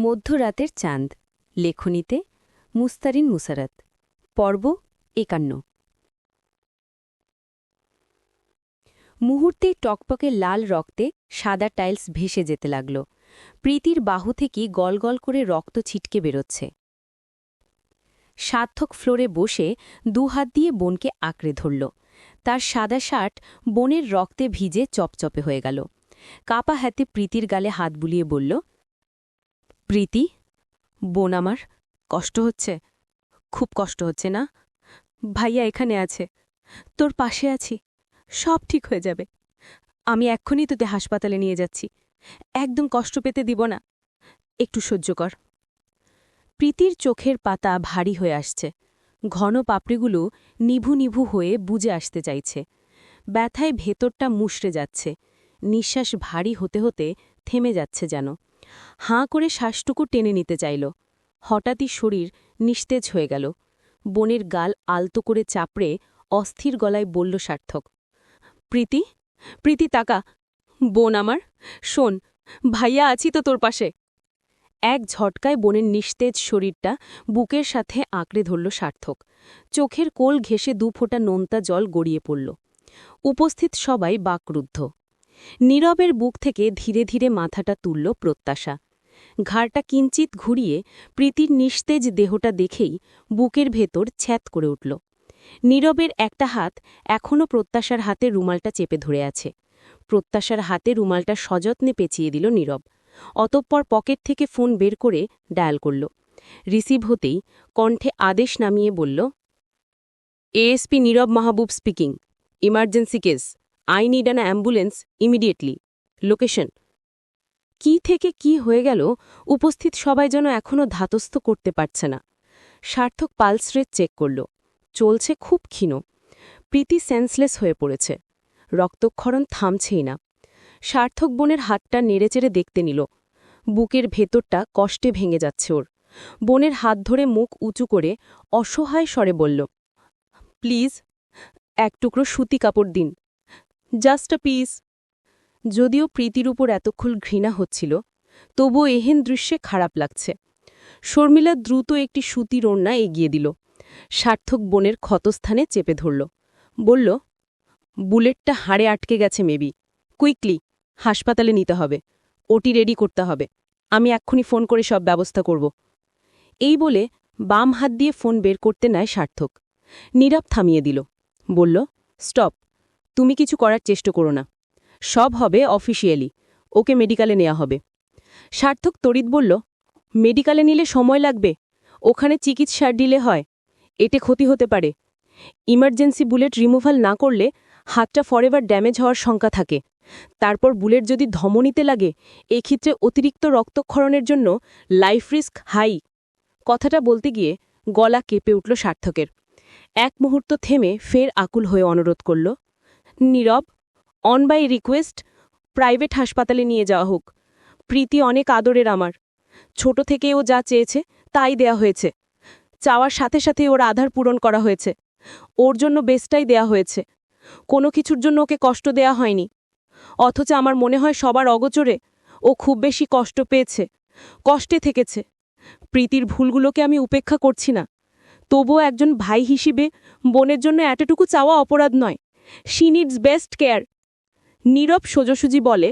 মধ্যরাতের চাঁদ লেখনীতে মুস্তারিন মুসারাত পর্ব ৫১ মুহূর্তেই টকপকে লাল রক্তে সাদা টাইলস ভেসে যেতে লাগল। প্রীতির বাহু থেকে গলগল করে রক্ত ছিটকে বেরোচ্ছে। সার্থক ফ্লোরে বসে দুহাত দিয়ে বোনকে আঁকড়ে ধরল। তার সাদা শার্ট বোনের রক্তে ভিজে চপচপে হয়ে গেল। কাপা হাতে প্রীতির গালে হাত বুলিয়ে বলল, প্রীতি, বোন আমার, কষ্ট হচ্ছে? খুব কষ্ট হচ্ছে না? ভাইয়া এখানে আছে, তোর পাশে আছি, সব ঠিক হয়ে যাবে। আমি এক্ষুনি তোকে হাসপাতালে নিয়ে যাচ্ছি, একদম কষ্ট পেতে দিব না, একটু সহ্য কর। প্রীতির চোখের পাতা ভারী হয়ে আসছে, ঘন পাপড়িগুলো নিভু নিভু হয়ে বুজে আসতে চাইছে। ব্যথায় ভেতরটা মুষড়ে যাচ্ছে, নিঃশ্বাস ভারী হতে হতে থেমে যাচ্ছে যেন। হাঁ করে শ্বাসটুকু টেনে নিতে চাইল। হঠাৎই শরীর নিস্তেজ হয়ে গেল। বোনের গাল আলতো করে চাপড়ে অস্থির গলায় বলল সার্থক, প্রীতি, প্রীতি তাকা, বোন আমার, শোন, ভাইয়া আছি তো তোর পাশে। এক ঝটকায় বোনের নিস্তেজ শরীরটা বুকের সাথে আঁকড়ে ধরল সার্থক। চোখের কোল ঘেঁষে দুফোঁটা নোনতা জল গড়িয়ে পড়ল। উপস্থিত সবাই বাকরুদ্ধ। নীরবের বুক থেকে ধীরে ধীরে মাথাটা তুলল প্রত্যাশা। ঘাড়টা কিঞ্চিত ঘুরিয়ে প্রীতির নিস্তেজ দেহটা দেখেই বুকের ভেতর ছ্যাত করে উঠল। নীরবের একটা হাত এখনও প্রত্যাশার হাতে রুমালটা চেপে ধরে আছে। প্রত্যাশার হাতে রুমালটা সযত্নে পেঁচিয়ে দিল নীরব। অতঃপর পকেট থেকে ফোন বের করে ডায়াল করল। রিসিভ হতেই কণ্ঠে আদেশ নামিয়ে বলল, ASP Nirob Mahbub speaking, emergency case, I need an ambulance immediately, location. কি থেকে কি হয়ে গেল উপস্থিত সবাই যেন এখনও ধাতস্থ করতে পারছে না। সার্থক পালস রেট চেক করল, চলছে খুব ক্ষীণ। প্রীতি সেন্সলেস হয়ে পড়েছে, রক্তক্ষরণ থামছেই না। সার্থক বোনের হাতটা নেড়েচেড়ে দেখতে নিল। বুকের ভেতরটা কষ্টে ভেঙে যাচ্ছে ওর। বোনের হাত ধরে মুখ উঁচু করে অসহায় স্বরে বলল, প্লিজ, এক টুকরো সুতি কাপড় দিন, জাস্ট আ পিস। যদিও প্রীতির উপর এতক্ষণ ঘৃণা হচ্ছিল, তবুও এহেন দৃশ্যে খারাপ লাগছে। শর্মিলা দ্রুত একটি সুতির ওড়না এগিয়ে দিল। সার্থক বোনের ক্ষতস্থানে চেপে ধরল, বলল, বুলেটটা হাড়ে আটকে গেছে মেবি, কুইকলি হাসপাতালে নিতে হবে, ওটি রেডি করতে হবে, আমি এক্ষুনি ফোন করে সব ব্যবস্থা করব। এই বলে বাম হাত দিয়ে ফোন বের করতে নেয় সার্থক। নীরব থামিয়ে দিল, বলল, স্টপ, তুমি কিছু করার চেষ্টা করো না, সব হবে অফিসিয়ালি, ওকে মেডিকেলে নেওয়া হবে। সার্থক তড়িৎ বলল, মেডিকেলে নিলে সময় লাগবে, ওখানে চিকিৎসার ডিলে হয়, এতে ক্ষতি হতে পারে। ইমার্জেন্সি বুলেট রিমুভাল না করলে হাতটা ফরএভার ড্যামেজ হওয়ার শঙ্কা থাকে। তারপর বুলেট যদি ধমনীতে লাগে, এক্ষেত্রে অতিরিক্ত রক্তক্ষরণের জন্য লাইফ রিস্ক হাই। কথাটা বলতে গিয়ে গলা কেঁপে উঠল সার্থকের। এক মুহূর্ত থেমে ফের আকুল হয়ে অনুরোধ করল, নীরব, অন বাই রিকোয়েস্ট, প্রাইভেট হাসপাতালে নিয়ে যাওয়া হোক। প্রীতি অনেক আদরের আমার, ছোট থেকে ও যা চেয়েছে তাই দেয়া হয়েছে। চাওয়ার সাথে সাথে ওর আধার পূরণ করা হয়েছে, ওর জন্য বেস্টটাই দেয়া হয়েছে, কোনো কিছুর জন্য ওকে কষ্ট দেয়া হয়নি। অথচ আমার মনে হয় সবার অগোচরে ও খুব বেশি কষ্ট পেয়েছে, কষ্টে থেকেছে। প্রীতির ভুলগুলোকে আমি উপেক্ষা করছি না, তবুও একজন ভাই হিসেবে বোনের জন্য এতটুকু চাওয়া অপরাধ নয়। She needs best care. Nirob সোজাসুজি বলে,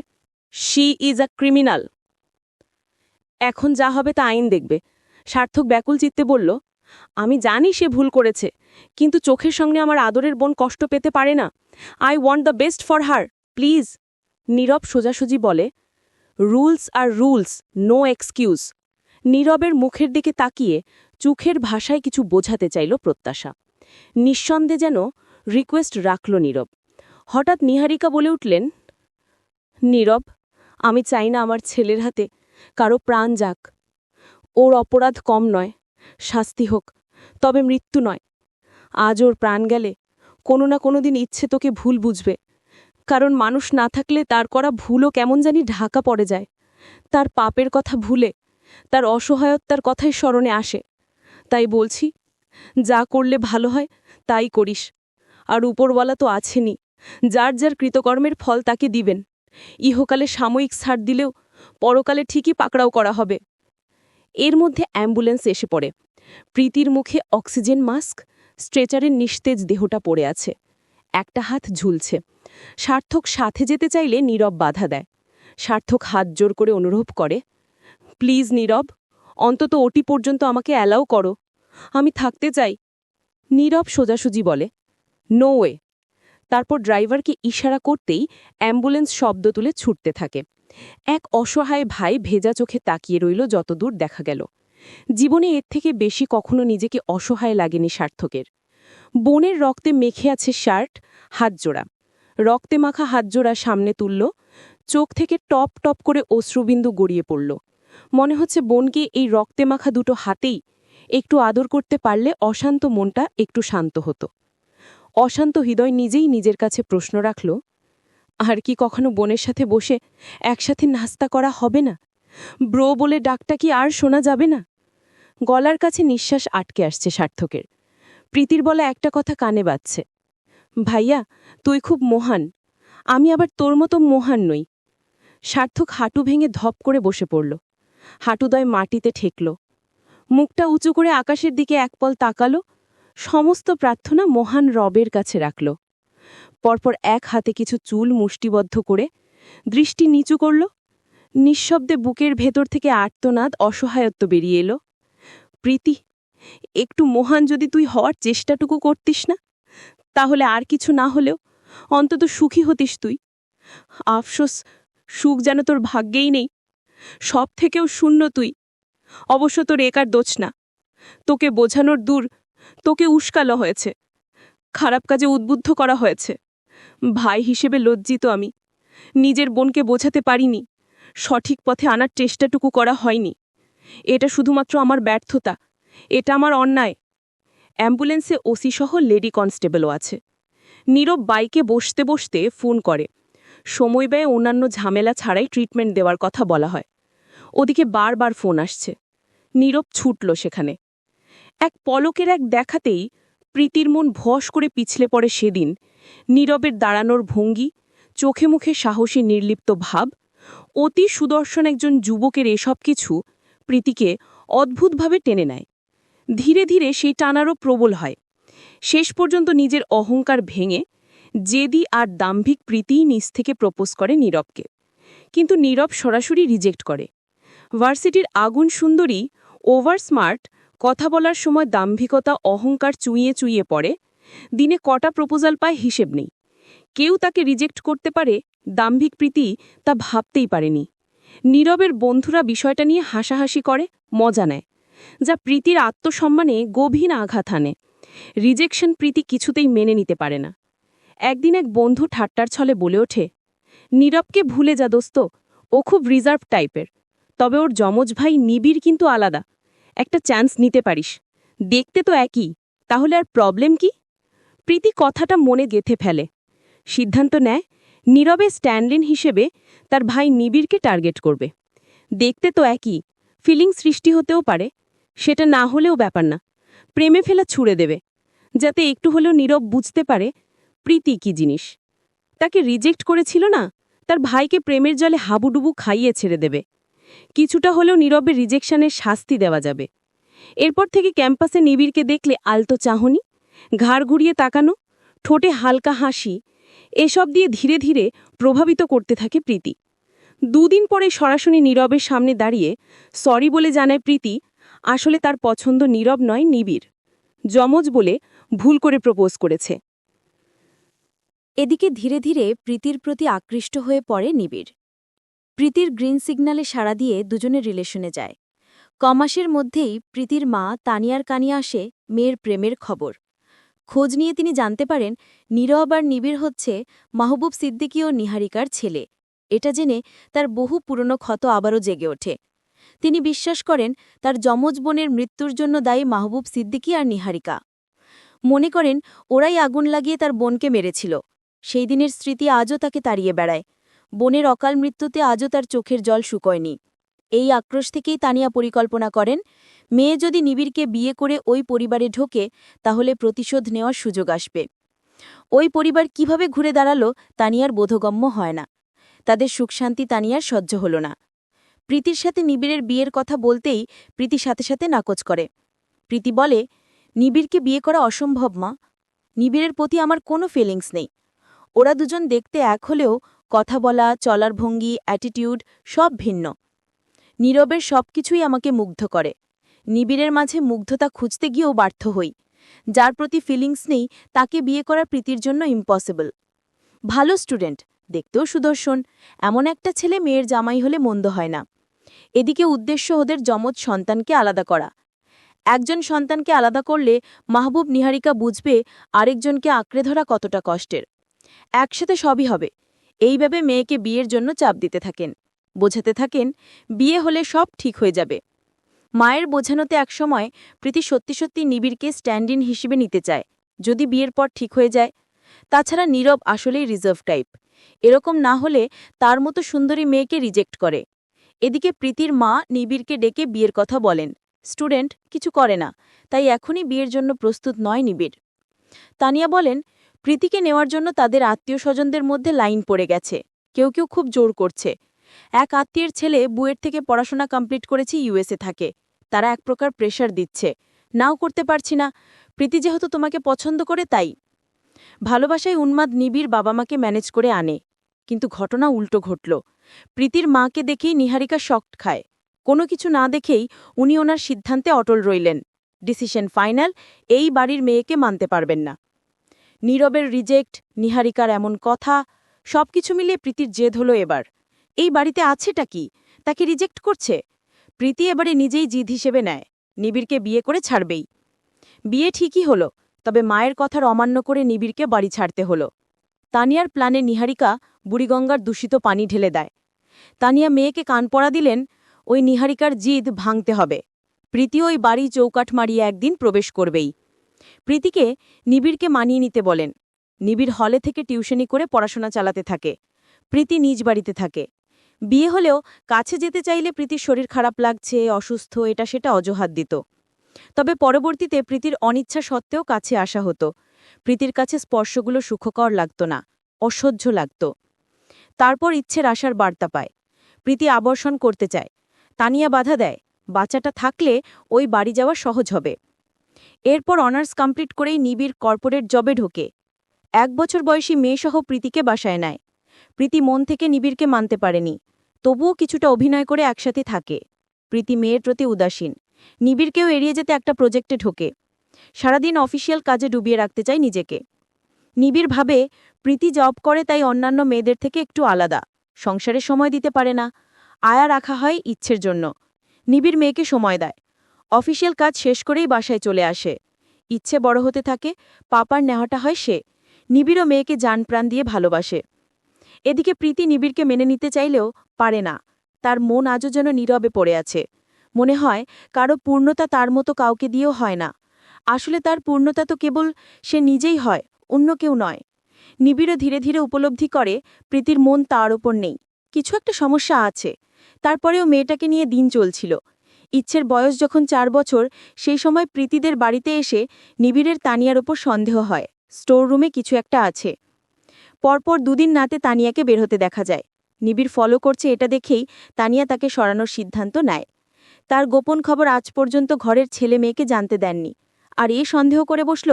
শি ইজ আ ক্রিমিনাল। এখন যা হবে তা আইন দেখবে। সার্থক ব্যাকুল চিত্তে বলল, আমি জানি সে ভুল করেছে, কিন্তু চোখের সঙ্গে আমার আদরের বোন কষ্ট পেতে পারে না। I want the best for her, please. Nirob সোজাসুজি বলে, রুলস আর রুলস, নো এক্সকিউজ। নীরবের মুখের দিকে তাকিয়ে চোখের ভাষায় কিছু বোঝাতে চাইল প্রত্যাশা। নিঃসন্দেহে যেন রিকোয়েস্ট রাখল নীরব। হঠাৎ নিহারিকা বলে উঠলেন, নীরব, আমি চাই না আমার ছেলের হাতে কারো প্রাণ যাক। ওর অপরাধ কম নয়, শাস্তি হোক, তবে মৃত্যু নয়। আজ ওর প্রাণ গেলে কোনো না কোনো দিন ইচ্ছে তোকে ভুল বুঝবে, কারণ মানুষ না থাকলে তার করা ভুলও কেমন জানি ঢাকা পড়ে যায়। তার পাপের কথা ভুলে তার অসহায়তার কথাই স্মরণে আসে। তাই বলছি, যা করলে ভালো হয় তাই করিস। আর উপরওয়ালা তো আছেনই, যার যার কৃতকর্মের ফল তাকে দিবেন। ইহকালে সাময়িক ছাড় দিলেও পরকালে ঠিকই পাকড়াও করা হবে। এর মধ্যে অ্যাম্বুলেন্স এসে পড়ে। প্রীতির মুখে অক্সিজেন মাস্ক, স্ট্রেচারের নিস্তেজ দেহটা পড়ে আছে। একটা হাত ঝুলছে। সার্থক সাথে যেতে চাইলে নীরব বাধা দেয়। সার্থক হাত জোর করে অনুরোধ করে, প্লিজ নীরব, অন্তত ওটি পর্যন্ত আমাকে অ্যালাউ করো, আমি থাকতে চাই। নীরব সোজাসুজি বলে, নো ওয়ে। তারপর ড্রাইভারকে ইশারা করতেই অ্যাম্বুলেন্স শব্দ তুলে ছুটতে থাকে। এক অসহায় ভাই ভেজা চোখে তাকিয়ে রইল যতদূর দেখা গেল। জীবনে এর থেকে বেশি কখনো নিজেকে অসহায় লাগেনি সার্থকের। বোনের রক্তে মেখে আছে শার্ট, হাতজোড়া। রক্তে মাখা হাতজোড়া সামনে তুলল, চোখ থেকে টপ টপ করে অশ্রুবিন্দু গড়িয়ে পড়ল। মনে হচ্ছে বোনকে এই রক্তে মাখা দুটো হাতেই একটু আদর করতে পারলে অশান্ত মনটা একটু শান্ত হতো। অশান্ত হৃদয় নিজেই নিজের কাছে প্রশ্ন রাখল, আর কি কখনো বোনের সাথে বসে একসাথে নাস্তা করা হবে না? ব্রো বলে ডাকটা কি আর শোনা যাবে না? গলার কাছে নিঃশ্বাস আটকে আসছে সার্থকের। প্রীতির বলা একটা কথা কানে বাজছে, ভাইয়া তুই খুব মহান, আমি আবার তোর মতো মহান নই। সার্থক হাঁটু ভেঙে ধপ করে বসে পড়ল। হাঁটুদয় মাটিতে ঠেকল। মুখটা উঁচু করে আকাশের দিকে একপল তাকালো, সমস্ত প্রার্থনা মহান রবের কাছে রাখল। পরপর এক হাতে কিছু চুল মুষ্টিবদ্ধ করে দৃষ্টি নিচু করল। নিঃশব্দে বুকের ভেতর থেকে আর্তনাদ, অসহায়ত্ব বেরিয়ে এলো। প্রীতি, একটু মহান যদি তুই হওয়ার চেষ্টাটুকু করতিস না, তাহলে আর কিছু না হলেও অন্তত সুখী হতিস তুই। আফসোস, সুখ যেন তোর ভাগ্যেই নেই। সব থেকেও শূন্য তুই। অবশ্য তোর একার দোষ না, তোকে বোঝানোর দূর, তোকে উস্কালো হয়েছে, খারাপ কাজে উদ্বুদ্ধ করা হয়েছে। ভাই হিসেবে লজ্জিত আমি। নিজের বোনকে বোঝাতে পারিনি, সঠিক পথে আনার চেষ্টাটুকু করা হয়নি। এটা শুধুমাত্র আমার ব্যর্থতা, এটা আমার অন্যায়। অ্যাম্বুলেন্সে ওসি সহ লেডি কনস্টেবলও আছে। নীরব বাইকে বসতে বসতে ফোন করে। সময় ব্যয়ে অন্যান্য ঝামেলা ছাড়াই ট্রিটমেন্ট দেওয়ার কথা বলা হয়। ওদিকে বারবার ফোন আসছে। নীরব ছুটল সেখানে। এক পলকের এক দেখাতেই প্রীতির মন ভস করে পিছলে পড়ে সেদিন। নীরবের দাঁড়ানোর ভঙ্গি, চোখে মুখে সাহসী নির্লিপ্ত ভাব, অতি সুদর্শন একজন যুবকের এসব কিছু প্রীতিকে অদ্ভুতভাবে টেনে নেয়। ধীরে ধীরে সেই টানারও প্রবল হয়। শেষ পর্যন্ত নিজের অহংকার ভেঙে জেদি আর দাম্ভিক প্রীতিই নিজ থেকে প্রপোজ করে নীরবকে। কিন্তু নীরব সরাসরি রিজেক্ট করে। ভার্সিটির আগুন সুন্দরী, ওভার স্মার্ট, কথা বলার সময় দাম্ভিকতা, অহংকার চুইয়ে চুইয়ে পড়ে। দিনে কটা প্রপোজাল পায় হিসেব নেই। কেউ তাকে রিজেক্ট করতে পারে, দাম্ভিক প্রীতি তা ভাবতেই পারেনি। নীরবের বন্ধুরা বিষয়টা নিয়ে হাসাহাসি করে, মজা নেয়, যা প্রীতির আত্মসম্মানে গভীর আঘাত হানে। রিজেকশন প্রীতি কিছুতেই মেনে নিতে পারে না। একদিন এক বন্ধু ঠাট্টার ছলে বলে ওঠে, নীরবকে ভুলে যা দোস্ত, ও খুব রিজার্ভ টাইপের, তবে ওর যমজ ভাই নিবিড় কিন্তু আলাদা। একটা চান্স নিতে পারিস, দেখতে তো একই, তাহলে আর প্রবলেম কি? প্রীতি কথাটা মনে গেঁথে ফেলে। সিদ্ধান্ত নেয় নীরবে স্ট্যান্ডলিন হিসেবে তার ভাই নিবিড়কে টার্গেট করবে। দেখতে তো একই, ফিলিং সৃষ্টি হতেও পারে, সেটা না হলেও ব্যাপার না, প্রেমে ফেলা ছুড়ে দেবে, যাতে একটু হলেও নীরব বুঝতে পারে প্রীতি কি জিনিস। তাকে রিজেক্ট করেছিল না, তার ভাইকে প্রেমের জলে হাবুডুবু খাইয়ে ছেড়ে দেবে। কিছুটা হলেও নীরবের রিজেকশনের শাস্তি দেওয়া যাবে। এরপর থেকে ক্যাম্পাসে নিবিড়কে দেখলে আলতো চাহনি, ঘাড় ঘুরিয়ে তাকানো, ঠোঁটে হালকা হাসি, এসব দিয়ে ধীরে ধীরে প্রভাবিত করতে থাকে প্রীতি। দুদিন পরে সরাসরি নীরবের সামনে দাঁড়িয়ে সরি বলে জানায় প্রীতি আসলে তার পছন্দ নীরব নয়, নিবিড়। যমজ বলে ভুল করে প্রপোজ করেছে। এদিকে ধীরে ধীরে প্রীতির প্রতি আকৃষ্ট হয়ে পড়ে নিবিড়। প্রীতির গ্রিন সিগন্যালে সাড়া দিয়ে দুজনে রিলেশনে যায়। কমাসের মধ্যেই প্রীতির মা তানিয়ার কানে আসে মেয়ের প্রেমের খবর। খোঁজ নিয়ে তিনি জানতে পারেন নীরব আর নিবিড় হচ্ছে মাহবুব সিদ্দিকী ও নিহারিকার ছেলে। এটা জেনে তার বহু পুরনো ক্ষত আবারও জেগে ওঠে। তিনি বিশ্বাস করেন তার যমজ বোনের মৃত্যুর জন্য দায়ী মাহবুব সিদ্দিকী আর নিহারিকা। মনে করেন ওরাই আগুন লাগিয়ে তার বোনকে মেরেছিল। সেই দিনের স্মৃতি আজও তাকে তাড়িয়ে বেড়ায়। বোনের অকাল মৃত্যুতে আজও তার চোখের জল শুকোয়নি। এই আক্রোশ থেকেই তানিয়া পরিকল্পনা করেন, মেয়ে যদি নিবিড়কে বিয়ে করে ওই পরিবারে ঢোকে তাহলে প্রতিশোধ নেওয়ার সুযোগ আসবে। ওই পরিবার কিভাবে ঘুরে দাঁড়ালো তানিয়ার বোধগম্য হয় না। তাদের সুখশান্তি তানিয়ার সহ্য হল না। প্রীতির সাথে নিবিড়ের বিয়ের কথা বলতেই প্রীতি সাথে সাথে নাকচ করে। প্রীতি বলে, নিবিড়কে বিয়ে করা অসম্ভব মা। নিবিড়ের প্রতি আমার কোনো ফিলিংস নেই। ওরা দুজন দেখতে এক হলেও কথা বলা, চলার ভঙ্গি, অ্যাটিটিউড সব ভিন্ন। নীরবের সবকিছুই আমাকে মুগ্ধ করে। নিবিড়ের মাঝে মুগ্ধতা খুঁজতে গিয়েও ব্যর্থ হই। যার প্রতি ফিলিংস নেই তাকে বিয়ে করা প্রীতির জন্য ইম্পসিবল। ভালো স্টুডেন্ট, দেখতেও সুদর্শন, এমন একটা ছেলে মেয়ের জামাই হলে মন্দ হয় না। এদিকে উদ্দেশ্য ওদের যমজ সন্তানকে আলাদা করা। একজন সন্তানকে আলাদা করলে মাহবুব নিহারিকা বুঝবে আরেকজনকে আঁকড়ে ধরা কতটা কষ্টের। একসাথে সবই হবে, এইভাবে মেয়েকে বিয়ের জন্য চাপ দিতে থাকেন, বোঝাতে থাকেন বিয়ে হলে সব ঠিক হয়ে যাবে। মায়ের বোঝানোতে একসময় প্রীতি সত্যি সত্যি নিবিড়কে স্ট্যান্ড ইন হিসেবে নিতে চায়, যদি বিয়ের পর ঠিক হয়ে যায়। তাছাড়া নীরব আসলেই রিজার্ভ টাইপ, এরকম না হলে তার মতো সুন্দরী মেয়েকে রিজেক্ট করে। এদিকে প্রীতির মা নিবিড়কে ডেকে বিয়ের কথা বলেন। স্টুডেন্ট, কিছু করে না, তাই এখনই বিয়ের জন্য প্রস্তুত নয় নিবিড়। তানিয়া বলেন, প্রীতিকে নেওয়ার জন্য তাদের আত্মীয় স্বজনদের মধ্যে লাইন পড়ে গেছে, কেউ কেউ খুব জোর করছে। এক আত্মীয়ের ছেলে বুয়েট থেকে পড়াশোনা কমপ্লিট করেছে, ইউএসএ থাকে, তারা এক প্রকার প্রেশার দিচ্ছে। নাও করতে পারছি না, প্রীতি যেহেতু তোমাকে পছন্দ করে তাই। ভালোবাসায় উন্মাদ নিবিড় বাবা মাকে ম্যানেজ করে আনে, কিন্তু ঘটনা উল্টো ঘটল। প্রীতির মাকে দেখেই নিহারিকা শক খায়। কোনো কিছু না দেখেই উনি ওনার সিদ্ধান্তে অটল রইলেন। ডিসিশন ফাইনাল, এই বাড়ির মেয়েকে মানতে পারবেন না। নীরবের রিজেক্ট, নিহারিকার এমন কথা, সবকিছু মিলিয়ে প্রীতির জেদ হলো এবার। এই বাড়িতে আছেটা কি, তাকে রিজেক্ট করছে? প্রীতি এবারে নিজেই জিদ হিসেবে নেয়, নিবিড়কে বিয়ে করে ছাড়বেই। বিয়ে ঠিকই হলো, তবে মায়ের কথার অমান্য করে নিবিড়কে বাড়ি ছাড়তে হলো। তানিয়ার প্ল্যানে নিহারিকা বুড়িগঙ্গার দূষিত পানি ঢেলে দেয়। তানিয়া মেয়েকে কান পড়া দিলেন, ওই নিহারিকার জিদ ভাঙতে হবে। প্রীতি ওই বাড়ি চৌকাঠ মারিয়ে একদিন প্রবেশ করবেই। প্রীতিকে নিবিড়কে মানিয়ে নিতে বলেন। নিবিড় হলে থেকে টিউশনি করে পড়াশোনা চালাতে থাকে, প্রীতি নিজ বাড়িতে থাকে। বিয়ে হলেও কাছে যেতে চাইলে প্রীতির শরীর খারাপ লাগছে, অসুস্থ, এটা সেটা অজুহাত দিত। তবে পরবর্তীতে প্রীতির অনিচ্ছা সত্ত্বেও কাছে আসা হতো। প্রীতির কাছে স্পর্শগুলো সুখকর লাগত না, অসহ্য লাগত। তারপর ইচ্ছের আশার বার্তা পায়, প্রীতি আবর্ষণ করতে চায়। তানিয়া বাধা দেয়, বাচ্চাটা থাকলে ওই বাড়ি যাওয়া সহজ হবে। এরপর অনার্স কমপ্লিট করেই নিবিড় কর্পোরেট জবে ঢোকে। 1 বছর বয়সী মেয়েসহ প্রীতিকে বাসায় নেয়। প্রীতি মন থেকে নিবিড়কে মানতে পারেনি, তবুও কিছুটা অভিনয় করে একসাথে থাকে। প্রীতি মেয়ের প্রতি উদাসীন, নিবিড়কেও এড়িয়ে যেতে একটা প্রজেক্টে ঢোকে। সারাদিন অফিসিয়াল কাজে ডুবিয়ে রাখতে চায় নিজেকে। নিবিড় ভাবে প্রীতি জব করে তাই অন্যান্য মেয়েদের থেকে একটু আলাদা, সংসারে সময় দিতে পারে না। আয়া রাখা হয় ইচ্ছের জন্য। নিবিড় মেয়েকে সময় দেয়, অফিসিয়াল কাজ শেষ করেই বাসায় চলে আসে। ইচ্ছে বড় হতে থাকে, পাপার নেওয়াটা হয় সে। নিবিড়ও মেয়েকে জান প্রাণ দিয়ে ভালোবাসে। এদিকে প্রীতি নিবিড়কে মেনে নিতে চাইলেও পারে না, তার মন আজও যেন নীরবে পড়ে আছে। মনে হয় কারো পূর্ণতা তার মতো কাউকে দিয়েও হয় না। আসলে তার পূর্ণতা তো কেবল সে নিজেই হয়, অন্য কেউ নয়। নিবিড়ও ধীরে ধীরে উপলব্ধি করে প্রীতির মন তার ওপর নেই, কিছু একটা সমস্যা আছে। তারপরেও মেয়েটাকে নিয়ে দিন চলছিল। ইচ্ছের বয়স যখন 4 বছর, সেই সময় প্রীতিদের বাড়িতে এসে নিবিড়ের তানিয়ার ওপর সন্দেহ হয়, স্টোর রুমে কিছু একটা আছে। পরপর 2 দিন রাতে তানিয়াকে বের হতে দেখা যায়। নিবিড় ফলো করছে এটা দেখেই তানিয়া তাকে সরানোর সিদ্ধান্ত নেয়। তার গোপন খবর আজ পর্যন্ত ঘরের ছেলে মেয়েকে জানতে দেননি। আর এ সন্দেহ করে বসল।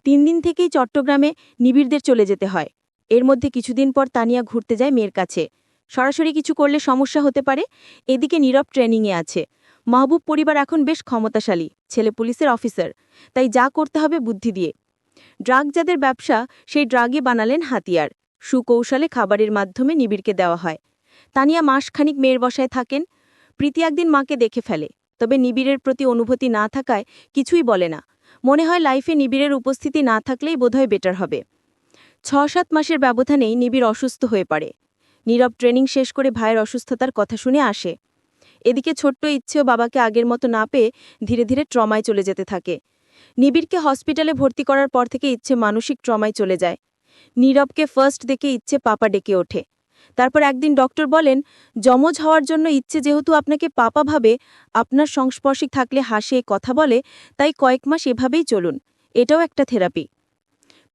3 দিন থেকেই চট্টগ্রামে নিবিড়দের চলে যেতে হয়। এর মধ্যে কিছুদিন পর তানিয়া ঘুরতে যায় মেয়ের কাছে। সরাসরি কিছু করলে সমস্যা হতে পারে, এদিকে নীরব ট্রেনিংয়ে আছে। মাহবুব পরিবার এখন বেশ ক্ষমতাশালী, ছেলে পুলিশের অফিসার, তাই যা করতে হবে বুদ্ধি দিয়ে। ড্রাগ যাদের ব্যবসা, সেই ড্রাগই বানালেন হাতিয়ার। সুকৌশলে খাবারের মাধ্যমে নিবিড়কে দেওয়া হয়। তানিয়া মাসখানিক মেয়ের বসায় থাকেন। প্রীতি একদিন মাকে দেখে ফেলে, তবে নিবিড়ের প্রতি অনুভূতি না থাকায় কিছুই বলে না। মনে হয় লাইফে নিবিড়ের উপস্থিতি না থাকলেই বোধহয় বেটার হবে। 6-7 মাসের ব্যবধানেই নিবিড় অসুস্থ হয়ে পড়ে। নীরব ট্রেনিং শেষ করে ভাইয়ের অসুস্থতার কথা শুনে আসে। এদিকে ছোট্ট ইচ্ছেও বাবাকে আগের মতো না পেয়ে ধীরে ধীরে ট্রমায় চলে যেতে থাকে। নিবিড়কে হসপিটালে ভর্তি করার পর থেকে ইচ্ছে মানসিক ট্রমায় চলে যায়। নীরবকে ফার্স্ট দেখে ইচ্ছে পাপা ডেকে ওঠে। তারপর একদিন ডক্টর বলেন, যমজ হওয়ার জন্য ইচ্ছে যেহেতু আপনাকে পাপা ভাবে, আপনার সংস্পর্শে থাকলে হাসে কথা বলে, তাই কয়েক মাস এভাবেই চলুন, এটাও একটা থেরাপি।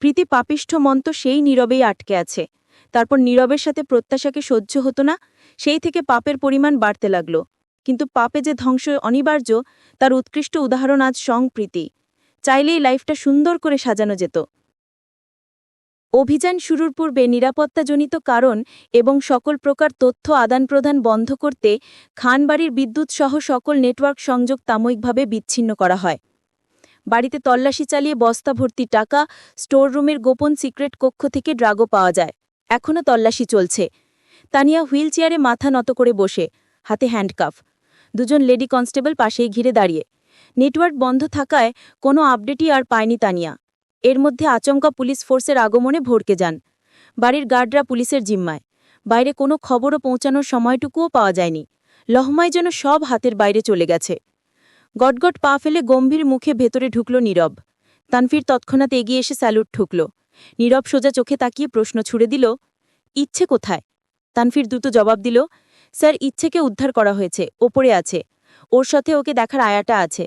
প্রীতি পাপিষ্ঠ মন্ত সেই নীরবেই আটকে আছে। তারপর নীরবের সাথে প্রত্যাশাকে সহ্য হতো না, সেই থেকে পাপের পরিমাণ বাড়তে লাগল। কিন্তু পাপে যে ধ্বংস অনিবার্য, তার উৎকৃষ্ট উদাহরণ আজ সংপ্রীতি। চাইলেই লাইফটা সুন্দর করে সাজানো যেত। অভিযান শুরুর পূর্বে নিরাপত্তাজনিত কারণ এবং সকল প্রকার তথ্য আদান-প্রদান বন্ধ করতে খানবাড়ির বিদ্যুৎ সহ সকল নেটওয়ার্ক সংযোগ সাময়িকভাবে বিচ্ছিন্ন করা হয়। বাড়িতে তল্লাশি চালিয়ে বস্তা ভর্তি টাকা, স্টোররুমের গোপন সিক্রেট কক্ষ থেকে ড্রাগও পাওয়া যায়। এখনও তল্লাশি চলছে। তানিয়া হুইলচেয়ারে মাথা নত করে বসে, হাতে হ্যান্ডকাফ। দুজন লেডি কনস্টেবল পাশেই ঘিরে দাঁড়িয়ে। নেটওয়ার্ক বন্ধ থাকায় কোনো আপডেটই আর পায়নি তানিয়া। এর মধ্যে আচমকা পুলিশ ফোর্সের আগমনে ভড়কে যান। বাড়ির গার্ডরা পুলিশের জিম্মায়। বাইরে কোনো খবরও পৌঁছানোর সময়টুকুও পাওয়া যায়নি। লহমায় যেন সব হাতের বাইরে চলে গেছে। গটগট পা ফেলে গম্ভীর মুখে ভেতরে ঢুকল নীরব। তানফির তৎক্ষণাৎ এগিয়ে এসে স্যালুট ঠুকল। নীরব সোজা চোখে তাকিয়ে প্রশ্ন ছুড়ে দিল, ইচ্ছে কোথায়? তানফির দ্রুত জবাব দিল, স্যার, ইচ্ছেকে উদ্ধার করা হয়েছে, ওপরে আছে। ওর সাথে ওকে দেখার আয়াটা আছে।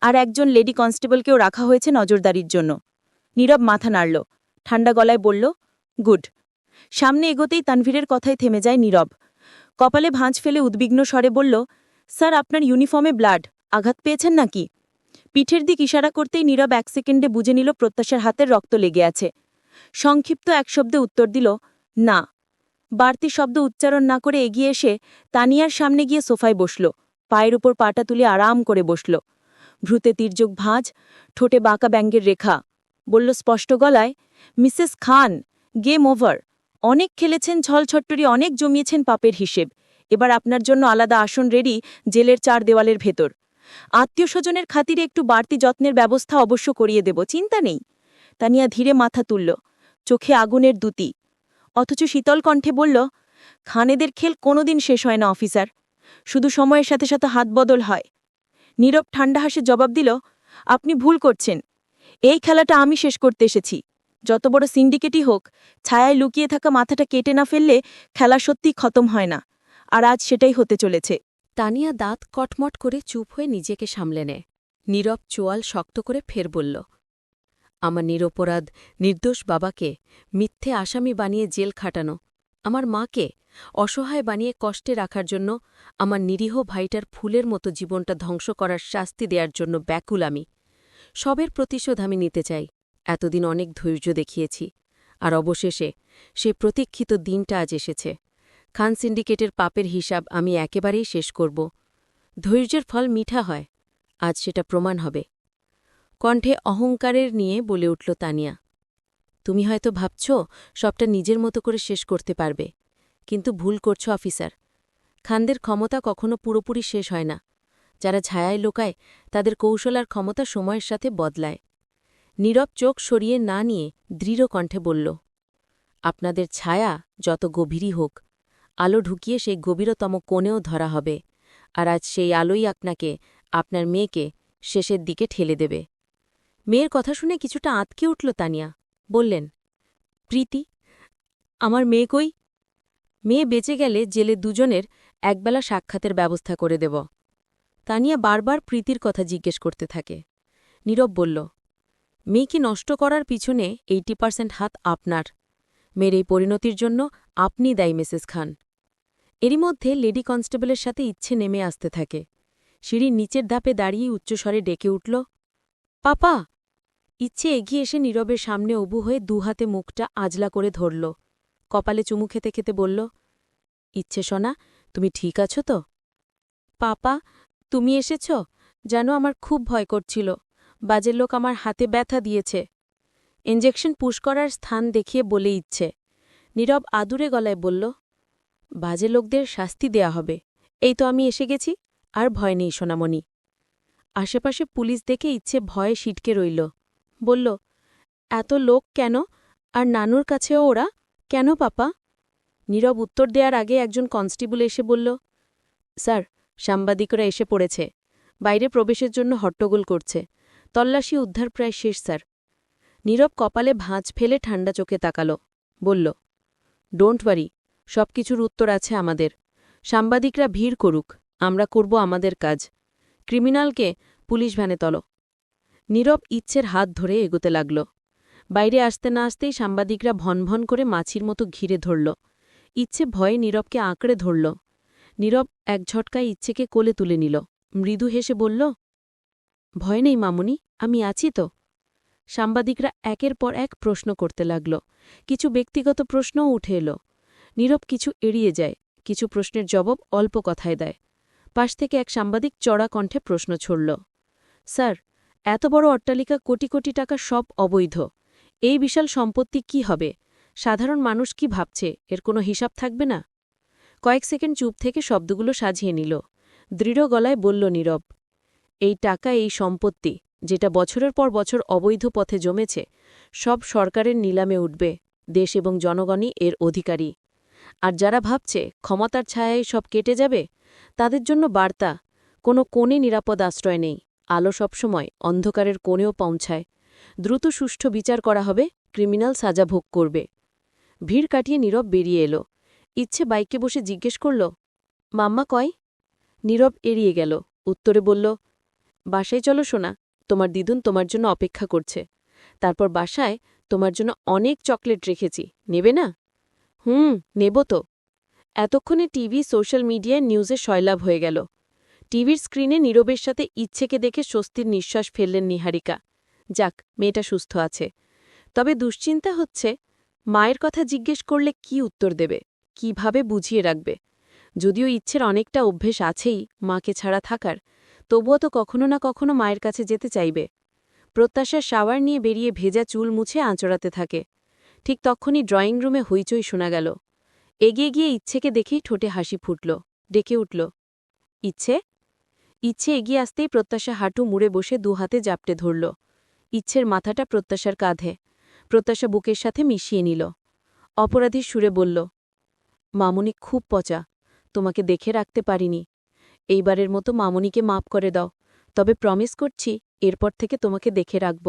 আর একজন লেডি কনস্টেবলকেও রাখা হয়েছে নজরদারির জন্য। নীরব মাথা নাড়ল, ঠান্ডা গলায় বলল, গুড। সামনে এগোতেই তানভীরের কথায় থেমে যায় নীরব। কপালে ভাঁজ ফেলে উদ্বিগ্ন স্বরে বলল, স্যার, আপনার ইউনিফর্মে ব্লাড, আঘাত পেয়েছেন নাকি? পিঠের দিক ইশারা করতেই নীরব 1 সেকেন্ডে বুঝে নিল প্রত্যাশার হাতের রক্ত লেগে আছে। সংক্ষিপ্ত এক শব্দে উত্তর দিল, না। বাড়তি শব্দ উচ্চারণ না করে এগিয়ে এসে তানিয়ার সামনে গিয়ে সোফায় বসল। পায়ের উপর পাটা তুলে আরাম করে বসল। ভ্রুতে তির্যক ভাঁজ, ঠোঁটে বাঁকা ব্যঙ্গের রেখা। বলল স্পষ্ট গলায়, মিসেস খান, গেম ওভার। অনেক খেলেছেন ছলছট্টরি, অনেক জমিয়েছেন পাপের হিসেব। এবার আপনার জন্য আলাদা আসন রেডি জেলের 4 দেওয়ালের ভেতর। আত্মীয়স্বজনের খাতিরে একটু বাড়তি যত্নের ব্যবস্থা অবশ্য করিয়ে দেব, চিন্তা নেই। তানিয়া ধীরে মাথা তুলল, চোখে আগুনের দ্যুতি। অথচ শীতল কণ্ঠে বলল, খানেদের খেল কোনোদিন শেষ হয় না অফিসার, শুধু সময়ের সাথে সাথে হাত বদল হয়। নীরব ঠান্ডা হাসে জবাব দিল, আপনি ভুল করছেন। এই খেলাটা আমি শেষ করতে এসেছি। যত বড় সিন্ডিকেটই হোক, ছায়ায় লুকিয়ে থাকা মাথাটা কেটে না ফেললে খেলা সত্যিই খতম হয় না। আর আজ সেটাই হতে চলেছে। তানিয়া দাঁত কটমট করে চুপ হয়ে নিজেকে সামলে নেয়। নীরব চোয়াল শক্ত করে ফের বলল, আমার নিরপরাধ নির্দোষ বাবাকে মিথ্যে আসামি বানিয়ে জেল খাটানো, আমার মাকে অসহায় বানিয়ে কষ্টে রাখার জন্য, আমার নিরীহ ভাইটার ফুলের মতো জীবনটা ধ্বংস করার শাস্তি দেওয়ার জন্য ব্যাকুল আমি। সবের প্রতিশোধ আমি নিতে চাই। এতদিন অনেক ধৈর্য দেখিয়েছি, আর অবশেষে সে প্রতীক্ষিত দিনটা আজ এসেছে। খান সিন্ডিকেটের পাপের হিসাব আমি একেবারেই শেষ করব। ধৈর্যের ফল মিঠা হয়, আজ সেটা প্রমাণ হবে। কণ্ঠে অহংকারের নিয়ে বলে উঠল তানিয়া, তুমি হয়তো ভাবছ সবটা নিজের মতো করে শেষ করতে পারবে, কিন্তু ভুল করছ অফিসার। খানদের ক্ষমতা কখনো পুরোপুরি শেষ হয় না। যারা ছায়ায় লোকায় তাদের কৌশল আর ক্ষমতা সময়ের সাথে বদলায়। নীরব চোখ সরিয়ে না নিয়ে দৃঢ় কণ্ঠে বলল, আপনাদের ছায়া যত গভীরই হোক, আলো ঢুকিয়ে সেই গভীরতম কোণেও ধরা হবে, আর আজ সেই আলোই আপনাকে, আপনার মেয়েকে শেষের দিকে ঠেলে দেবে। মেয়ের কথা শুনে কিছুটা আঁতকে উঠল তানিয়া। বললেন, প্রীতি, আমার মেয়ে কই? মেয়ে বেঁচে গেলে জেলে দুজনের একবেলা সাক্ষাতের ব্যবস্থা করে দেব। তানিয়া বারবার প্রীতির কথা জিজ্ঞেস করতে থাকে। নীরব বলল, মেয়েকে নষ্ট করার পিছনে 80% হাত আপনার। মেয়ের এই পরিণতির জন্য আপনি দায়ী মিসেস খান। এরই মধ্যে লেডি কনস্টেবলের সাথে ইচ্ছে নেমে আসতে থাকে। সিঁড়ির নিচের ধাপে দাঁড়িয়ে উচ্চস্বরে ডেকে উঠল, পাপা! ইচ্ছে এগিয়ে এসে নীরবের সামনে উবু হয়ে 2 হাতে মুখটা আজলা করে ধরল। কপালে চুমু খেতে খেতে বলল, ইচ্ছে সোনা, তুমি ঠিক আছো তো? পাপা, তুমি এসেছ? যেন আমার খুব ভয় করছিল। বাজের লোক আমার হাতে ব্যথা দিয়েছে। ইঞ্জেকশন পুশ করার স্থান দেখিয়ে বলে ইচ্ছে। নীরব আদুরে গলায় বলল, বাজে লোকদের শাস্তি দেয়া হবে। এই তো আমি এসে গেছি, আর ভয় নেই সোনামণি। আশেপাশে পুলিশ দেখে ইচ্ছে ভয়ে সিটকে রইল। বলল, এত লোক কেন? আর নানুর কাছেও ওরা কেন পাপা? নীরব উত্তর দেওয়ার আগে একজন কনস্টেবল এসে বলল, স্যার, সাংবাদিকরা এসে পড়েছে। বাইরে প্রবেশের জন্য হট্টগোল করছে। তল্লাশি উদ্ধার প্রায় শেষ স্যার। নীরব কপালে ভাঁজ ফেলে ঠান্ডা চোখে তাকাল। বলল, ডোন্ট ওয়ারি, সবকিছুর উত্তর আছে আমাদের। সাংবাদিকরা ভিড় করুক, আমরা করব আমাদের কাজ। ক্রিমিনালকে পুলিশ ভ্যানে তলো। নীরব ইচ্ছের হাত ধরে এগোতে লাগল। বাইরে আসতে না আসতেই সাংবাদিকরা ভনভন করে মাছির মতো ঘিরে ধরল। ইচ্ছে ভয়ে নীরবকে আঁকড়ে ধরল। নীরব এক ঝটকায় ইচ্ছেকে কোলে তুলে নিল। মৃদু হেসে বলল, ভয় নেই মামুনি, আমি আছি তো। সাংবাদিকরা একের পর এক প্রশ্ন করতে লাগল। কিছু ব্যক্তিগত প্রশ্নও উঠে এলো। নীরব কিছু এড়িয়ে যায়, কিছু প্রশ্নের জবাব অল্প কথায় দেয়। পাশ থেকে এক সাংবাদিক চড়া কণ্ঠে প্রশ্ন ছড়ল, স্যার, এত বড় অট্টালিকা, কোটি কোটি টাকা, সব অবৈধ। এই বিশাল সম্পত্তি কি হবে? সাধারণ মানুষ কি ভাবছে, এর কোনো হিসাব থাকবে না? কয়েক সেকেন্ড চুপ থেকে শব্দগুলো সাজিয়ে নিল। দৃঢ় গলায় বলল নীরব, এই টাকা, এই সম্পত্তি, যেটা বছরের পর বছর অবৈধ পথে জমেছে, সব সরকারের নিলামে উঠবে। দেশ এবং জনগণই এর অধিকারী। আর যারা ভাবছে ক্ষমতার ছায়ায় সব কেটে যাবে, তাদের জন্য বার্তা, কোনো কোণে নিরাপদ আশ্রয় নেই। আলো সবসময় অন্ধকারের কোণেও পৌঁছায়। দ্রুত সুষ্ঠু বিচার করা হবে, ক্রিমিনাল সাজা ভোগ করবে। ভিড় কাটিয়ে নীরব বেরিয়ে এলো। ইচ্ছে বাইকে বসে জিজ্ঞেস করল, মাম্মা কয়? নীরব এড়িয়ে গেল। উত্তরে বলল, বাসায় চলো সোনা, তোমার দিদুন তোমার জন্য অপেক্ষা করছে। তারপর বাসায় তোমার জন্য অনেক চকলেট রেখেছি, নেবে না? নেব তো। এতক্ষণে টিভি, সোশ্যাল মিডিয়ায় নিউজে সয়লাভ হয়ে গেল। টিভির স্ক্রিনে নীরবের সাথে ইচ্ছেকে দেখে স্বস্তির নিঃশ্বাস ফেললেন নিহারিকা। যাক, মেয়েটা সুস্থ আছে। তবে দুশ্চিন্তা হচ্ছে, মায়ের কথা জিজ্ঞেস করলে কি উত্তর দেবে, কিভাবে বুঝিয়ে রাখবে? যদিও ইচ্ছের অনেকটা অভ্যেস আছেই মাকে ছাড়া থাকার, তবুও তো কখনো না কখনো মায়ের কাছে যেতে চাইবে। প্রত্যাশার শাওয়ার নিয়ে বেরিয়ে ভেজা চুল মুছে আঁচড়াতে থাকে। ঠিক তখনই ড্রয়িং রুমে হইচই শোনা গেল। এগিয়ে গিয়ে ইচ্ছেকে দেখেই ঠোঁটে হাসি ফুটল, ডেকে উঠল, ইচ্ছে। ইচ্ছে এগিয়ে আসতেই প্রত্যাশা হাঁটু মুড়ে বসে দুহাতে জাপটে ধরল। ইচ্ছের মাথাটা প্রত্যাশার কাঁধে। প্রত্যাশা বুকের সাথে মিশিয়ে নিল। অপরাধীর সুরে বলল, মামুনি খুব পচা, তোমাকে দেখে রাখতে পারিনি। এইবারের মতো মামুনিকে মাপ করে দাও, তবে প্রমিস করছি এরপর থেকে তোমাকে দেখে রাখব,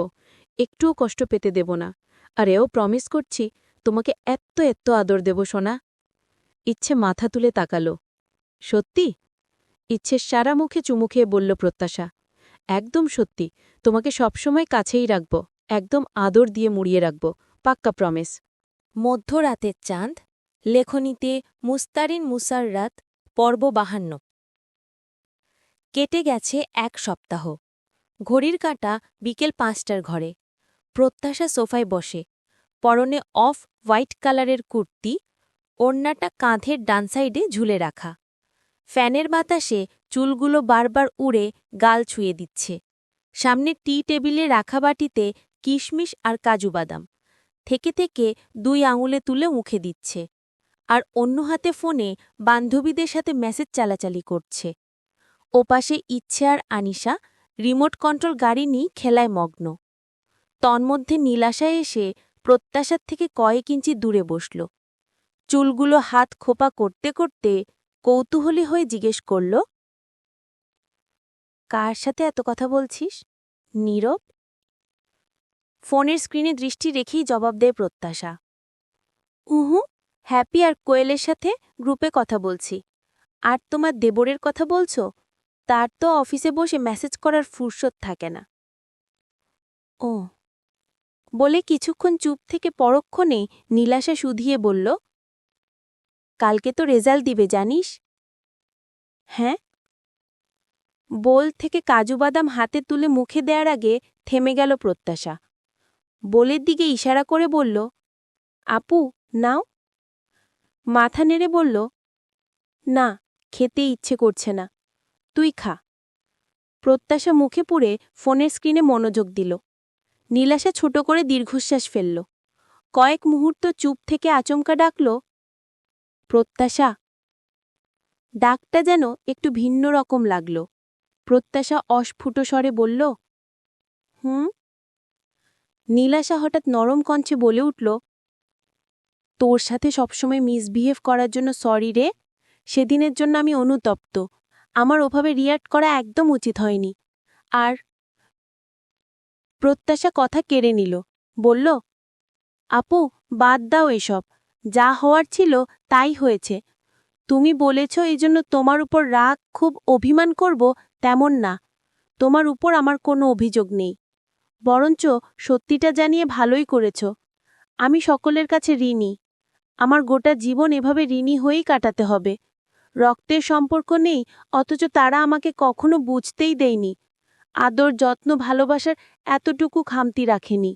একটুও কষ্ট পেতে দেব না। আর এও প্রমিস করছি, তোমাকে এত্ত এত্ত আদর দেব সোনা। ইচ্ছে মাথা তুলে তাকাল। সত্যি? ইচ্ছের সারা মুখে চুমু খেয়ে বলল প্রত্যাশা, একদম সত্যি, তোমাকে সবসময় কাছেই রাখব, একদম আদর দিয়ে মুড়িয়ে রাখব, পাক্কা প্রমিস। মধ্যরাতের চাঁদ, লেখনীতে মুস্তারিন মুসাররাত, পর্ব 52। কেটে গেছে এক সপ্তাহ। ঘড়ির কাঁটা বিকেল 5টার ঘরে। প্রত্যাশা সোফায় বসে, পরনে অফ হোয়াইট কালারের কুর্তি, ওড়নাটা কাঁধের ডান সাইডে ঝুলে রাখা। ফ্যানের বাতাসে চুলগুলো বারবার উড়ে গাল ছুঁয়ে দিচ্ছে। সামনে টি টেবিলে রাখা বাটিতে কিশমিশ আর কাজু বাদাম। থেকে থেকে 2 আঙুলে তুলে মুখে দিচ্ছে। আর অন্য হাতে ফোনে বান্ধবীদের সাথে মেসেজ চালাচালি করছে। ওপাশে ইচ্ছে আর আনিশা রিমোট কন্ট্রোল গাড়ি নিয়ে খেলায় মগ্ন। তন্মধ্যে নীলাশা এসে প্রত্যাশার থেকে কয়েক ইঞ্চি দূরে বসল। চুলগুলো হাত খোপা করতে করতে কৌতূহলী হয়ে জিজ্ঞেস করল, কার সাথে এত কথা বলছিস? নীরব। ফোনের স্ক্রিনে দৃষ্টি রেখেই জবাব দেয় প্রত্যাশা, উহু, হ্যাপি আর কোয়েলের সাথে গ্রুপে কথা বলছি। আর তোমার দেবরের কথা বলছ? তার তো অফিসে বসে মেসেজ করার ফুরসত থাকে না। ও বলে কিছুক্ষণ চুপ থেকে পরক্ষণেই নীলাশা শুধিয়ে বলল, কালকে তো রেজাল্ট দিবে জানিস? হ্যাঁ। বোল থেকে কাজু বাদাম হাতে তুলে মুখে দেওয়ার আগে থেমে গেল প্রত্যাশা। বোলের দিকে ইশারা করে বলল, আপু নাও। মাথা নেড়ে বলল, না, খেতে ইচ্ছে করছে না, তুই খা। প্রত্যাশা মুখে পুড়ে ফোনের স্ক্রিনে মনোযোগ দিল। নীলাশা ছোট করে দীর্ঘশ্বাস ফেলল। কয়েক মুহূর্ত চুপ থেকে আচমকা ডাকল, প্রত্যাশা। ডাকটা যেন একটু ভিন্ন রকম লাগল। প্রত্যাশা অস্ফুট স্বরে বলল, হুম। নীলাশা হঠাৎ নরম কণ্ঠে বলে উঠল, তোর সাথে সবসময় মিসবিহেভ করার জন্য সরি রে। সেদিনের জন্য আমি অনুতপ্ত। আমার ওভাবে রিয়্যাক্ট করা একদম উচিত হয়নি। আর প্রত্যাশা কথা কেড়ে নিল, বলল, আপু বাদ দাও এসব, যা হওয়ার ছিল তাই হয়েছে। তুমি বলেছ এজন্য তোমার উপর রাগ খুব অভিমান করব, তেমন না। তোমার উপর আমার কোনো অভিযোগ নেই। বরঞ্চ সত্যিটা জানিয়ে ভালোই করেছ। আমি সকলের কাছে ঋণী। আমার গোটা জীবন এভাবে ঋণী হয়েই কাটাতে হবে। রক্তের সম্পর্ক নেই, অথচ তারা আমাকে কখনো বুঝতেই দেয়নি। আদর, যত্ন, ভালোবাসার এতটুকু খামতি রাখেনি।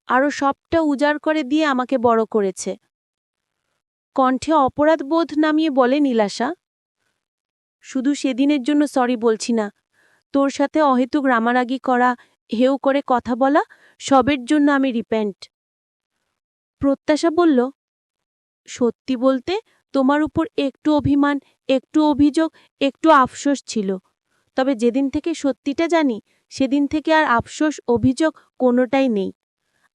আরও সবটা উজাড় করে দিয়ে আমাকে বড় করেছে। কণ্ঠে অপরাধ বোধ নামিয়ে বলে নীলাশা, শুধু সেদিনের জন্য সরি বলছি না। তোর সাথে অহেতুক রামারাগি করা, হেউ করে কথা বলা, সবের জন্য আমি রিপেন্ট। প্রত্যাশা বলল, সত্যি বলতে তোমার উপর একটু অভিমান, একটু অভিযোগ, একটু আফসোস ছিল। তবে যেদিন থেকে সত্যিটা জানি, সেদিন থেকে আর আফসোস, অভিযোগ কোনোটাই নেই।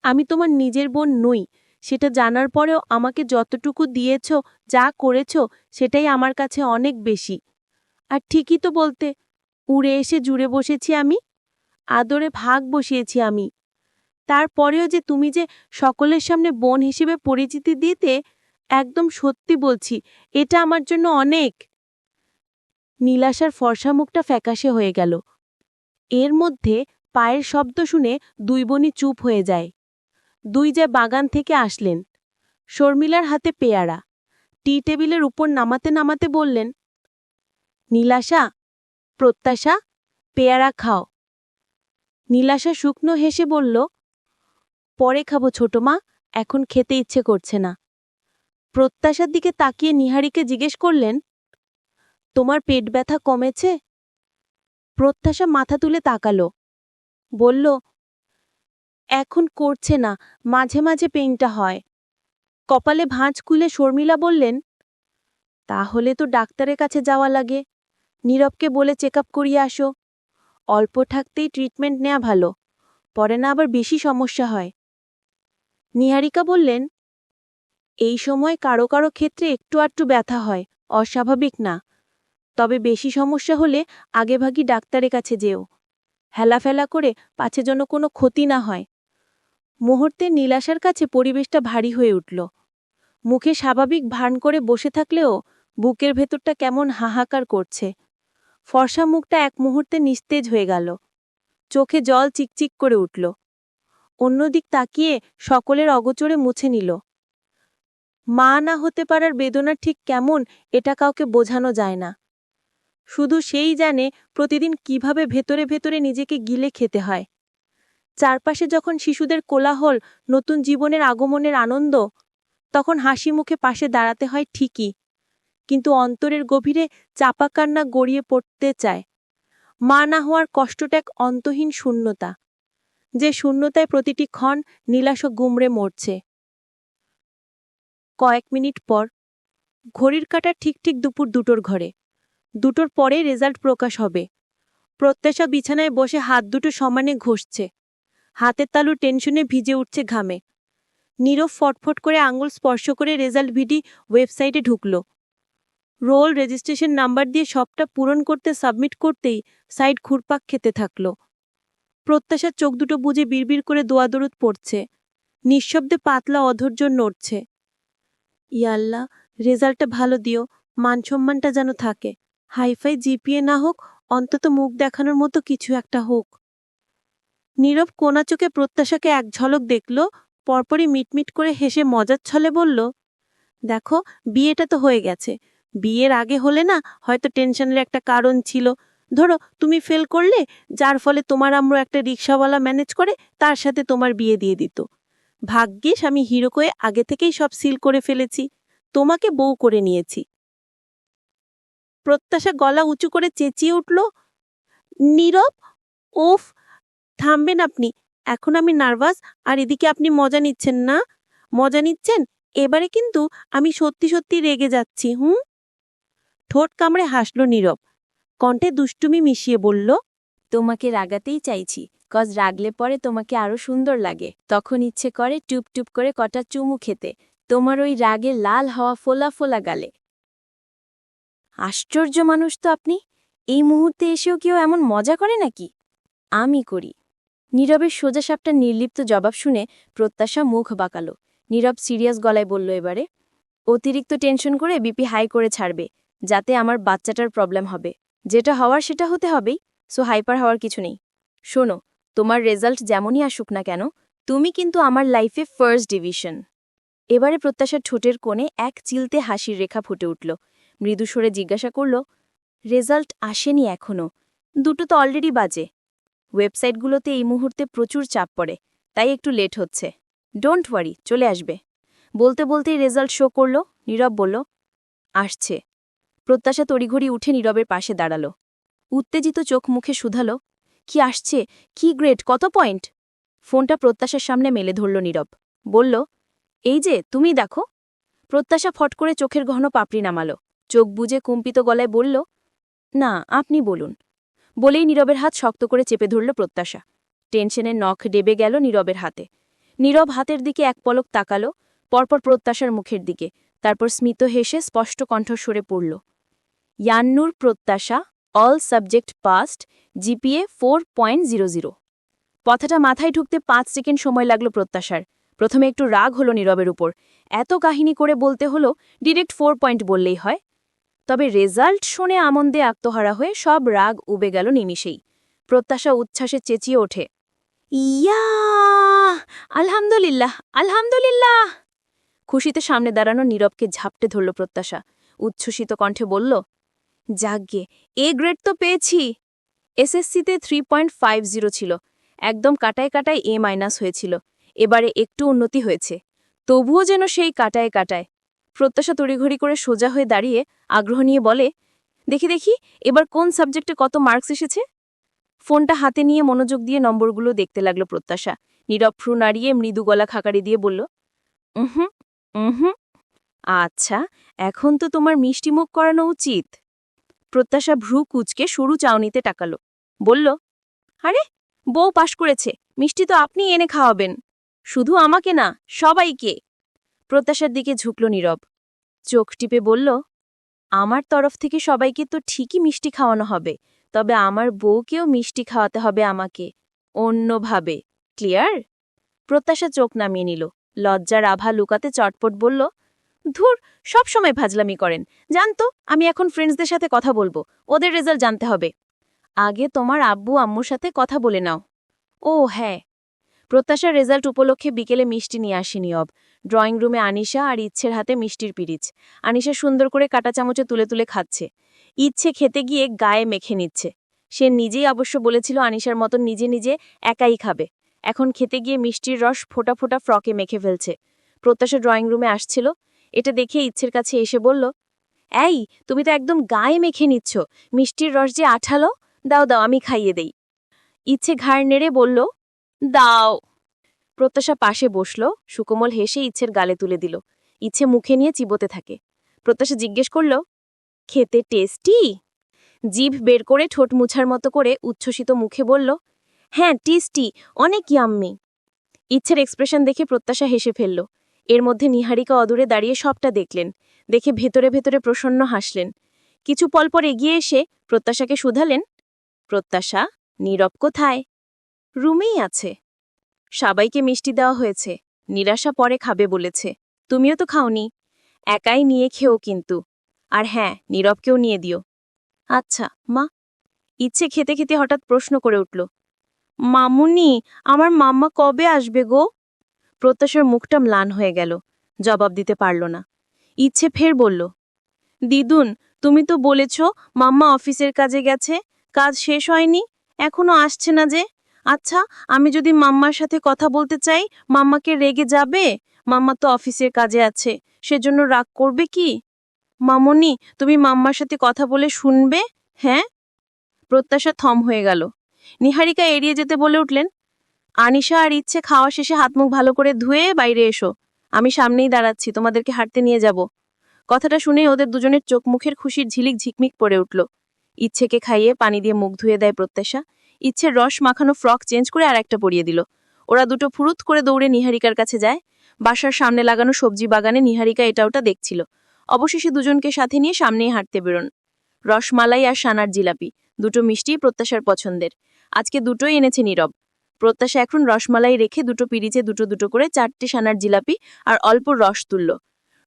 আমি তোমার নিজের বোন নই, সেটা জানার পরেও আমাকে যতটুকু দিয়েছ, যা করেছ, সেটাই আমার কাছে অনেক বেশি। আর ঠিকই তো বলতে, উড়ে এসে জুড়ে বসেছি আমি, আদরে ভাগ বসিয়েছি আমি। তারপরেও যে তুমি যে সকলের সামনে বোন হিসেবে পরিচিতি দিতে, একদম সত্যি বলছি, এটা আমার জন্য অনেক। নীলাশার ফর্সা মুখটা ফ্যাকাশে হয়ে গেল। এর মধ্যে পায়ের শব্দ শুনে দুই বোনই চুপ হয়ে যায়। দুই যে বাগান থেকে আসলেন। শর্মিলার হাতে পেয়ারা। টি টেবিলের উপর নামাতে নামাতে বললেন, নীলাশা, প্রত্যাশা, পেয়ারা খাও। নীলাশা শুকনো হেসে বলল, পরে খাবো ছোট মা, এখন খেতে ইচ্ছে করছে না। প্রত্যাশার দিকে তাকিয়ে নিহারিকে জিজ্ঞেস করলেন, তোমার পেট ব্যথা কমেছে? প্রত্যাশা মাথা তুলে তাকালো। বলল, এখন করছে না, মাঝে মাঝে পেইনটা হয়। কপালে ভাঁজ খুলে শর্মিলা বললেন, তাহলে তো ডাক্তারের কাছে যাওয়া লাগে। নীরবকে বলে চেক আপ করিয়ে আসো। অল্প থাকতেই ট্রিটমেন্ট নেওয়া ভালো, পরে না আবার বেশি সমস্যা হয়। নিহারিকা বললেন, এই সময় কারো কারো ক্ষেত্রে একটু আধটু ব্যথা হয়, অস্বাভাবিক না। তবে বেশি সমস্যা হলে আগেভাগই ডাক্তারের কাছে যেও। হেলাফেলা করে পাছে যেন কোনো ক্ষতি না হয়। মুহূর্তে নীলাশার কাছে পরিবেশটা ভারী হয়ে উঠল। মুখে স্বাভাবিক ভান করে বসে থাকলেও বুকের ভেতরটা কেমন হাহাকার করছে। ফর্সা মুখটা এক মুহূর্তে নিস্তেজ হয়ে গেল। চোখে জল চিকচিক করে উঠল। অন্যদিক তাকিয়ে সকলের অগোচরে মুছে নিল। মা না হতে পারার বেদনা ঠিক কেমন, এটা কাউকে বোঝানো যায় না। শুধু সেই জানে প্রতিদিন কিভাবে ভেতরে ভেতরে নিজেকে গিলে খেতে হয়। চারপাশে যখন শিশুদের কোলাহল, নতুন জীবনের আগমনের আনন্দ, তখন হাসি মুখে পাশে দাঁড়াতে হয় ঠিকই, কিন্তু অন্তরের গভীরে চাপা কান্না গড়িয়ে পড়তে চায়। মা না হওয়ার কষ্টটা এক অন্তহীন শূন্যতা, যে শূন্যতায় প্রতিটি ক্ষণ নীলাশ গুমড়ে মরছে। কয়েক মিনিট পর ঘড়ির কাঁটা ঠিক ঠিক দুপুর 2টোর ঘরে। 2টোর পরে রেজাল্ট প্রকাশ হবে। প্রত্যাশা বিছানায় বসে হাত দুটো সমানে ঘষছে। হাতের তালু টেনশনে ভিজে উঠছে ঘামে। নীরব ফটফট করে আঙুল স্পর্শ করে রেজাল্ট ভিডি ওয়েবসাইটে ঢুকল। রোল, রেজিস্ট্রেশন নাম্বার দিয়ে সবটা পূরণ করতে সাবমিট করতেই সাইট ঘুরপাক খেতে থাকল। প্রত্যাশার চোখ দুটো বুজে বিড়বিড় করে দোয়াদরুদ পড়ছে। নিঃশব্দে পাতলা অধৈর্য নড়ছে। ইয়াল্লাহ, রেজাল্টটা ভালো দিও, মানসম্মানটা যেন থাকে। হাইফাই জিপিএ না হোক, অন্তত মুখ দেখানোর মতো কিছু একটা হোক। নীরব কোনা চোখে প্রত্যাশাকে এক ঝলক দেখল, পরপরই মিটমিট করে হেসে মজার ছলে বলল, দেখো, বিয়েটা তো হয়ে গেছে। বিয়ের আগে হলে না হয়তো টেনশনের একটা কারণ ছিল। ধরো তুমি ফেল করলে, যার ফলে তোমার আম্মু একটা রিকশাওয়ালা ম্যানেজ করে তার সাথে তোমার বিয়ে দিয়ে দিত। ভাগ্যিস আমি হিরোকয়ে আগে থেকেই সব সিল করে ফেলেছি, তোমাকে বউ করে নিয়েছি। প্রত্যাশা গলা উঁচু করে চেঁচিয়ে উঠল, নীরব, ওফ, থামবেন আপনি। এখন আমি নার্ভাস, আর এদিকে আপনি মজা নিচ্ছেন না। মজা নিচ্ছেন? এবারে কিন্তু আমি সত্যি সত্যি রেগে যাচ্ছি। ঠোঁট কামড়ে হাসল নীরব। কণ্ঠে দুষ্টুমি মিশিয়ে বলল, তোমাকে রাগাতেই চাইছি, কজ রাগলে পরে তোমাকে আরো সুন্দর লাগে। তখন ইচ্ছে করে টুপ টুপ করে কটা চুমু খেতে, তোমার ওই রাগে লাল হওয়া ফোলা ফোলা গালে। আশ্চর্য মানুষ তো আপনি! এই মুহূর্তে এসেও কেউ এমন মজা করে নাকি? আমি করি। নীরবের সোজাসাপটা নির্লিপ্ত জবাব শুনে প্রত্যাশা মুখ বাঁকালো। নীরব সিরিয়াস গলায় বলল, এবারে অতিরিক্ত টেনশন করে বিপি হাই করে ছাড়বে, যাতে আমার বাচ্চাটার প্রবলেম হবে। যেটা হওয়ার সেটা হতে হবেই, সো হাইপার হওয়ার কিছু নেই। শোনো, তোমার রেজাল্ট যেমনই আসুক না কেন তুমি কিন্তু আমার লাইফে ফার্স্ট ডিভিশন। এবারে প্রত্যাশার ঠোঁটের কোণে এক চিলতে হাসির রেখা ফুটে উঠল। মৃদু স্বরে জিজ্ঞাসা করল, রেজাল্ট আসেনি এখনো, দুটো তো অলরেডি বাজে। ওয়েবসাইটগুলোতে এই মুহূর্তে প্রচুর চাপ পড়ে, তাই একটু লেট হচ্ছে। ডোন্ট ওয়ারি, চলে আসবে। বলতে বলতেই রেজাল্ট শো করল। নীরব বলল, আসছে। প্রত্যাশা তড়িঘড়ি উঠে নীরবের পাশে দাঁড়াল। উত্তেজিত চোখ মুখে শুধালো, কি আসছে, কি গ্রেড, কত পয়েন্ট? ফোনটা প্রত্যাশার সামনে মেলে ধরল নীরব। বলল, এই যে তুমি দেখো। প্রত্যাশা ফট করে চোখের ঘন পাপড়ি নামাল, চোখ বুজে কম্পিত গলায় বলল, না আপনি বলুন। বলেই নীরবের হাত শক্ত করে চেপে ধরল প্রত্যাশা। টেনশনের নখ ডেবে গেল নীরবের হাতে। নীরব হাতের দিকে এক পলক তাকালো, পরপর প্রত্যাশার মুখের দিকে, তারপর স্মিত হেসে স্পষ্ট কণ্ঠস্বরে পড়ল, ইয়ান্নুর প্রত্যাশা, অল সাবজেক্ট পাস্ট, জিপিএ 4.00। কথাটা মাথায় ঢুকতে 5 সেকেন্ড সময় লাগল প্রত্যাশার। প্রথমে একটু রাগ হলো নীরবের উপর, এত কাহিনী করে বলতে হলো ডিরেক্ট 4 পয়েন্ট বললেই হয়। তবে রেজাল্ট শুনে আমন্দে আত্মহারা হয়ে সব রাগ উবে গেল নিমিষেই। প্রত্যাশা উচ্ছ্বাসে চেঁচিয়ে ওঠে, ইয়া, আলহামদুলিল্লাহ, আলহামদুলিল্লাহ। খুশিতে সামনে দাঁড়ানো নীরবকে ঝাপটে ধরল প্রত্যাশা। উচ্ছ্বসিত কণ্ঠে বলল, যাগ্গে, এ গ্রেড তো পেয়েছি। এসএসসিতে 3.50 ছিল, একদম কাটায় কাটায় A- হয়েছিল। এবারে একটু উন্নতি হয়েছে, তবুও যেন সেই কাটায় কাটায়। প্রত্যাশা তড়িঘড়ি করে সোজা হয়ে দাঁড়িয়ে আগ্রহ নিয়ে বলে, দেখি দেখি এবার কোন সাবজেক্টে কত মার্কস এসেছে। ফোনটা হাতে নিয়ে মনোযোগ দিয়ে নম্বরগুলো দেখতে লাগলো প্রত্যাশা। নীরব ফ্রু নাড়িয়ে মৃদু গলা খাকারি দিয়ে বলল, হুম হুম, আচ্ছা, এখন তো তোমার মিষ্টি মুখ করানো উচিত। প্রত্যাশা ভ্রু কুচকে সরু চাউনিতে টাকালো, বলল, আরে বউ পাশ করেছে, মিষ্টি তো আপনি এনে খাওয়াবেন। শুধু আমাকে না, সবাইকে। প্রত্যাশার দিকে ঝুঁকল নীরব, চোখ টিপে বলল, আমার তরফ থেকে সবাইকে তো ঠিকই মিষ্টি খাওয়ানো হবে, তবে আমার বউকেও মিষ্টি খাওয়াতে হবে আমাকে, অন্যভাবে। ক্লিয়ার? প্রত্যাশা চোখ নামিয়ে নিল, লজ্জার আভা লুকাতে চটপট বলল, ধুর, সব সময় ফাজলামি করেন। জানতো আমি এখন ফ্রেন্ডসদের সাথে কথা বলবো, ওদের রেজাল্ট জানতে হবে। আগে তোমার আব্বু আম্মুর সাথে কথা বলে নাও। ও হ্যাঁ। প্রত্যাশার রেজাল্ট উপলক্ষে বিকেলে মিষ্টি নিয়ে আসি নীরব। ড্রয়িং রুমে আনিশা আর ইচ্ছের হাতে মিষ্টির পিরিচ। আনিশা সুন্দর করে কাঁটা চামচে তুলে তুলে খাচ্ছে। ইচ্ছে খেতে গিয়ে গায়ে মেখে নিচ্ছে। সে নিজেই অবশ্য বলেছিল আনিশার মতন নিজে নিজে একাই খাবে। এখন খেতে গিয়ে মিষ্টির রস ফোটা ফোটা ফ্রকে মেখে ফেলছে। প্রত্যাশা ড্রয়িং রুমে আসছিল, এটা দেখে ইচ্ছের কাছে এসে বলল, এই তুমি তো একদম গায়ে মেখে নিচ্ছ, মিষ্টির রস যে আঠালো, দাও দাও আমি খাইয়ে দেই। ইচ্ছে ঘাড় নেড়ে বলল, দাও। প্রত্যাশা পাশে বসল, সুকোমল হেসে ইচ্ছের গালে তুলে দিল। ইচ্ছে মুখে নিয়ে চিবোতে থাকে। প্রত্যাশা জিজ্ঞেস করল, খেতে টেস্টি? জিভ বের করে ঠোঁট মুছার মতো করে উচ্ছ্বসিত মুখে বলল, হ্যাঁ টেস্টি, অনেক ইয়াম্মি। ইচ্ছের এক্সপ্রেশন দেখে প্রত্যাশা হেসে ফেলল। এর মধ্যে নিহারিকা অদূরে দাঁড়িয়ে সবটা দেখলেন, দেখে ভেতরে ভেতরে প্রসন্ন হাসলেন। কিছু পল পর এগিয়ে এসে প্রত্যাশাকে শুধালেন, প্রত্যাশা, নীরব কোথায়? রুমেই আছে। সবাইকে মিষ্টি দেওয়া হয়েছে, নিরাশা পরে খাবে বলেছে। তুমিও তো খাওনি, একাই নিয়ে খেও কিন্তু। আর হ্যাঁ, নীরবকেও নিয়ে দিও। আচ্ছা মা। ইচ্ছে খেতে খেতে হঠাৎ প্রশ্ন করে উঠল, মামুনি, আমার মাম্মা কবে আসবে গো? প্রত্যাশার মুখটা ম্লান হয়ে গেল, জবাব দিতে পারল না। ইচ্ছে ফের বলল, দিদুন, তুমি তো বলেছ মাম্মা অফিসের কাজে গেছে, কাজ শেষ হয়নি, এখনো আসছে না যে। আচ্ছা, আমি যদি মাম্মার সাথে কথা বলতে চাই, মাম্মাকে রেগে যাবে? মাম্মা তো অফিসের কাজে আছে, সেজন্য রাগ করবে কি? মামনি, তুমি মাম্মার সাথে কথা বলে শুনবে? হ্যাঁ? প্রত্যাশা থম হয়ে গেল। নিহারিকা এড়িয়ে যেতে বলে উঠলেন, আনিশা আর ইচ্ছে খাওয়া শেষে হাতমুখ ভালো করে ধুয়ে বাইরে এসো, আমি সামনেই দাঁড়াচ্ছি, তোমাদেরকে হাঁটতে নিয়ে যাব। কথাটা শুনেই ওদের দুজনের চোখ মুখের খুশির ঝিলিক ঝিকমিক পড়ে উঠল। ইচ্ছেকে খাইয়ে পানি দিয়ে মুখ ধুয়ে দেয় প্রত্যাশা। ইচ্ছের রস মাখানো ফ্রক চেঞ্জ করে আর একটা পরিয়ে দিল। ওরা দুটো ফুরুত করে দৌড়ে নিহারিকার কাছে যায়। বাসার সামনে লাগানো সবজি বাগানে নিহারিকা এটা ওটা দেখছিল। অবশেষে দুজনকে সাথে নিয়ে সামনেই হাঁটতে বেরোন। রসমালাই আর সানার জিলাপি, দুটো মিষ্টি প্রত্যাশার পছন্দের। আজকে দুটোই এনেছে নীরব। প্রত্যাশা এখন রসমালাই রেখে দুটো পিরিচে দুটো দুটো করে 4টে সানার জিলাপি আর অল্প রস তুলল।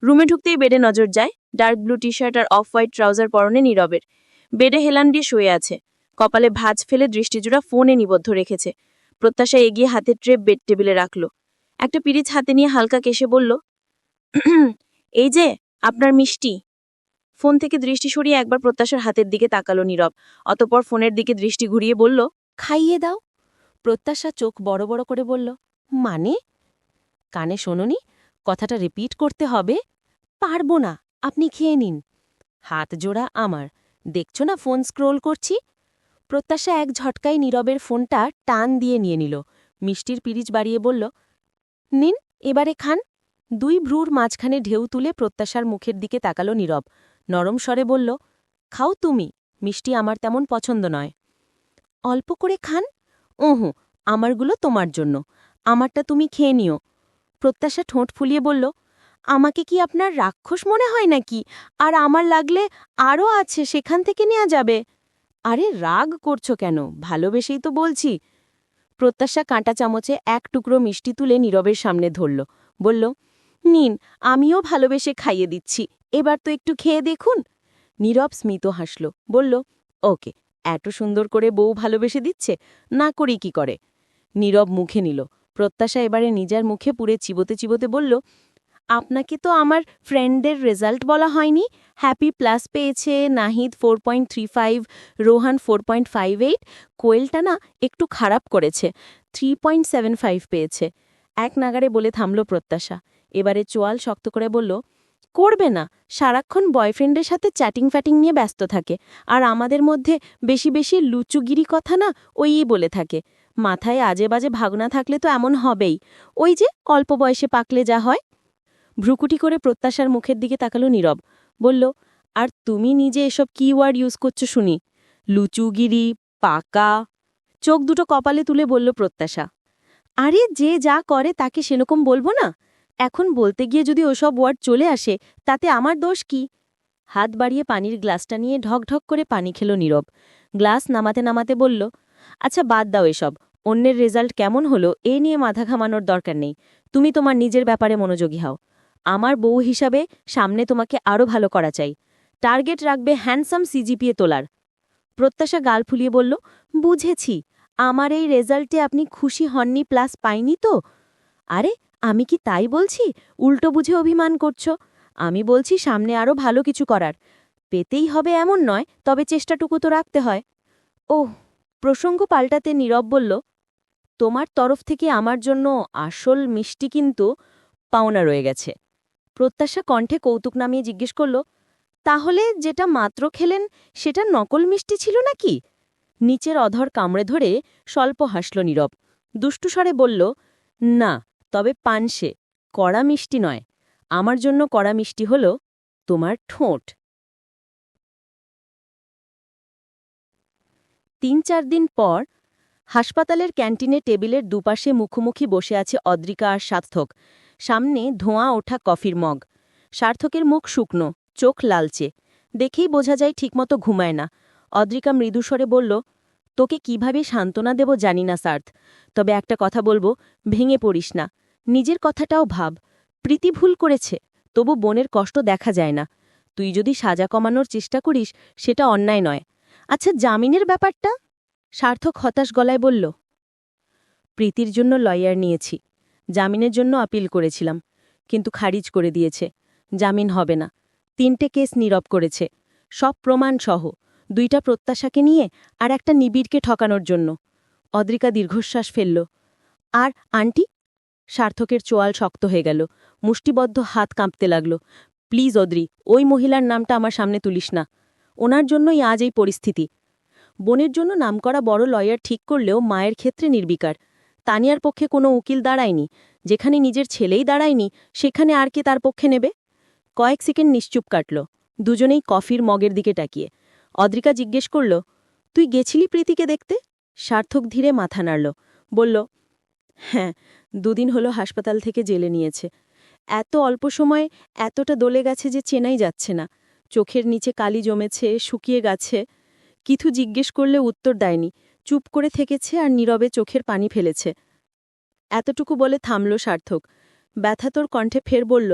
রুমে ঢুকতেই বেডে নজর যায়। ডার্ক ব্লু টি শার্ট আর অফ হোয়াইট ট্রাউজার পরনে নীরবের। বেডে হেলান দিয়ে শুয়ে আছে, কপালে ভাঁজ ফেলে দৃষ্টিজোড়া ফোনে নিবদ্ধ রেখেছে। প্রত্যাশা এগিয়ে হাতের ট্রে বেড টেবিলে রাখল। একটা পিরিচ হাতে নিয়ে হালকা কেশে বলল, এই যে আপনার মিষ্টি। ফোন থেকে দৃষ্টি সরিয়ে একবার প্রত্যাশার হাতের দিকে তাকালো নীরব, অতঃপর ফোনের দিকে দৃষ্টি ঘুরিয়ে বলল, খাইয়ে দাও। প্রত্যাশা চোখ বড় বড় করে বলল, মানে? কানে শোনোনি? কথাটা রিপিট করতে হবে? পারবো না, আপনি খেয়ে নিন। হাত জোড়া আমার, দেখছো না ফোন স্ক্রোল করছি? প্রত্যাশা এক ঝটকায় নীরবের ফোনটা টান দিয়ে নিয়ে নিল, মিষ্টির পিরিচ বাড়িয়ে বলল, নিন, এবারে খান। দুই ভ্রুর মাঝখানে ঢেউ তুলে প্রত্যাশার মুখের দিকে তাকালো নীরব, নরম স্বরে বলল, খাও তুমি, মিষ্টি আমার তেমন পছন্দ নয়। অল্প করে খান। ওহো, আমারগুলো তোমার জন্য, আমারটা তুমি খেয়ে নিও। প্রত্যাশা ঠোঁট ফুলিয়ে বলল, আমাকে কি আপনার রাক্ষস মনে হয় নাকি? আর আমার লাগলে আরও আছে, সেখান থেকে নেওয়া যাবে। আরে রাগ করছো কেন? ভালোবেসেই তো বলছি। প্রত্যাশা কাঁটা চামচে এক টুকরো মিষ্টি তুলে নীরবের সামনে ধরল, বলল, নিন, আমিও ভালোবেসে খাইয়ে দিচ্ছি, এবার তো একটু খেয়ে দেখুন। নীরব স্মিত হাসল, বলল, ওকে, এত সুন্দর করে বউ ভালোবেসে দিচ্ছে, না করি কি করে। নীরব মুখে নিল। প্রত্যাশা এবারে নিজের মুখে পুরে চিবোতে চিবোতে বলল, আপনাকে তো আমার ফ্রেন্ডদের রেজাল্ট বলা হয়নি। হ্যাপি প্লাস পেয়েছে, নাহিদ 4.35, রোহান 4.58, কোয়েলটা না একটু খারাপ করেছে, 3.75 পেয়েছে। এক নাগারে বলে থামল প্রত্যাশা। এবারে চোয়াল শক্ত করে বলল, করবে না, সারাক্ষণ বয়ফ্রেন্ডের সাথে চ্যাটিং ফ্যাটিং নিয়ে ব্যস্ত থাকে, আর আমাদের মধ্যে বেশি বেশি লুচুগিরি কথা না ওই বলে থাকে। মাথায় আজে বাজে ভাবনা থাকলে তো এমন হবেই, ওই যে অল্প বয়সে পাকলে যা হয়। ভ্রুকুটি করে প্রত্যাশার মুখের দিকে তাকালো নীরব, বলল, আর তুমি নিজে এসব কি ওয়ার্ড ইউজ করছো শুনি? লুচুগিরি, পাকা। চোখ দুটো কপালে তুলে বলল প্রত্যাশা, আরে যে যা করে তাকে সেরকম বলবো না? এখন বলতে গিয়ে যদি ওসব ওয়ার্ড চলে আসে, তাতে আমার দোষ কি? হাত বাড়িয়ে পানির গ্লাসটা নিয়ে ঢকঢক করে পানি খেল নীরব। গ্লাস নামাতে নামাতে বলল, আচ্ছা বাদ দাও এসব, অন্যের রেজাল্ট কেমন হলো এ নিয়ে মাথা ঘামানোর দরকার নেই। তুমি তোমার নিজের ব্যাপারে মনোযোগী হও। আমার বউ হিসাবে সামনে তোমাকে আরও ভালো করা চাই। টার্গেট রাখবে হ্যান্ডসাম সিজিপিএ তোলার। প্রত্যাশা গাল ফুলিয়ে বলল, বুঝেছি, আমার এই রেজাল্টে আপনি খুশি হননি প্লাস পাইনি তো? আরে আমি কি তাই বলছি? উল্টো বুঝে অভিমান করছো। আমি বলছি সামনে আরও ভালো কিছু করার। পেতেই হবে এমন নয়, তবে চেষ্টাটুকু তো রাখতে হয়। ওহ, প্রসঙ্গ পাল্টাতে নীরব বলল, তোমার তরফ থেকে আমার জন্য আসল মিষ্টি কিন্তু পাওনা রয়ে গেছে। প্রত্যাশা কণ্ঠে কৌতুক নামিয়ে জিজ্ঞেস করল, তাহলে যেটা মাত্র খেলেন সেটা নকল মিষ্টি ছিল নাকি? নিচের অধর কামড়ে ধরে স্বল্প হাসল নীরব, দুষ্টু স্বরে বলল, না, তবে পানসে, কড়া মিষ্টি নয়। আমার জন্য কড়া মিষ্টি হল তোমার ঠোঁট। ৩-৪ দিন পর হাসপাতালের ক্যান্টিনে টেবিলের দুপাশে মুখোমুখি বসে আছে অদ্রিকা আর সার্থক, সামনে ধোঁয়া ওঠা কফির মগ। সার্থকের মুখ শুকনো, চোখ লালচে, দেখেই বোঝা যায় ঠিকমতো ঘুমায় না। অদ্রিকা মৃদুস্বরে বলল, তোকে কিভাবে সান্ত্বনা দেব জানি না সার্থ, তবে একটা কথা বলবো, ভেঙে পড়িস না। নিজের কথাটাও ভাব। প্রীতি ভুল করেছে, তবু বোনের কষ্ট দেখা যায় না। তুই যদি সাজা কমানোর চেষ্টা করিস সেটা অন্যায় নয়। আচ্ছা, জামিনের ব্যাপারটা? সার্থক হতাশ গলায় বলল, প্রীতির জন্য লয়ার নিয়েছি, জামিনের জন্য আপিল করেছিলাম, কিন্তু খারিজ করে দিয়েছে। জামিন হবে না। 3টে কেস নীরব করেছে, সব প্রমাণ সহ, 2টা প্রত্যাশাকে নিয়ে আর একটা নিবিড়কে ঠকানোর জন্য। অদ্রিকা দীর্ঘশ্বাস ফেলল। আর আন্টি? সার্থকের চোয়াল শক্ত হয়ে গেল, মুষ্টিবদ্ধ হাত কাঁপতে লাগল। প্লিজ অদ্রি, ওই মহিলার নামটা আমার সামনে তুলিস না। ওনার জন্যই আজ এই পরিস্থিতি। বোনের জন্য নামকরা বড় লয়ার ঠিক করলেও মায়ের ক্ষেত্রে নির্বিকার। তানিয়ার পক্ষে কোনো উকিল দাঁড়ায়নি, যেখানে নিজের ছেলেই দাঁড়ায়নি সেখানে আর কে তার পক্ষে নেবে? কয়েক সেকেন্ড নিশ্চুপ কাটল, দুজনেই কফির মগের দিকে তাকিয়ে। অদ্রিকা জিজ্ঞেস করল, তুই গেছিলি প্রীতিকে দেখতে? সার্থক ধীরে মাথা নাড়ল, বলল, হ্যাঁ, 2 দিন হলো হাসপাতাল থেকে জেলে নিয়েছে। এত অল্প সময়ে এতটা দলে গেছে যে চেনাই যাচ্ছে না। চোখের নিচে কালি জমেছে, শুকিয়ে গেছে। কিছু জিজ্ঞেস করলে উত্তর দেয়নি, চুপ করে থেকেছে আর নীরবে চোখের পানি ফেলেছে। এতটুকু বলে থামল সার্থক। ব্যথাতর কণ্ঠে ফের বলল,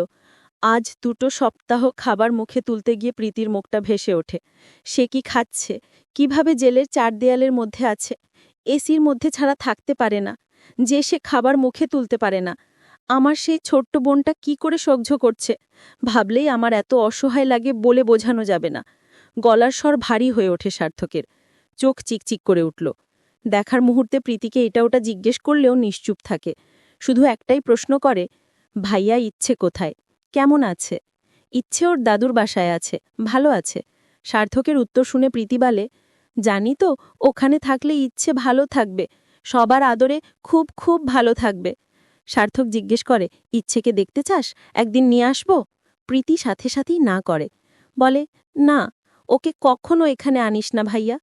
আজ 2টো সপ্তাহ খাবার মুখে তুলতে গিয়ে প্রীতির মুখটা ভেসে ওঠে। সে কি খাচ্ছে, কিভাবে জেলের 4 দেয়ালের মধ্যে আছে, এসির মধ্যে ছাড়া থাকতে পারে না, যে সে খাবার মুখে তুলতে পারে না। আমার সেই ছোট্ট বোনটা কি করে সহ্য করছে, ভাবলেই আমার এত অসহায় লাগে বলে বোঝানো যাবে না। গলার স্বর ভারী হয়ে ওঠে সার্থকের, চোখ চিকচিক করে উঠল। দেখার মুহূর্তে প্রীতিকে এটা ওটা জিজ্ঞেস করলেও নিশ্চুপ থাকে, শুধু একটাই প্রশ্ন করে, ভাইয়া ইচ্ছে কোথায়, কেমন আছে? ইচ্ছে ওর দাদুর বাসায় আছে, ভালো আছে। সার্থকের উত্তর শুনে প্রীতি বলে, জানি তো, ওখানে থাকলে ইচ্ছে ভালো থাকবে, সবার আদরে খুব খুব ভালো থাকবে। সার্থক জিজ্ঞেস করে, ইচ্ছেকে দেখতে চাস, একদিন নিয়ে আসবো? প্রীতি সাথে সাথেই না করে, বলে, না, ওকে কখনো এখানে আনিস না ভাইয়া,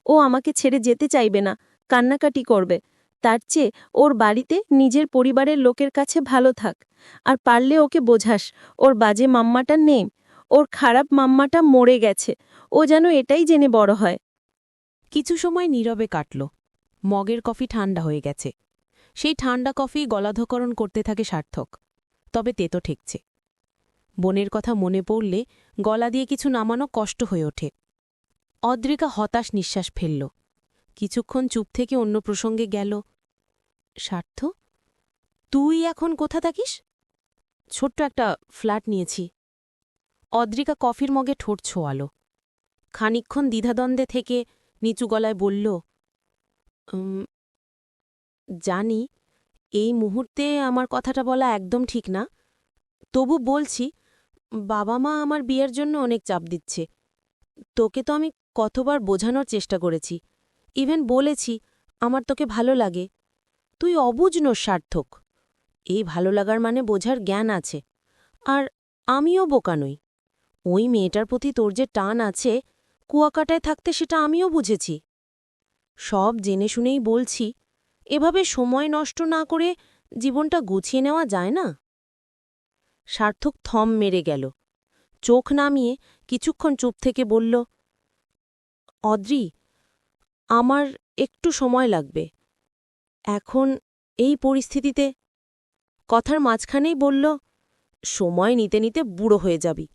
ও আমাকে ছেড়ে যেতে চাইবে না, কান্নাকাটি করবে। তার চেয়ে ওর বাড়িতে নিজের পরিবারের লোকের কাছে ভালো থাক, আর পারলে ওকে বোঝাস ওর বাজে মাম্মাটা নেই, ওর খারাপ মাম্মাটা মরে গেছে, ও যেন এটাই জেনে বড় হয়। কিছু সময় নীরবে কাটল। মগের কফি ঠান্ডা হয়ে গেছে। সেই ঠান্ডা কফি গলাধকরণ করতে থাকে সার্থক, তবে তেতো ঠেকছে। বোনের কথা মনে পড়লে গলা দিয়ে কিছু নামানো কষ্ট হয়ে ওঠে। অদ্রিকা হতাশ নিঃশ্বাস ফেলল। কিছুক্ষণ চুপ থেকে অন্য প্রসঙ্গে গেল, সার্থ, তুই এখন কোথা থাকিস? ছোট্ট একটা ফ্ল্যাট নিয়েছি। অদ্রিকা কফির মগে ঠোঁট ছোয়াল। খানিকক্ষণ দ্বিধাদ্বন্দ্বে থেকে নিচু গলায় বলল, জানি এই মুহূর্তে আমার কথাটা বলা একদম ঠিক না, তবু বলছি, বাবা মা আমার বিয়ের জন্য অনেক চাপ দিচ্ছে। তোকে তো আমি কতবার বোঝানোর চেষ্টা করেছি, ইভেন বলেছি আমার তোকে ভালো লাগে। তুই অবুঝ নোস সার্থক। এই ভালো লাগার মানে বোঝার জ্ঞান আছে, আর আমিও বোকা নই। ওই মেয়েটার প্রতি তোর যে টান আছে, কুয়াকাটায় থাকতে সেটা আমিও বুঝেছি। সব জেনে শুনেই বলছি, এভাবে সময় নষ্ট না করে জীবনটা গুছিয়ে নেওয়া যায় না? সার্থক থম মেরে গেল। চোখ নামিয়ে কিছুক্ষণ চুপ থেকে বলল, অদ্রি, আমার একটু সময় লাগবে এখন এই পরিস্থিতিতে। কথার মাঝখানেই বলল, সময় নিতে নিতে বুড়ো হয়ে যাবি,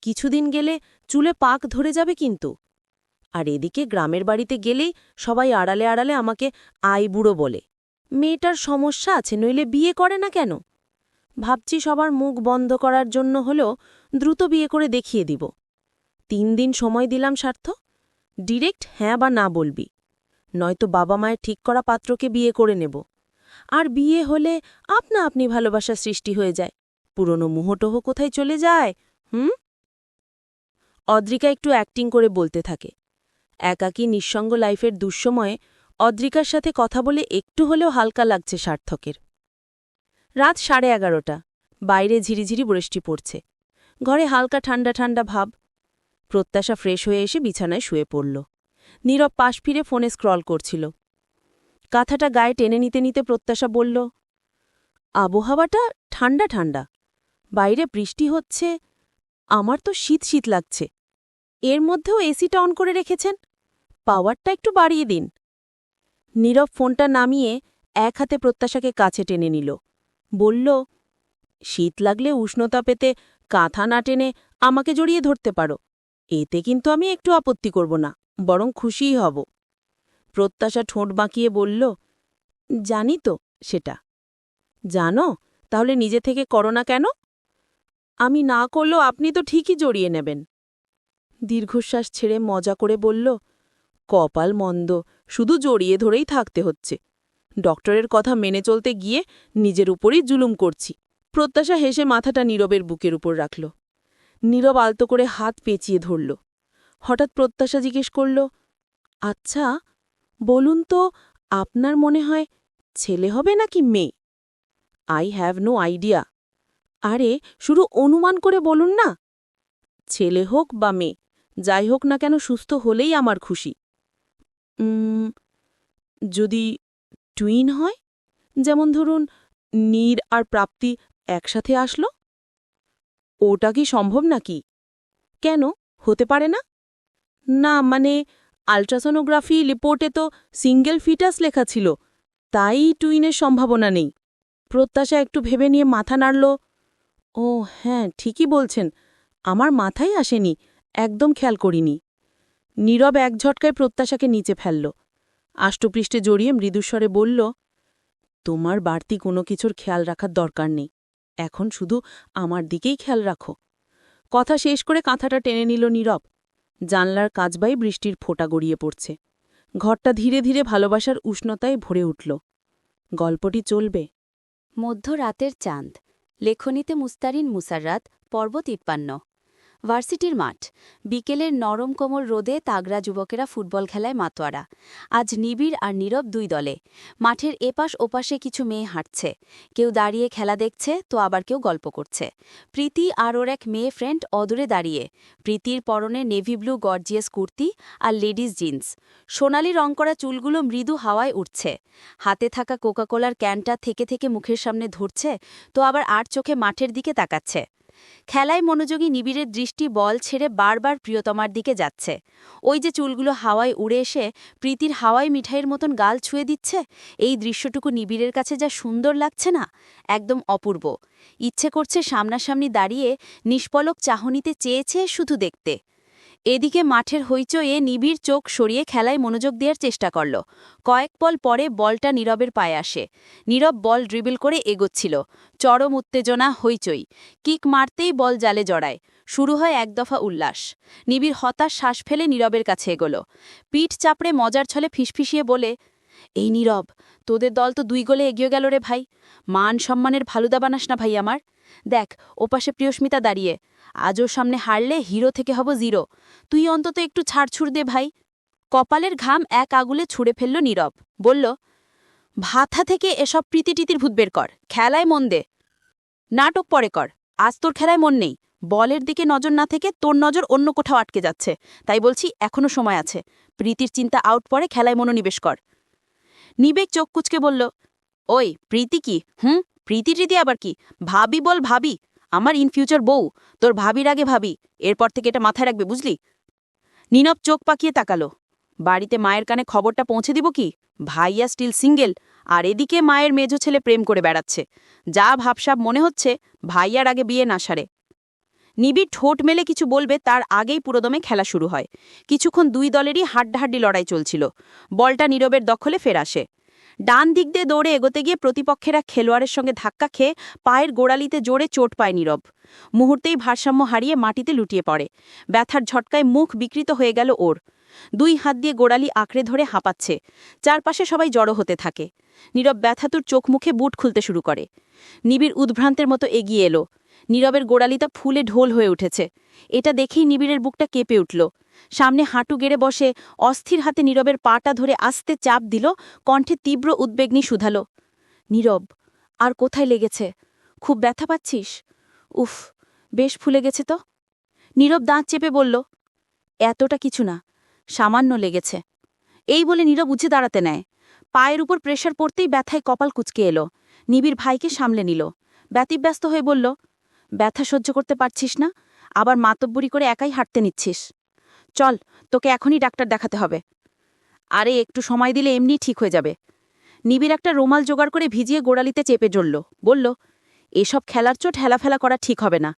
কিছুদিন গেলে চুলে পাক ধরে যাবে কিন্তু। আর এদিকে গ্রামের বাড়িতে গেলেই সবাই আড়ালে আড়ালে আমাকে আই বুড়ো বলে। মেয়েটার সমস্যা আছে, নইলে বিয়ে করে না কেন? ভাবছি সবার মুখ বন্ধ করার জন্য হলেও দ্রুত বিয়ে করে দেখিয়ে দিব। 3 দিন সময় দিলাম সার্থ, ডিরেক্ট হ্যাঁ বা না বলবি, নয়তো বাবা মায়ের ঠিক করা পাত্রকে বিয়ে করে নেব। আর বিয়ে হলে আপনা আপনি ভালোবাসা সৃষ্টি হয়ে যায়, পুরনো মুহটহ কোথায় চলে যায়। অদ্রিকা একটু অ্যাক্টিং করে বলতে থাকে। একাকী নিঃসঙ্গ লাইফের দুঃসময়ে অদ্রিকার সাথে কথা বলে একটু হলেও হালকা লাগছে সার্থকের। রাত 11:30, বাইরে ঝিরিঝিরি বৃষ্টি পড়ছে। ঘরে হালকা ঠান্ডা ঠান্ডা ভাব। প্রত্যাশা ফ্রেশ হয়ে এসে বিছানায় শুয়ে পড়ল। নীরব পাশ ফিরে ফোনে স্ক্রল করছিল। কাঁথাটা গায়ে টেনে নিতে নিতে প্রত্যাশা বলল, আবহাওয়াটা ঠান্ডা ঠান্ডা, বাইরে বৃষ্টি হচ্ছে, আমার তো শীত শীত লাগছে। এর মধ্যেও এসিটা অন করে রেখেছেন, পাওয়ারটা একটু বাড়িয়ে দিন। নীরব ফোনটা নামিয়ে এক হাতে প্রত্যাশাকে কাছে টেনে নিল। বলল, শীত লাগলে উষ্ণতা পেতে কাঁথা না টেনে আমাকে জড়িয়ে ধরতে পারো, এতে কিন্তু আমি একটু আপত্তি করব না, বরং খুশিই হব। প্রত্যাশা ঠোঁট বাঁকিয়ে বলল, জানি তো সেটা। জানো, তাহলে নিজে থেকে করো না কেন? আমি না করলেও আপনি তো ঠিকই জড়িয়ে নেবেন। দীর্ঘশ্বাস ছেড়ে মজা করে বলল, কপাল মন্দ, শুধু জড়িয়ে ধরেই থাকতে হচ্ছে। ডক্টরের কথা মেনে চলতে গিয়ে নিজের উপরই জুলুম করছি। প্রত্যাশা হেসে মাথাটা নীরবের বুকের উপর রাখল। নীরব আলতো করে হাত পেঁচিয়ে ধরল। হঠাৎ প্রত্যাশা জিজ্ঞেস করল, আচ্ছা বলুন তো, আপনার মনে হয় ছেলে হবে নাকি মেয়ে? I have no idea. আরে শুধু অনুমান করে বলুন না। ছেলে হোক বা মেয়ে, যাই হোক না কেন সুস্থ হলেই আমার খুশি। যদি টুইন হয়, যেমন ধরুন নীর আর প্রাপ্তি একসাথে আসলো, ওটা কি সম্ভব নাকি? কেন হতে পারে না? না মানে আল্ট্রাসোনোগ্রাফি রিপোর্টে তো সিঙ্গেল ফিটাস লেখা ছিল, তাই টুইনের সম্ভাবনা নেই। প্রত্যাশা একটু ভেবে নিয়ে মাথা নাড়ল। ও হ্যাঁ, ঠিকই বলছেন, আমার মাথায় আসেনি, একদম খেয়াল করিনি। নীরব এক ঝটকায় প্রত্যাশাকে নিচে ফেলল। আষ্টপৃষ্ঠে জড়িয়ে মৃদুস্বরে বলল, তোমার বাড়তি কোনো কিছুর খেয়াল রাখার দরকার নেই, এখন শুধু আমার দিকেই খেয়াল রাখো। কথা শেষ করে কাঁথাটা টেনে নিল নীরব। জানলার কাজবাই বৃষ্টির ফোঁটা গড়িয়ে পড়ছে। ঘরটা ধীরে ধীরে ভালোবাসার উষ্ণতায় ভরে উঠল। গল্পটি চলবে। মধ্যরাতের চাঁদ, লেখনীতে মুস্তারিন মুসাররাত, পর্ব ৫৩। ভার্সিটির মাঠ, বিকেলের নরম কোমল রোদে তাগড়া যুবকেরা ফুটবল খেলায় মাতোয়ারা। আজ নিবিড় আর নীরব দুই দলে। মাঠের এপাশ ওপাশে কিছু মেয়ে হাঁটছে, কেউ দাঁড়িয়ে খেলা দেখছে তো আবার কেউ গল্প করছে। প্রীতি আর ওর এক মেয়ে ফ্রেন্ড অদূরে দাঁড়িয়ে। প্রীতির পরনে নেভি ব্লু গর্জিয়াস কুর্তি আর লেডিস জিন্স, সোনালি রং করা চুলগুলো মৃদু হাওয়ায় উঠছে। হাতে থাকা কোকাকোলার ক্যানটা থেকে থেকে মুখের সামনে ধরছে তো আবার আর চোখে মাঠের দিকে তাকাচ্ছে। খেলায় মনোযোগী নিবিড়ের দৃষ্টি বল ছেড়ে বারবার প্রিয়তমার দিকে যাচ্ছে। ওই যে চুলগুলো হাওয়ায় উড়ে এসে প্রীতির হাওয়াই মিঠাইয়ের মতন গাল ছুঁয়ে দিচ্ছে, এই দৃশ্যটুকু নিবিড়ের কাছে যা সুন্দর লাগছে না, একদম অপূর্ব। ইচ্ছে করছে সামনাসামনি দাঁড়িয়ে নিষ্পলক চাহনিতে চেয়ে চেয়ে শুধু দেখতে। এদিকে মাঠের হইচয়ে নিবিড় চোখ সরিয়ে খেলায় মনোযোগ দেওয়ার চেষ্টা করল। কয়েক পল পরে বলটা নীরবের পায়ে আসে। নীরব বল ড্রিবল করে এগোচ্ছিল। চরম উত্তেজনা, হইচই। কিক মারতেই বল জালে জড়ায়। শুরু হয় এক দফা উল্লাস। নিবিড় হতাশ শ্বাস ফেলে নীরবের কাছে এগোল। পিঠ চাপড়ে মজার ছলে ফিসফিসিয়ে বলে, এই নীরব, তোদের দল তো ২ গোলে এগিয়ে গেল রে ভাই। মান সম্মানের ফালুদা বানাস না ভাই আমার। দেখ, ওপাশে প্রিয়স্মিতা দাঁড়িয়ে। আজ ওর সামনে হারলে হিরো থেকে হব জিরো। তুই অন্তত একটু ছাড়ছুড় দে ভাই। কপালের ঘাম এক আগুলে ছুঁড়ে ফেলল নীরব। বলল, ভাথা থেকে এসব প্রীতিটিতির ভূত বের কর, খেলায় মন দে। নাটক পরে কর, আজ তোর খেলায় মন নেই। বলের দিকে নজর না থেকে তোর নজর অন্য কোথাও আটকে যাচ্ছে। তাই বলছি, এখনো সময় আছে। প্রীতির চিন্তা আউট পরে খেলায় মনোনিবেশ কর। নিবেক চোখ কুচকে বলল, ওই প্রীতি কি? প্রীতি টীতি আবার কি? ভাবি বল ভাবি, আমার ইন ফিউচার বউ। তোর ভাবির আগে ভাবি, এরপর থেকে এটা মাথায় রাখবে, বুঝলি? নীরব চোখ পাকিয়ে তাকালো। বাড়িতে মায়ের কানে খবরটা পৌঁছে দিব কি? ভাইয়া স্টিল সিঙ্গেল, আর এদিকে মায়ের মেজো ছেলে প্রেম করে বেড়াচ্ছে। যা ভাবসাব মনে হচ্ছে ভাইয়ার আগে বিয়ে না সারে। নিবিড় ঠোঁট মেলে কিছু বলবে তার আগেই পুরোদমে খেলা শুরু হয়। কিছুক্ষণ দুই দলেরই হাড্ডাহাড্ডি লড়াই চলছিল। বলটা নীরবের দখলে ফের আসে। ডান দিক দিয়ে দৌড়ে এগোতে গিয়ে প্রতিপক্ষেরা খেলোয়াড়ের সঙ্গে ধাক্কা খেয়ে পায়ের গোড়ালিতে জোরে চোট পায় নীরব। মুহূর্তেই ভারসাম্য হারিয়ে মাটিতে লুটিয়ে পড়ে। ব্যথার ঝটকায় মুখ বিকৃত হয়ে গেল ওর। 2 হাত দিয়ে গোড়ালি আঁকড়ে ধরে হাঁপাচ্ছে। চারপাশে সবাই জড়ো হতে থাকে। নীরব ব্যথাতুর চোখ মুখে বুট খুলতে শুরু করে। নিবিড় উদ্ভ্রান্তের মতো এগিয়ে এলো। নীরবের গোড়ালিটা ফুলে ঢোল হয়ে উঠেছে। এটা দেখেই নিবিড়ের বুকটা কেঁপে উঠল। সামনে হাঁটু গেড়ে বসে অস্থির হাতে নীরবের পাটা ধরে আস্তে চাপ দিল, কণ্ঠে তীব্র উদ্বেগনি শুধালো, নীরব, আর কোথায় লেগেছে? খুব ব্যথা পাচ্ছিস? উফ, বেশ ফুলে গেছে তো। নীরব দাঁত চেপে বলল, এতটা কিছু না, সামান্য লেগেছে। এই বলে নীরব উঠে দাঁড়াতে নেয়। পায়ের উপর প্রেশার পড়তেই ব্যথায় কপাল কুঁচকে এলো। নিবিড় ভাইকে সামলে নিল। ব্যতিব্যস্ত হয়ে বলল, ব্যথা সহ্য করতে পারছিস না, আবার মাতব্বরি করে একাই হাঁটতে নিচ্ছিস। চল, তোকে এখনই ডাক্তার দেখাতে হবে। আরে একটু সময় দিলে এমনি ঠিক হয়ে যাবে। নিবিড় একটা রুমাল জোগাড় করে ভিজিয়ে গোড়ালিতে চেপে জড়ল। বলল, এসব খেলার চোট হেলাফেলা করা ঠিক হবে না।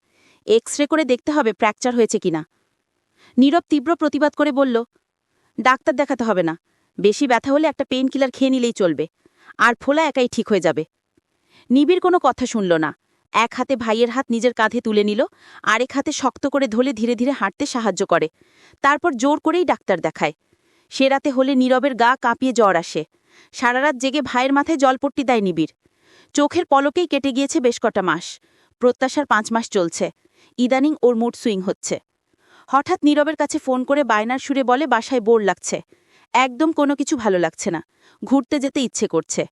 এক্স-রে করে দেখতে হবে ফ্র্যাকচার হয়েছে কিনা। নীরব তীব্র প্রতিবাদ করে বলল, ডাক্তার দেখাতে হবে না, বেশি ব্যথা হলে একটা পেইন কিলার খেয়ে নিলেই চলবে, আর ফোলা একাই ঠিক হয়ে যাবে। নিবিড় কোনো কথা শুনল না। এক হাতে ভাইয়ের হাত নিজের কাঁধে তুলে নিল, আরেক হাতে শক্ত করে ধরে ধীরে ধীরে হাঁটতে সাহায্য করে। তারপর জোর করেই ডাক্তার দেখায়। সে রাতে হলে নীরবের গা কাঁপিয়ে জ্বর আসে। সারারাত জেগে ভাইয়ের মাথায় জলপট্টি দেয় নিবিড়। চোখের পলকেই কেটে গিয়েছে বেশ কটা মাস। প্রত্যাশার 5 মাস চলছে। ইদানিং ওর মুড সুইং হচ্ছে। হঠাৎ নীরবের কাছে ফোন করে বায়নার সুরে বলে বাসায় বোর লাগছে, একদম কোনো কিছু ভালো লাগছে না, ঘুরতে যেতে ইচ্ছে করছে।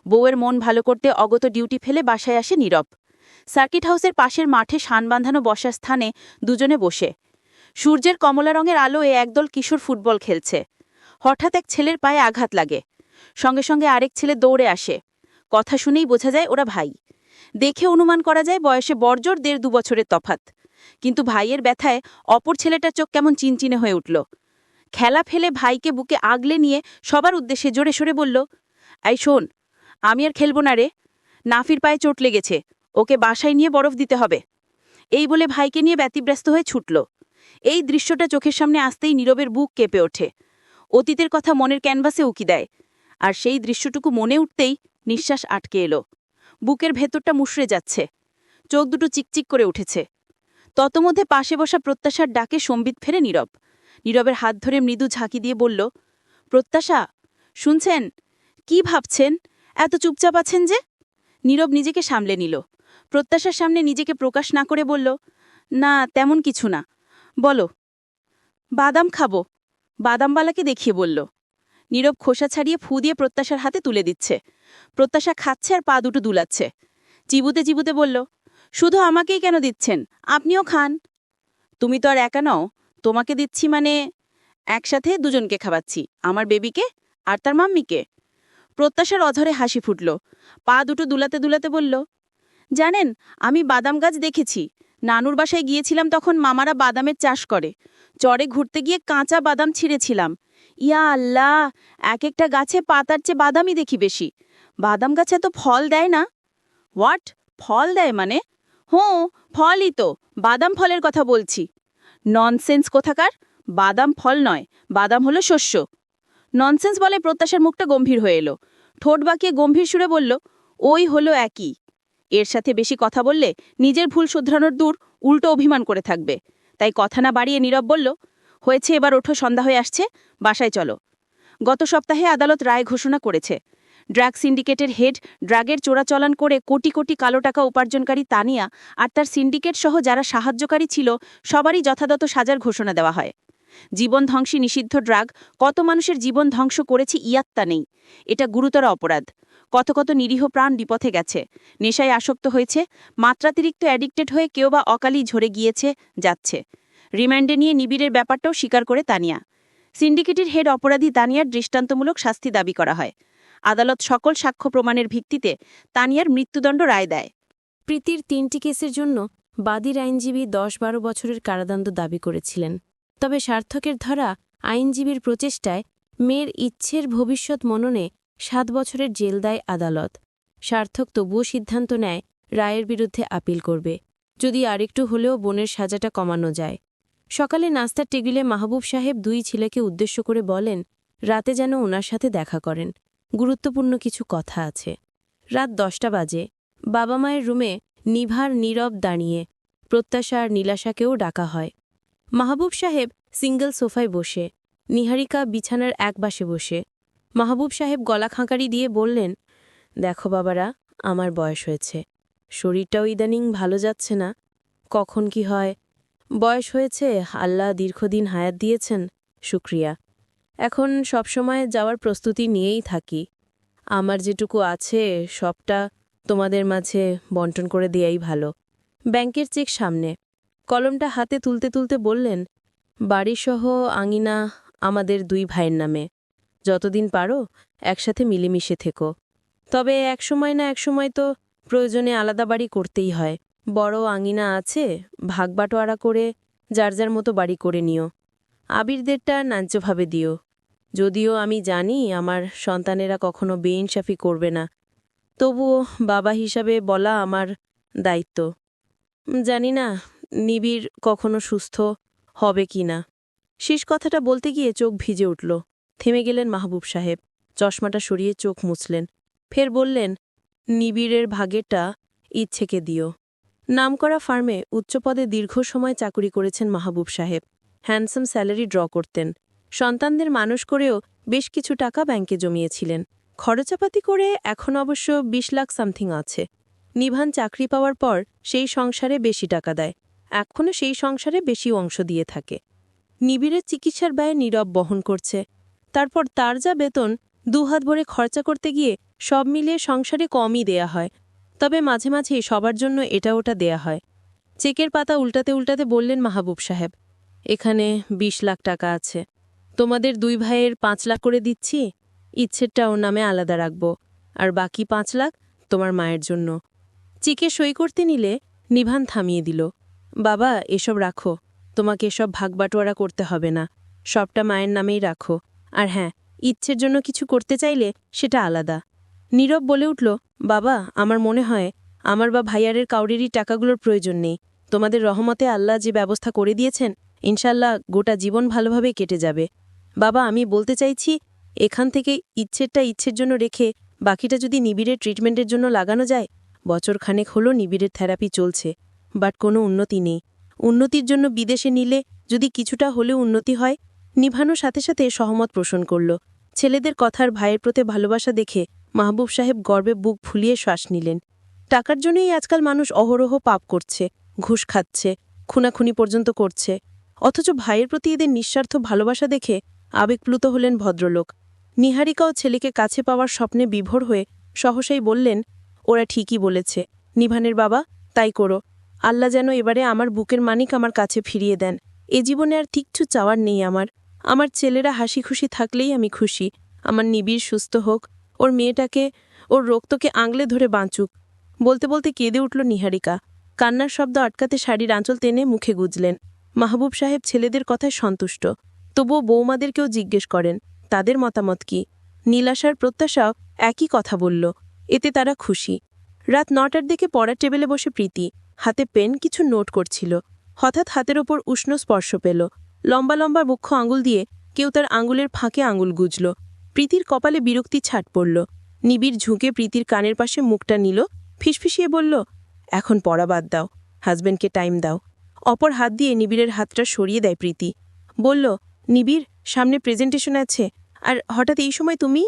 বউয়ের মন ভালো করতে অগত ডিউটি ফেলে বাসায় আসে নীরব। সার্কিট হাউসের পাশের মাঠে শান বাঁধানো বসার স্থানে দুজনে বসে। সূর্যের কমলা রঙের আলোয় একদল কিশোর ফুটবল খেলছে। হঠাৎ এক ছেলের পায়ে আঘাত লাগে। সঙ্গে সঙ্গে আরেক ছেলে দৌড়ে আসে। কথা শুনেই বোঝা যায় ওরা ভাই। দেখে অনুমান করা যায় বয়সে বড়জোর 1.5-2 বছরের তফাত। কিন্তু ভাইয়ের ব্যথায় অপর ছেলেটার চোখ কেমন চিনচিনে হয়ে উঠল। খেলা ফেলে ভাইকে বুকে আগলে নিয়ে সবার উদ্দেশ্যে জোরে সরে বলল, এই শোন, আমি আর খেলব না রে, নাফির পায়ে চোট লেগেছে, ওকে বাসায় নিয়ে বরফ দিতে হবে। এই বলে ভাইকে নিয়ে ব্যতিব্যস্ত হয়ে ছুটল। এই দৃশ্যটা চোখের সামনে আসতেই নীরবের বুক কেঁপে ওঠে। অতীতের কথা মনের ক্যানভাসে উকি দেয়, আর সেই দৃশ্যটুকু মনে উঠতেই নিঃশ্বাস আটকে এলো। বুকের ভেতরটা মুষড়ে যাচ্ছে, চোখ দুটো চিকচিক করে উঠেছে। ততমধ্যে পাশে বসা প্রত্যাশার ডাকে সম্বিত ফেরে নীরব। নীরবের হাত ধরে মৃদু ঝাঁকি দিয়ে বলল, প্রত্যাশা, শুনছেন? কি ভাবছেন? এত চুপচাপ আছেন যে? নীরব নিজেকে সামলে নিল। প্রত্যাশার সামনে নিজেকে প্রকাশ না করে বলল, না, তেমন কিছু না। বলো। বাদাম খাবো, বাদামবালাকে দেখিয়ে বলল। নীরব খোসা ছাড়িয়ে ফু দিয়ে প্রত্যাশার হাতে তুলে দিচ্ছে। প্রত্যাশা খাচ্ছে আর পা দুটো দুলাচ্ছে। চিবুতে চিবুতে বলল, শুধু আমাকেই কেন দিচ্ছেন? আপনিও খান। তুমি তো আর একা নও, তোমাকে দিচ্ছি মানে একসাথে দুজনকে খাওয়াচ্ছি, আমার বেবিকে আর তার মাম্মিকে। প্রত্যাশার অঝরে হাসি ফুটল। পা দুটো দুলাতে দুলাতে বলল, জানেন, আমি বাদাম গাছ দেখেছি। নানুর বাসায় গিয়েছিলাম, তখন মামারা বাদামের চাষ করে। চরে ঘুরতে গিয়ে কাঁচা বাদাম ছিঁড়েছিলাম। ইয়া আল্লাহ, এক একটা গাছে পাতার চেয়ে বাদামই দেখি বেশি। বাদাম গাছে তো ফল দেয় না? হোয়াট? ফল দেয় মানে? হুঁ, ফলই তো, বাদাম ফলের কথা বলছি। ননসেন্স কোথাকার! বাদাম ফল নয়, বাদাম হলো শস্য। ননসেন্স বলে প্রত্যাশার মুখটা গম্ভীর হয়ে এলো। ঠোঁট বাঁকিয়ে গম্ভীর সুরে বলল, ওই হলো একই। এর সাথে বেশি কথা বললে নিজের ভুল শুধরানোর দূর উল্টো অভিমান করে থাকবে। তাই কথা না বাড়িয়ে নীরব বলল, হয়েছে, এবার ওঠো, সন্ধ্যা হয়ে আসছে, বাসায় চলো। গত সপ্তাহে আদালত রায় ঘোষণা করেছে, ড্রাগ সিন্ডিকেটের হেড, ড্রাগের চোরাচালান করে কোটি কোটি কালো টাকা উপার্জনকারী তানিয়া আর তার সিন্ডিকেট সহ যারা সাহায্যকারী ছিল সবারই যথাযথ সাজার ঘোষণা দেওয়া হয়। জীবন ধ্বংসী নিষিদ্ধ ড্রাগ কত মানুষের জীবন ধ্বংস করেছে ইয়াত্তা নেই। এটা গুরুতর অপরাধ। কত কত নিরীহ প্রাণ বিপথে গেছে, নেশায় আসক্ত হয়েছে, মাত্রাতিরিক্ত অ্যাডিক্টেড হয়ে কেউ বা অকালই ঝরে গিয়েছে, যাচ্ছে। রিমান্ডে নিয়ে নিবিড়ের ব্যাপারটাও স্বীকার করে তানিয়া। সিন্ডিকেটের হেড অপরাধী তানিয়ার দৃষ্টান্তমূলক শাস্তি দাবি করা হয়। আদালত সকল সাক্ষ্য প্রমাণের ভিত্তিতে তানিয়ার মৃত্যুদণ্ড রায় দেয়। প্রীতির 3টি কেসের জন্য বাদীর আইনজীবী 10-12 বছরের কারাদণ্ড দাবি করেছিলেন। তবে সার্থকের ধরা আইনজীবীর প্রচেষ্টায় মেয়ের ইচ্ছের ভবিষ্যৎ মননে 7 বছরের জেল দেয় আদালত। সার্থক তবুও সিদ্ধান্ত নেয় রায়ের বিরুদ্ধে আপিল করবে, যদি আরেকটু হলেও বোনের সাজাটা কমানো যায়। সকালে নাস্তার টেবিলে মাহবুব সাহেব 2 ছেলেকে উদ্দেশ্য করে বলেন, রাতে যেন ওনার সাথে দেখা করেন, গুরুত্বপূর্ণ কিছু কথা আছে। রাত 10টা বাজে। বাবা মায়ের রুমে নিভার নীরব দাঁড়িয়ে। প্রত্যাশা আর নীলাশাকেও ডাকা হয়। মাহবুব সাহেব সিঙ্গল সোফায় বসে, নিহারিকা বিছানার এক পাশে বসে। মাহবুব সাহেব গলা খাঁকারি দিয়ে বললেন, দেখো বাবারা, আমার বয়স হয়েছে, শরীরটাও ইদানিং ভালো যাচ্ছে না। কখন কি হয়। বয়স হয়েছে, আল্লাহ দীর্ঘদিন হায়াত দিয়েছেন, শুক্রিয়া। এখন সবসময় যাওয়ার প্রস্তুতি নিয়েই থাকি। আমার যেটুকু আছে সবটা তোমাদের মাঝে বন্টন করে দেয়াই ভালো। ব্যাংকের চেক সামনে, কলমটা হাতে তুলতে তুলতে বললেন, বাড়িসহ আঙিনা আমাদের 2 ভাইয়ের নামে। যতদিন পারো একসাথে মিলেমিশে থেকো। তবে একসময় না একসময় তো প্রয়োজনে আলাদা বাড়ি করতেই হয়। বড় আঙিনা আছে, ভাগবাটোয়ারা করে যার যার মতো বাড়ি করে নিও। আবিরদেরটা ন্যায্যভাবে দিও। যদিও আমি জানি আমার সন্তানেরা কখনো বেইনসাফি করবে না, তবুও বাবা হিসাবে বলা আমার দায়িত্ব। জানি না নিবিড় কখনো সুস্থ হবে কি না। শেষ কথাটা বলতে গিয়ে চোখ ভিজে উঠল। থেমে গেলেন মাহবুব সাহেব, চশমাটা সরিয়ে চোখ মুছলেন। ফের বললেন, নিবিড়ের ভাগেরটা ইচ্ছেকে দিও। নামকরা ফার্মে উচ্চপদে দীর্ঘ সময় চাকুরি করেছেন মাহবুব সাহেব। হ্যান্ডসাম স্যালারি ড্র করতেন। সন্তানদের মানুষ করেও বেশ কিছু টাকা ব্যাংকে জমিয়েছিলেন। খরচাপাতি করে এখন অবশ্য 20 লাখ সামথিং আছে। নিভান চাকরি পাওয়ার পর সেই সংসারে বেশি টাকা দেয়, এখনও সেই সংসারে বেশি অংশ দিয়ে থাকে। নিবিড়ের চিকিৎসার ব্যয় নীরব বহন করছে। তারপর তার যা বেতন, 2 হাত ভরে খরচা করতে গিয়ে সব মিলিয়ে সংসারে কমই দেয়া হয়। তবে মাঝে মাঝেই সবার জন্য এটা ওটা দেয়া হয়। চেকের পাতা উল্টাতে উল্টাতে বললেন মাহবুব সাহেব, এখানে 20 লাখ টাকা আছে। তোমাদের 2 ভাইয়ের 5 লাখ করে দিচ্ছি, ইচ্ছেরটা ওর নামে আলাদা রাখব, আর বাকি 5 লাখ তোমার মায়ের জন্য। চেকে সই করতে নিলে নিভান থামিয়ে দিল। বাবা, এসব রাখো, তোমাকে এসব ভাগবাটোয়ারা করতে হবে না, সবটা মায়ের নামেই রাখো। আর হ্যাঁ, ইচ্ছের জন্য কিছু করতে চাইলে সেটা আলাদা। নীরব বলে উঠল, বাবা, আমার মনে হয় আমার বা ভাইয়ারের কাউরেরই টাকাগুলোর প্রয়োজন নেই। তোমাদের রহমতে আল্লাহ যে ব্যবস্থা করে দিয়েছেন, ইনশাল্লাহ গোটা জীবন ভালোভাবে কেটে যাবে। বাবা, আমি বলতে চাইছি, এখান থেকে ইচ্ছেরটা ইচ্ছের জন্য রেখে বাকিটা যদি নিবিড়ের ট্রিটমেন্টের জন্য লাগানো যায়। বছরখানেক হলো নিবিড়ের থেরাপি চলছে, বাট কোনো উন্নতি নেই। উন্নতির জন্য বিদেশে নিলে যদি কিছুটা হলেও উন্নতি হয়। নিভানোর সাথে সাথে সহমত পোষণ করল। ছেলেদের কথার ভাইয়ের প্রতি ভালোবাসা দেখে মাহবুব সাহেব গর্বে বুক ফুলিয়ে শ্বাস নিলেন। টাকার জন্যই আজকাল মানুষ অহরহ পাপ করছে, ঘুষ খাচ্ছে, খুনাখুনি পর্যন্ত করছে। অথচ ভাইয়ের প্রতি এদের নিঃস্বার্থ ভালোবাসা দেখে আবেগপ্লুত হলেন ভদ্রলোক। নিহারিকাও ছেলেকে কাছে পাওয়ার স্বপ্নে বিভোর হয়ে সহসাই বললেন, ওরা ঠিকই বলেছে নিভানের বাবা, তাই করো। আল্লাহ যেন এবারে আমার বুকের মানিক আমার কাছে ফিরিয়ে দেন। এ জীবনে আর কিচ্ছু চাওয়ার নেই আমার ছেলেরা হাসি খুশি থাকলেই আমি খুশি। আমার নিবিড় সুস্থ হোক, ওর মেয়েটাকে, ওর রক্তকে আংলে ধরে বাঁচুক। বলতে বলতে কেঁদে উঠল নিহারিকা। কান্নার শব্দ আটকাতে শাড়ির আঁচল টেনে মুখে গুজলেন। মাহবুব সাহেব ছেলেদের কথায় সন্তুষ্ট, তবুও বৌমাদেরকেও জিজ্ঞেস করেন তাদের মতামত কি। নীলাশার প্রত্যাশাও একই কথা বলল, এতে তারা খুশি। রাত 9টার দিকে পড়ার টেবিলে বসে প্রীতি হাতে পেন কিছু নোট করছিল। হঠাৎ হাতের ওপর উষ্ণ স্পর্শ পেল। লম্বা লম্বা মুখ্য আঙুল দিয়ে কেউ তার আঙুলের ফাঁকে আঙুল গুজল। প্রীতির কপালে বিরক্তি ছাট পড়ল। নিবিড় ঝুঁকে প্রীতির কানের পাশে মুখটা নিল, ফিসফিসিয়ে বলল, এখন পড়া বাদ দাও, হাজব্যান্ডকে টাইম দাও। অপর হাত দিয়ে নিবিড়ের হাতটা সরিয়ে দেয় প্রীতি। বলল, নিবিড়, সামনে প্রেজেন্টেশন আছে, আর হঠাৎ এই সময় তুমি?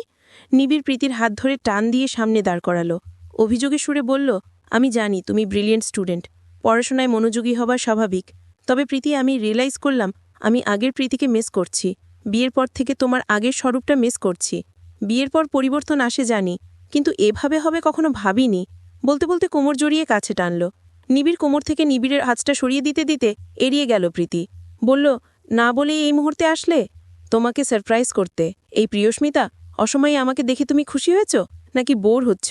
নিবিড় প্রীতির হাত ধরে টান দিয়ে সামনে দাঁড় করালো। অভিযোগের সুরে বলল, আমি জানি তুমি ব্রিলিয়েন্ট স্টুডেন্ট, পড়াশোনায় মনোযোগী হওয়া স্বাভাবিক। তবে প্রীতি, আমি রিয়েলাইজ করলাম আমি আগের প্রীতিকে মিস করছি। বিয়ের পর থেকে তোমার আগের স্বরূপটা মিস করছি। বিয়ের পর পরিবর্তন আসে জানি, কিন্তু এভাবে হবে কখনো ভাবিনি। বলতে বলতে কোমর জড়িয়ে কাছে টানল। নিবিড় কোমর থেকে নিবিড়ের হাতটা সরিয়ে দিতে দিতে এড়িয়ে গেল প্রীতি। বলল, না বলেই এই মুহূর্তে আসলে? তোমাকে সারপ্রাইজ করতে। এই প্রিয়স্মিতা, অসময়ে আমাকে দেখে তুমি খুশি হয়েছ নাকি বোর হচ্ছ?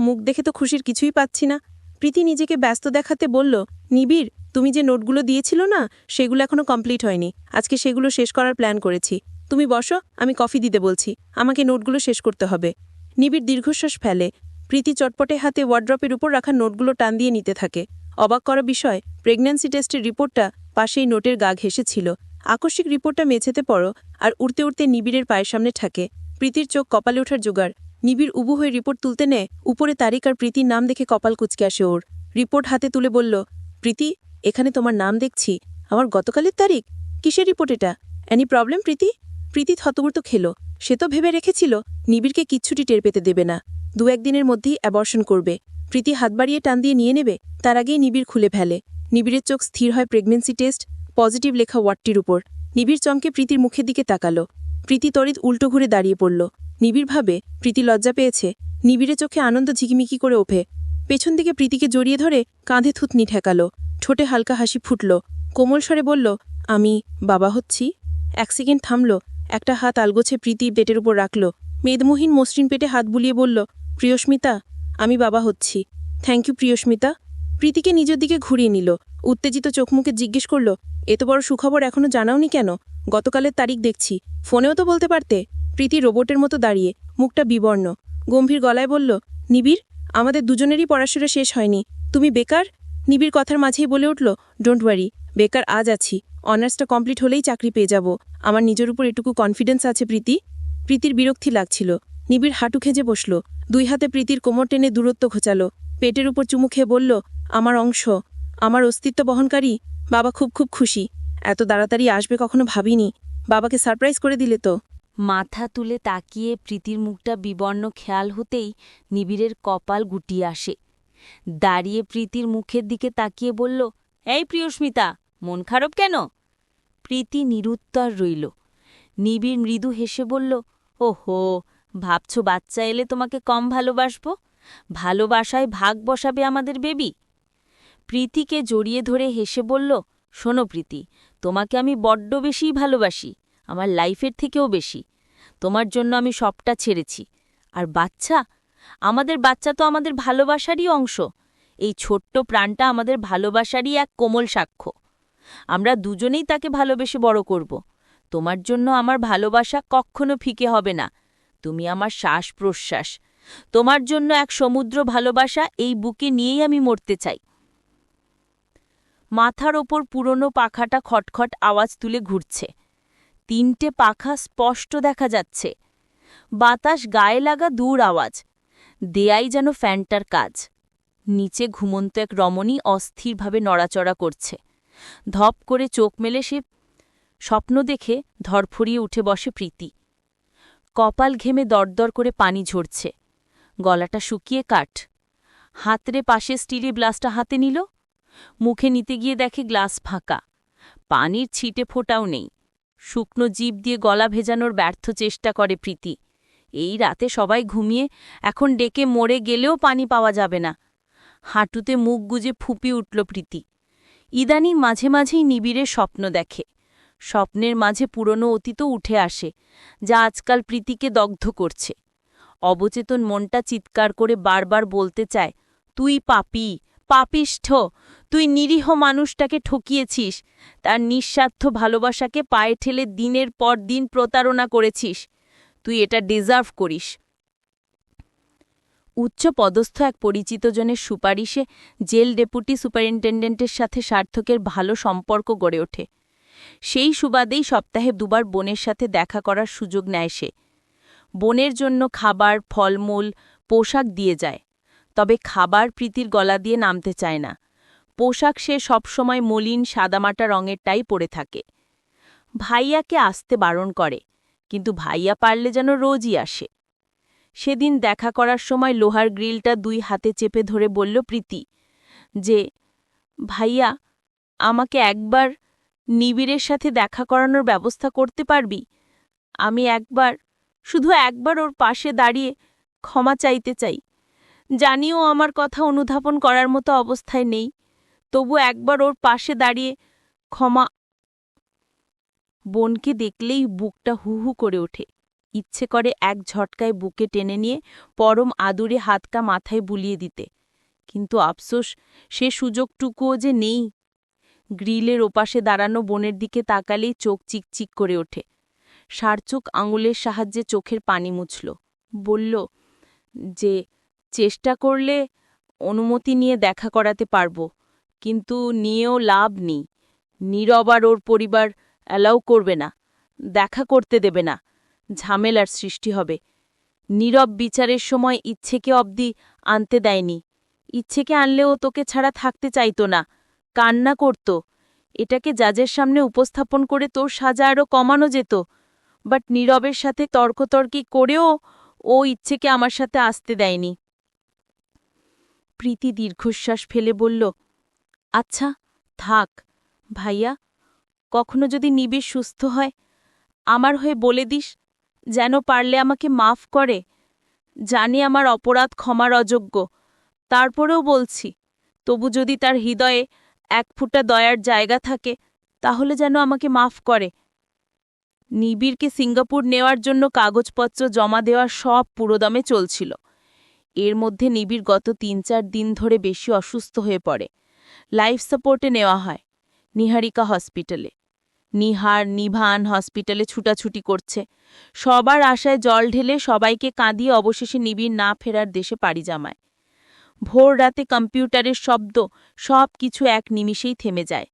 মুখ দেখে তো খুশির কিছুই পাচ্ছি না। প্রীতি নিজেকে ব্যস্ত দেখাতে বলল, নিবিড়, তুমি যে নোটগুলো দিয়েছিল না, সেগুলো এখনো কমপ্লিট হয়নি। আজকে সেগুলো শেষ করার প্ল্যান করেছি। তুমি বসো, আমি কফি দিতে বলছি। আমাকে নোটগুলো শেষ করতে হবে। নিবিড় দীর্ঘশ্বাস ফেলে। প্রীতি চটপটে হাতে ওয়ার্ড্রপের উপর রাখা নোটগুলো টান দিয়ে নিতে থাকে। অবাক করা বিষয়, প্রেগন্যান্সি টেস্টের রিপোর্টটা পাশেই নোটের গা ঘেঁষেছিল। আকস্মিক রিপোর্টটা মেঝেতে পড়ো আর উড়তে উড়তে নিবিড়ের পায়ের সামনে ঠাকে। প্রীতির চোখ কপালে ওঠার জোগাড়। নিবিড় উবু হয়ে রিপোর্ট তুলতে নেয়, উপরে তারিখ আর প্রীতির নাম দেখে কপাল কুঁচকে আসে ওর। রিপোর্ট হাতে তুলে বলল, প্রীতি, এখানে তোমার নাম দেখছি। আমার গতকালের তারিখ? কিসের রিপোর্ট এটা? এনি প্রবলেম প্রীতি? প্রীতি থতমত খেল। সে তো ভেবে রেখেছিল নিবিড়কে কিচ্ছুটি টের পেতে দেবে না, 2-1 দিনের মধ্যেই অ্যাবর্শন করবে। প্রীতি হাত বাড়িয়ে টান দিয়ে নিয়ে নেবে, তার আগেই নিবিড় খুলে ফেলে। নিবিড়ের চোখ স্থির হয় প্রেগন্যান্সি টেস্ট পজিটিভ লেখা ওয়ার্ডটির উপর। নিবিড় চমকে প্রীতির মুখের দিকে তাকালো। প্রীতি তড়িৎ উল্টো ঘুরে দাঁড়িয়ে পড়ল। নিবিড় ভাবে প্রীতি লজ্জা পেয়েছে। নিবিড়ের চোখে আনন্দ ঝিকিমিকি করে ওঠে। পেছন দিকে প্রীতিকে জড়িয়ে ধরে কাঁধে থুতনি ঠেকালো। ঠোঁটে হালকা হাসি ফুটল। কোমল স্বরে বলল, আমি বাবা হচ্ছি। 1 সেকেন্ড থামল। একটা হাত আলগোছে প্রীতি পেটের উপর রাখল। মেদমহীন মসৃণ পেটে হাত বুলিয়ে বলল, প্রিয়স্মিতা, আমি বাবা হচ্ছি। Thank you Priyasmita. প্রীতিকে নিজের দিকে ঘুরিয়ে নিল। উত্তেজিত চোখমুখে জিজ্ঞেস করল, এত বড় সুখবর এখনো জানাওনি কেন? গতকালের তারিখ দেখছি, ফোনেও তো বলতে পারতে। প্রীতি রোবটের মতো দাঁড়িয়ে, মুখটা বিবর্ণ। গম্ভীর গলায় বলল, নিবিড়, আমাদের দুজনেরই পড়াশোনা শেষ হয়নি। তুমি বেকার? নিবিড় কথার মাঝেই বলে উঠল, ডোন্ট ওয়ারি, বেকার আজ আছি। অনার্সটা কমপ্লিট হলেই চাকরি পেয়ে যাব। আমার নিজের উপর এটুকু কনফিডেন্স আছে প্রীতি। প্রীতির বিরক্তি লাগছিল। নিবিড় হাঁটু খেজে বসল। 2 হাতে প্রীতির কোমর টেনে দূরত্ব ঘোচালো। পেটের উপর চুমু খেয়ে বলল, আমার অংশ, আমার অস্তিত্ব বহনকারী। বাবা খুব খুব খুশি। এত তাড়াতাড়ি আসবে কখনো ভাবিনি। বাবাকে সারপ্রাইজ করে দিলে তো। মাথা তুলে তাকিয়ে প্রীতির মুখটা বিবর্ণ খেয়াল হতেই নিবিড়ের কপাল গুটিয়ে আসে। দাঁড়িয়ে প্রীতির মুখের দিকে তাকিয়ে বলল, এই প্রিয়স্মিতা, মন খারাপ কেন? প্রীতি নিরুত্তর রইল। নিবিড় মৃদু হেসে বলল, ওহো, ভাবছ বাচ্চা এলে তোমাকে কম ভালোবাসব? ভালোবাসায় ভাগ বসাবে আমাদের বেবি? প্রীতিকে জড়িয়ে ধরে হেসে বলল, শোনো প্রীতি, তোমাকে আমি বড্ড বেশিই ভালোবাসি, আমার লাইফের থেকেও বেশি। তোমার জন্য আমি সবটা ছেড়েছি। আর বাচ্চা, আমাদের বাচ্চা তো আমাদের ভালোবাসারই অংশ। এই ছোট্ট প্রাণটা আমাদের ভালোবাসারই এক কোমল সাক্ষ্য। আমরা দুজনেই তাকে ভালোবেসে বড় করব। তোমার জন্য আমার ভালোবাসা কখনো ফিকে হবে না। তুমি আমার শ্বাস প্রশ্বাস। তোমার জন্য এক সমুদ্র ভালোবাসা এই বুকে নিয়েই আমি মরতে চাই। মাথার ওপর পুরনো পাখাটা খটখট আওয়াজ তুলে ঘুরছে। 3টে পাখা স্পষ্ট দেখা যাচ্ছে। বাতাস গায়ে লাগা দূর আওয়াজ। দেয়াই যেন ফ্যানটার কাজ। নিচে ঘুমন্ত এক রমণী অস্থিরভাবে নড়াচড়া করছে। ধপ করে চোখ মেলে সে স্বপ্ন দেখে ধরফড়িয়ে উঠে বসে প্রীতি। কপাল ঘেমে দরদর করে পানি ঝরছে। গলাটা শুকিয়ে কাঠ। হাতরে পাশে স্টিলের গ্লাসটা হাতে নিল। মুখে নিতে গিয়ে দেখে গ্লাস ফাঁকা। পানির ছিটে ফোঁটাও নেই। শুকনো জিভ দিয়ে গলা ভেজানোর ব্যর্থ চেষ্টা করে প্রীতি। এই রাতে সবাই ঘুমিয়ে এখন ডেকে মরে গেলেও পানি পাওয়া যাবে না। হাঁটুতে মুখ গুজে ফুঁপি উঠল প্রীতি। ইদানিং মাঝে মাঝেই নিবিড়ের স্বপ্ন দেখে। স্বপ্নের মাঝে পুরনো অতীতও উঠে আসে, যা আজকাল প্রীতিকে দগ্ধ করছে। অবচেতন মনটা চিৎকার করে বারবার বলতে চায়, তুই পাপী, পাপিষ্ঠ, তুই নিরীহ মানুষটাকে ঠকিয়েছিস, তার নিঃস্বার্থ ভালোবাসাকে পায়ে ঠেলে দিনের পর দিন প্রতারণা করেছিস। তুই এটা ডিজার্ভ করিস। উচ্চ পদস্থ এক পরিচিতজনের সুপারিশে জেল ডেপুটি সুপারিনটেন্ডেন্টের সাথে সার্থকের ভালো সম্পর্ক গড়ে ওঠে। সেই সুবাদেই সপ্তাহে 2বার বোনের সাথে দেখা করার সুযোগ নেয় সে। বোনের জন্য খাবার, ফলমূল, পোশাক দিয়ে যায়। তবে খাবার প্রীতির গলা দিয়ে নামতে চায় না। পোশাক সে সবসময় মলিন সাদামাটা রঙেরটাই পরে থাকে। ভাইয়াকে আসতে বারণ করে, কিন্তু ভাইয়া পারলে যেন রোজই আসে। সেদিন দেখা করার সময় লোহার গ্রিলটা 2 হাতে চেপে ধরে বলল প্রীতি যে, ভাইয়া, আমাকে একবার নিবিড়ের সাথে দেখা করানোর ব্যবস্থা করতে পারবি? আমি শুধু একবার ওর পাশে দাঁড়িয়ে ক্ষমা চাইতে চাই। জানিও আমার কথা অনুধাবন করার মতো অবস্থায় নেই, তবু একবার ওর পাশে দাঁড়িয়ে ক্ষমা। বোনকে দেখলেই বুকটা হু হু করে ওঠে। ইচ্ছে করে এক ঝটকায় বুকে টেনে নিয়ে পরম আদুরে হাতটা মাথায় বুলিয়ে দিতে, কিন্তু আফসোস সে সুযোগটুকুও যে নেই। গ্রিলের ওপাশে দাঁড়ানো বোনের দিকে তাকালেই চোখ চিকচিক করে ওঠে। সারচোখ আঙুলের সাহায্যে চোখের পানি মুছল। বলল যে, চেষ্টা করলে অনুমতি নিয়ে দেখা করাতে পারব, কিন্তু নিয়েও লাভ নেই। নীরব আর ওর পরিবার অ্যালাউ করবে না, দেখা করতে দেবে না, ঝামেলার সৃষ্টি হবে। নীরব বিচারের সময় ইচ্ছেকে অবধি আনতে দেয়নি। ইচ্ছেকে আনলেও তোকে ছাড়া থাকতে চাইতো না, কান্না করত। এটাকে জাজের সামনে উপস্থাপন করে তোর সাজা আরও কমানো যেত, বাট নীরবের সাথে তর্কতর্কি করেও ও ইচ্ছেকে আমার সাথে আসতে দেয়নি। প্রীতি দীর্ঘশ্বাস ফেলে বলল, আচ্ছা থাক ভাইয়া, কখনো যদি নিবিড় সুস্থ হয় আমার হয়ে বলে দিস, যেন পারলে আমাকে মাফ করে। জানি আমার অপরাধ ক্ষমার অযোগ্য, তারপরেও বলছি, তবু যদি তার হৃদয়ে 1 ফুটা দয়ার জায়গা থাকে তাহলে যেন আমাকে মাফ করে। নিবিড়কে সিঙ্গাপুর নেওয়ার জন্য কাগজপত্র জমা দেওয়া সব পুরোদমে চলছিল। এর মধ্যে নিবিড় গত 3-4 দিন ধরে বেশি অসুস্থ হয়ে পড়ে। লাইফ সাপোর্টে নেওয়া হয় নিহারিকা হসপিটালে। নিভান হসপিটালে ছুটাছুটি করছে। সবার আশায় জল ঢেলে সবাইকে কাঁদিয়ে অবশেষে নিবিড় না ফেরার দেশে পাড়ি জমায়। ভোর রাতে কম্পিউটারের শব্দ, সব কিছু এক নিমিষেই থেমে যায়।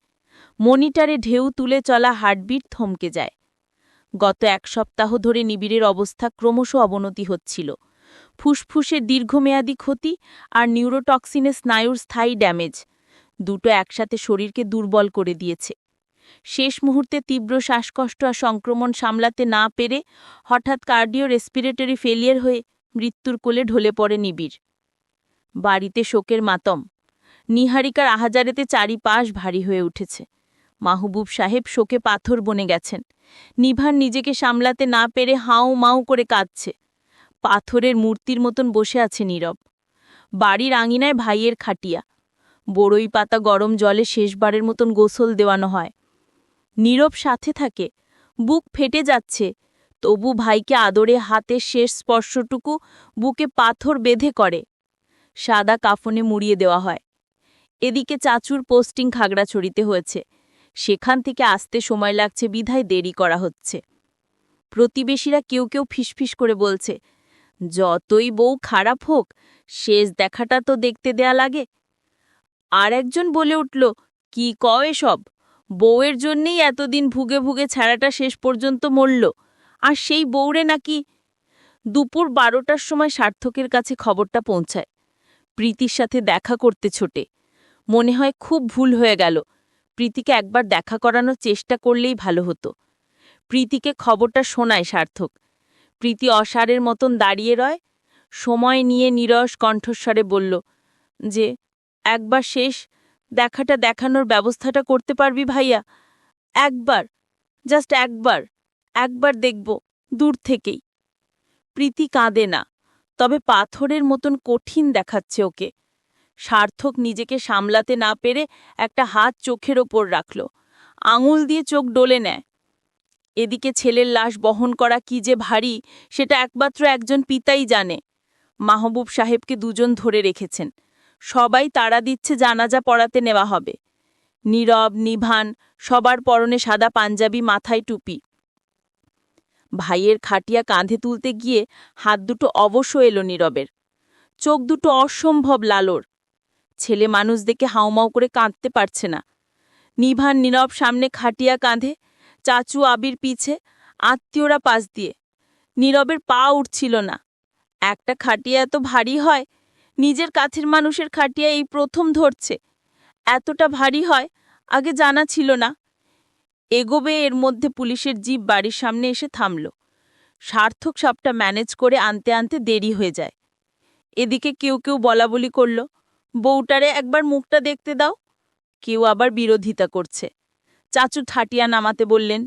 মনিটরে ঢেউ তুলে চলা হার্টবিট থমকে যায়। গত 1 সপ্তাহ ধরে নিবিড়ের অবস্থা ক্রমশ অবনতি হচ্ছিল। ফুসফুসের দীর্ঘমেয়াদী ক্ষতি আর নিউরোটক্সিনে স্নায়ুর স্থায়ী ড্যামেজ, দুটো একসাথে শরীরকে দুর্বল করে দিয়েছে। শেষ মুহূর্তে তীব্র শ্বাসকষ্ট আর সংক্রমণ সামলাতে না পেরে হঠাৎ কার্ডিও রেসপিরেটরি ফেলিয়ার হয়ে মৃত্যুর কোলে ঢলে পড়ে নিবিড়। বাড়িতে শোকের মাতম। নিহারিকার আহাজারেতে চারিপাশ ভারী হয়ে উঠেছে। মাহবুব সাহেব শোকে পাথর বনে গেছেন। নিভান নিজেকে সামলাতে না পেরে হাউ মাউ করে কাঁদছে। পাথরের মূর্তির মতন বসে আছে নীরব। বাড়ির আঙিনায় ভাইয়ের খাটিয়া। বড়ই পাতা গরম জলে শেষবারের মতন গোসল দেওয়ানো হয়। নীরব সাথে থাকে, বুক ফেটে যাচ্ছে, তবু ভাইকে আদরে হাতের শেষ স্পর্শটুকু বুকে পাথর বেঁধে করে। সাদা কাফনে মুড়িয়ে দেওয়া হয়। এদিকে চাচুর পোস্টিং খাগড়াছড়িতে হয়েছে। সেখান থেকে আসতে সময় লাগছে বিধায় দেরি করা হচ্ছে। প্রতিবেশীরা কেউ কেউ ফিসফিস করে বলছে, যতই বউ খারাপ হোক শেষ দেখাটা তো দেখতে দেয়া লাগে। আর একজন বলে উঠল, কি কয় এসব, বউয়ের জন্যেই এতদিন ভুগে ভুগে ছাড়াটা শেষ পর্যন্ত মরল, আর সেই বউরে নাকি। দুপুর 12টার সময় সার্থকের কাছে খবরটা পৌঁছায়। প্রীতির সাথে দেখা করতে ছোটে। মনে হয় খুব ভুল হয়ে গেল, প্রীতিকে একবার দেখা করানোর চেষ্টা করলেই ভালো হতো। প্রীতিকে খবরটা শোনায় সার্থক। প্রীতি অসারের মতন দাঁড়িয়ে রয়, সময় নিয়ে নীরস কণ্ঠস্বরে বলল যে, একবার শেষ দেখাটা দেখানোর ব্যবস্থাটা করতে পারবি ভাইয়া? একবার, জাস্ট একবার, একবার দেখব দূর থেকেই। প্রীতি কাঁদে না, তবে পাথরের মতন কঠিন দেখাচ্ছে ওকে। সার্থক নিজেকে সামলাতে না পেরে একটা হাত চোখের ওপর রাখল, আঙুল দিয়ে চোখ ডলে নেয়। এদিকে ছেলের লাশ বহন করা কি যে ভারী, সেটা একমাত্র একজন পিতাই জানে। মাহবুব সাহেবকে দুজন ধরে রেখেছেন, সবাই তাড়া দিচ্ছে জানাজা পড়াতে নেওয়া হবে। নীরব, নিভান, সবার পরনে সাদা পাঞ্জাবি, মাথায় টুপি। ভাইয়ের খাটিয়া কাঁধে তুলতে গিয়ে হাত দুটো অবশ্য এলো নীরবের, চোখ দুটো অসম্ভব লালোর। ছেলে মানুষ দেখে হাউমাউ করে কাঁদতে পারছে না। নিভান নীরব সামনে খাটিয়া কাঁধে, চাচু আবির পিছে, আত্মীয়রা পাশ দিয়ে। নীরবের পা উঠছিল না। একটা খাটিয়া এত ভারী হয়, নিজের কাছের মানুষের খাটিয়া এই প্রথম ধরছে। এতটা ভারী হয় আগে জানা ছিল না। এগোবে এর মধ্যে পুলিশের জিপ বাড়ির সামনে এসে থামল। সার্থক সবটা ম্যানেজ করে আনতে আনতে দেরি হয়ে যায়। এদিকে কেউ কেউ বলাবলি করল, বউটারে একবার মুখটা দেখতে দাও। কেউ আবার বিরোধিতা করছে। চাচু ঠাটিয়া নামাতে বললেন,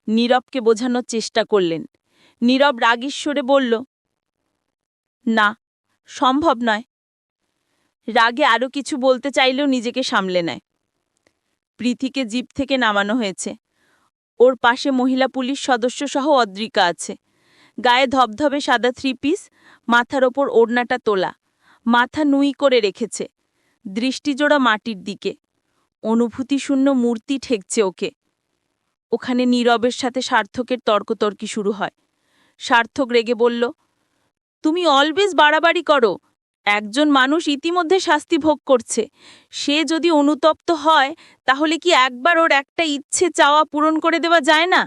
নীরবকে বোঝানোর চেষ্টা করলেন। নীরব রাগীশ্বরে বলল, না, সম্ভব নয়। রাগে আরও কিছু বলতে চাইলেও নিজেকে সামলে নেয়। প্রীতিকে জিপ থেকে নামানো হয়েছে। ওর পাশে মহিলা পুলিশ সদস্য সহ অদ্রিকা আছে। গায়ে ধবধবে সাদা 3 পিস, মাথার ওপর ওড়নাটা তোলা, মাথা নুই করে রেখেছে, দৃষ্টিজোড়া মাটির দিকে। অনুভূতিশূন্য মূর্তি ঠেকছে ওকে। ওখানে নীরবের সাথে সার্থকের তর্কতর্কি শুরু হয়। সার্থক রেগে বলল, তুমি অলওয়েজ বাড়াবাড়ি করো। একজন মানুষ ইতিমধ্যে শাস্তি ভোগ করছে, সে যদি অনুতপ্ত হয় তাহলে কি একবার ওর একটা ইচ্ছে চাওয়া পূরণ করে দেওয়া যায় না?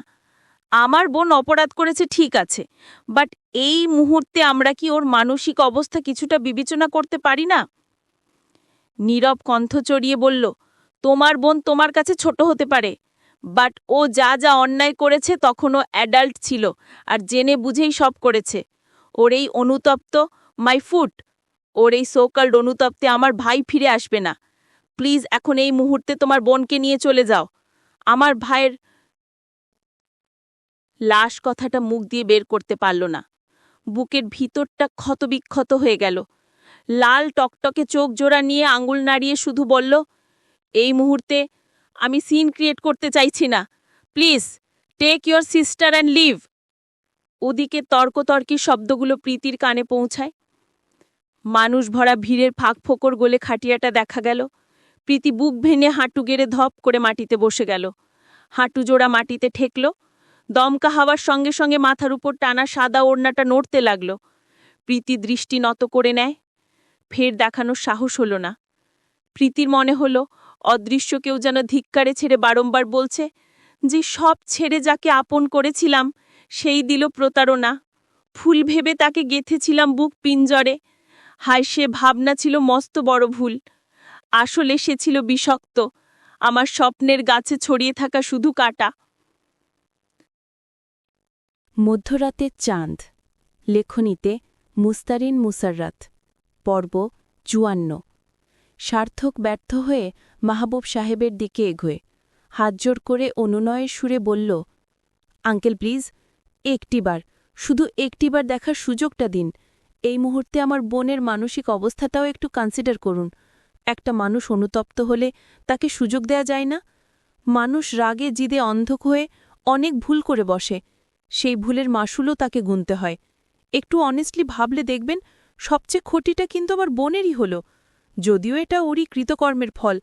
আমার বোন অপরাধ করেছে ঠিক আছে, বাট এই মুহূর্তে আমরা কি ওর মানসিক অবস্থা কিছুটা বিবেচনা করতে পারি না? নীরব কণ্ঠ চড়িয়ে বলল, তোমার বোন তোমার কাছে ছোট হতে পারে, বাট ও যা যা অন্যায় করেছে তখন ও অ্যাডাল্ট ছিল, আর জেনে বুঝেই সব করেছে। ওর এই অনুতপ্ত, মাই ফুট, ওর এই সোকাল্ড অনুতপ্তে আমার ভাই ফিরে আসবে না। প্লিজ এখন এই মুহূর্তে তোমার বোনকে নিয়ে চলে যাও। আমার ভাইয়ের লাশ কথাটা মুখ দিয়ে বের করতে পারল না। বুকের ভিতরটা ক্ষতবিক্ষত হয়ে গেল। লাল টকটকে চোখ জোড়া নিয়ে আঙুল নাড়িয়ে শুধু বলল, এই মুহূর্তে আমি সিন ক্রিয়েট করতে চাইছি না। Please take your sister and leave. ওদিকে তর্কতর্কির শব্দগুলো প্রীতির কানে পৌঁছায়। মানুষ ভরা ভিড়ের ফাঁক ফোকর গলে খাটিয়াটা দেখা গেল। প্রীতি বুক ভেঙে হাঁটু গেড়ে ধপ করে মাটিতে বসে গেল। হাঁটু জোড়া মাটিতে ঠেকল। দমকা হাওয়ার সঙ্গে সঙ্গে মাথার উপর টানা সাদা ওড়নাটা নড়তে লাগল। প্রীতি দৃষ্টি নত করে নেয়। ফের দেখানোর সাহস হল না। প্রীতির মনে হল অদৃশ্য কেউ যেন ধিক্কারে ছেড়ে বারংবার বলছে যে সব ছেড়ে যাকে আপন করেছিলাম সেই দিল প্রতারণা। ফুল ভেবে তাকে গেঁথেছিলাম বুক পিঞ্জরে। হায়, সে ভাবনা ছিল মস্ত বড় ভুল। আসলে সে ছিল বিষাক্ত, আমার স্বপ্নের গাছে ছড়িয়ে থাকা শুধু কাটা। মধ্যরাতের চাঁদ। লেখনীতে মুস্তারিন মুসাররাত। পর্ব ৫৪। সার্থক ব্যর্থ হয়ে মাহবুব সাহেবের দিকে এগোয়। হাতজোড় করে অনুনয়ের সুরে বলল, আঙ্কেল প্লিজ, একটিবার, শুধু একটিবার দেখার সুযোগটা দিন। এই মুহূর্তে আমার বোনের মানসিক অবস্থাটাও একটু কনসিডার করুন। একটা মানুষ অনুতপ্ত হলে তাকে সুযোগ দেয়া যায় না? মানুষ রাগে জিদে অন্ধক হয়ে অনেক ভুল করে বসে, সেই ভুলের মাসুলও তাকে গুনতে হয়। একটু অনেস্টলি ভাবলে দেখবেন সবচেয়ে ক্ষতিটা কিন্তু আমার বোনেরই হল। যদিও এটা ওরই কৃতকর্মের ফল,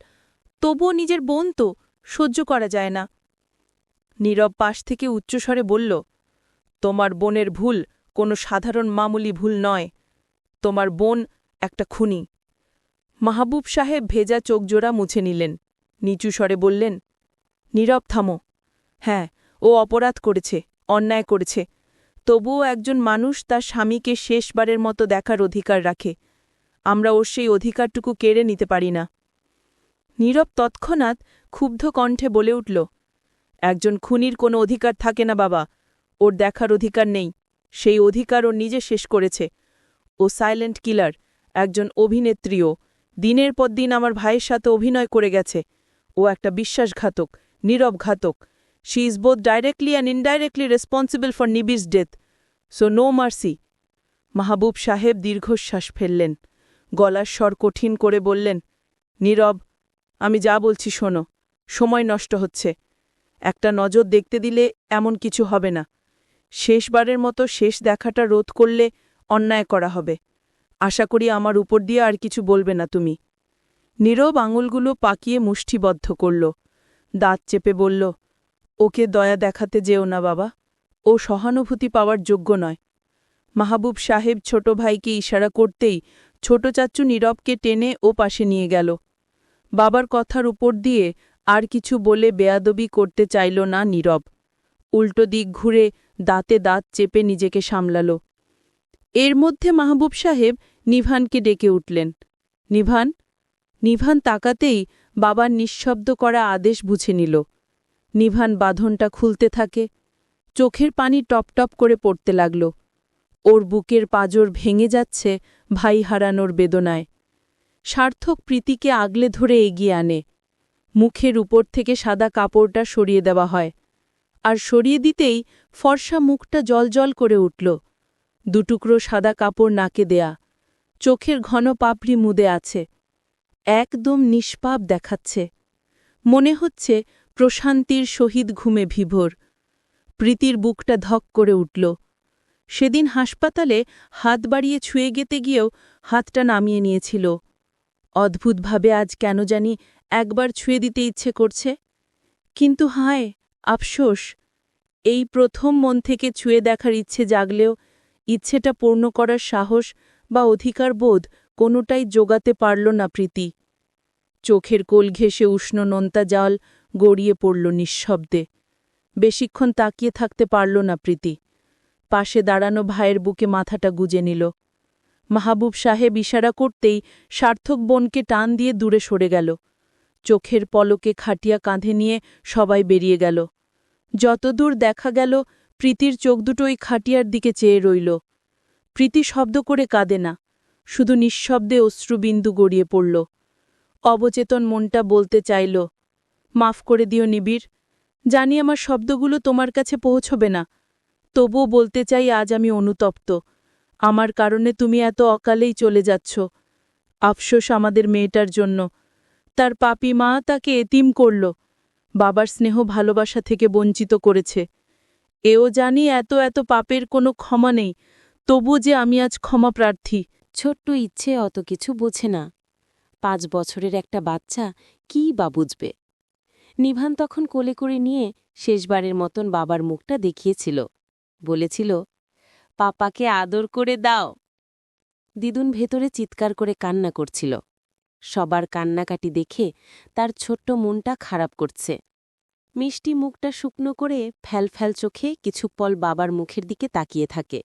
তবুও নিজের বোন তো, সহ্য করা যায় না। নীরব পাশ থেকে উচ্চস্বরে বলল, তোমার বোনের ভুল কোনো সাধারণ মামুলি ভুল নয়। তোমার বোন একটা খুনি। মাহবুব সাহেব ভেজা চোখজোড়া মুছে নিলেন। নিচু স্বরে বললেন, নীরব, থামো। হ্যাঁ, ও অপরাধ করেছে, অন্যায় করেছে। তবুও একজন মানুষ তার স্বামীকে শেষবারের মতো দেখার অধিকার রাখে। আমরা ওর সেই অধিকারটুকু কেড়ে নিতে পারি না। নীরব তৎক্ষণাৎ ক্ষুব্ধ কণ্ঠে বলে উঠল, একজন খুনির কোনো অধিকার থাকে না বাবা। ওর দেখার অধিকার নেই। সেই অধিকার ও নিজে শেষ করেছে। ও সাইলেন্ট কিলার, একজন অভিনেত্রীও। দিনের পর দিন আমার ভাইয়ের সাথে অভিনয় করে গেছে। ও একটা বিশ্বাসঘাতক, নীরব ঘাতক। She is both directly and indirectly responsible for নিবিস death. So no mercy. Mahbub সাহেব দীর্ঘশ্বাস ফেললেন। গলার স্বর কঠিন করে বললেন, নীরব, আমি যা বলছি শোনো। সময় নষ্ট হচ্ছে। একটা নজর দেখতে দিলে এমন কিছু হবে না। শেষবারের মতো শেষ দেখাটা রোধ করলে অন্যায় করা হবে। আশা করি আমার উপর দিয়ে আর কিছু বলবে না তুমি। নীরব আঙুলগুলো পাকিয়ে মুষ্টিবদ্ধ করল। দাঁত চেপে বলল, ওকে দয়া দেখাতে যেও না বাবা। ও সহানুভূতি পাওয়ার যোগ্য নয়। মাহবুব সাহেব ছোট ভাইকে ইশারা করতেই ছোট চাচ্চু নীরবকে টেনে ও পাশে নিয়ে গেল। বাবার কথার উপর দিয়ে আর কিছু বলে বেয়াদবি করতে চাইল না নীরব। উল্টো দিক ঘুরে দাঁতে দাঁত চেপে নিজেকে সামলাল। এর মধ্যে মাহবুব সাহেব নিভানকে ডেকে উঠলেন। নিভান। নিভান তাকাতেই বাবার নিঃশব্দ করা আদেশ বুঝে নিল। নিভান বাঁধনটা খুলতে থাকে। চোখের পানি টপটপ করে পড়তে লাগল। ওর বুকের পাঁজর ভেঙে যাচ্ছে ভাই হারানোর বেদনায়। সার্থক প্রীতিকে আগলে ধরে এগিয়ে আনে। মুখের উপর থেকে সাদা কাপড়টা সরিয়ে দেওয়া হয়। আর সরিয়ে দিতেই ফর্সা মুখটা জলজল করে উঠল। দুটুকরো সাদা কাপড় নাকে দেয়া। চোখের ঘন পাপড়ি মুদে আছে। একদম নিষ্পাপ দেখাচ্ছে। মনে হচ্ছে প্রশান্তির সহিত ঘুমে বিভোর। প্রীতির বুকটা ধক করে উঠল। সেদিন হাসপাতালে হাত বাড়িয়ে ছুঁয়ে গেতে গিয়েও হাতটা নামিয়ে নিয়েছিল। অদ্ভুতভাবে আজ কেন জানি একবার ছুঁয়ে দিতে ইচ্ছে করছে। কিন্তু হায়, আফসোস, এই প্রথম মন থেকে ছুঁয়ে দেখার ইচ্ছে জাগলেও ইচ্ছেটা পূর্ণ করার সাহস বা অধিকার বোধ কোনোটাই জোগাতে পারল না প্রীতি। চোখের কোল ঘেঁষে উষ্ণ নোনতা জল গড়িয়ে পড়ল নিঃশব্দে। বেশিক্ষণ তাকিয়ে থাকতে পারল না প্রীতি। পাশে দাঁড়ানো ভাইয়ের বুকে মাথাটা গুজে নিল। মাহবুব সাহেব ইশারা করতেই সার্থক বোনকে টান দিয়ে দূরে সরে গেল। চোখের পলকে খাটিয়া কাঁধে নিয়ে সবাই বেরিয়ে গেল। যতদূর দেখা গেল প্রীতির চোখ দুটো ওই খাটিয়ার দিকে চেয়ে রইল। প্রীতি শব্দ করে কাঁদে না, শুধু নিঃশব্দে অশ্রুবিন্দু গড়িয়ে পড়ল। অবচেতন মনটা বলতে চাইল, মাফ করে দিও নিবিড়। জানি আমার শব্দগুলো তোমার কাছে পৌঁছবে না, তবুও বলতে চাই আজ আমি অনুতপ্ত। আমার কারণে তুমি এত অকালেই চলে যাচ্ছ। আফসোস আমাদের মেয়েটার জন্য। তার পাপী মা তাকে এতিম করল, বাবার স্নেহ ভালোবাসা থেকে বঞ্চিত করেছে। এও জানি এত এত পাপের কোনো ক্ষমা নেই, তবু যে আমি আজ ক্ষমা প্রার্থী। ছোট্ট ইচ্ছে অত কিছু বোঝে না। 5 বছরের একটা বাচ্চা কী বা বুঝবে। নিভান তখন কোলে করে নিয়ে শেষবারের মতন বাবার মুখটা দেখিয়েছিল। বলেছিল, পাপাকে আদর করে দাও। দিদুন ভেতরে চিৎকার করে কান্না করছিল। সবার কান্নাকাটি দেখে তার ছোট্ট মনটা খারাপ করছে। মিষ্টি মুখটা শুকনো করে ফ্যালফ্যাল চোখে কিছু পল বাবার মুখের দিকে তাকিয়ে থাকে।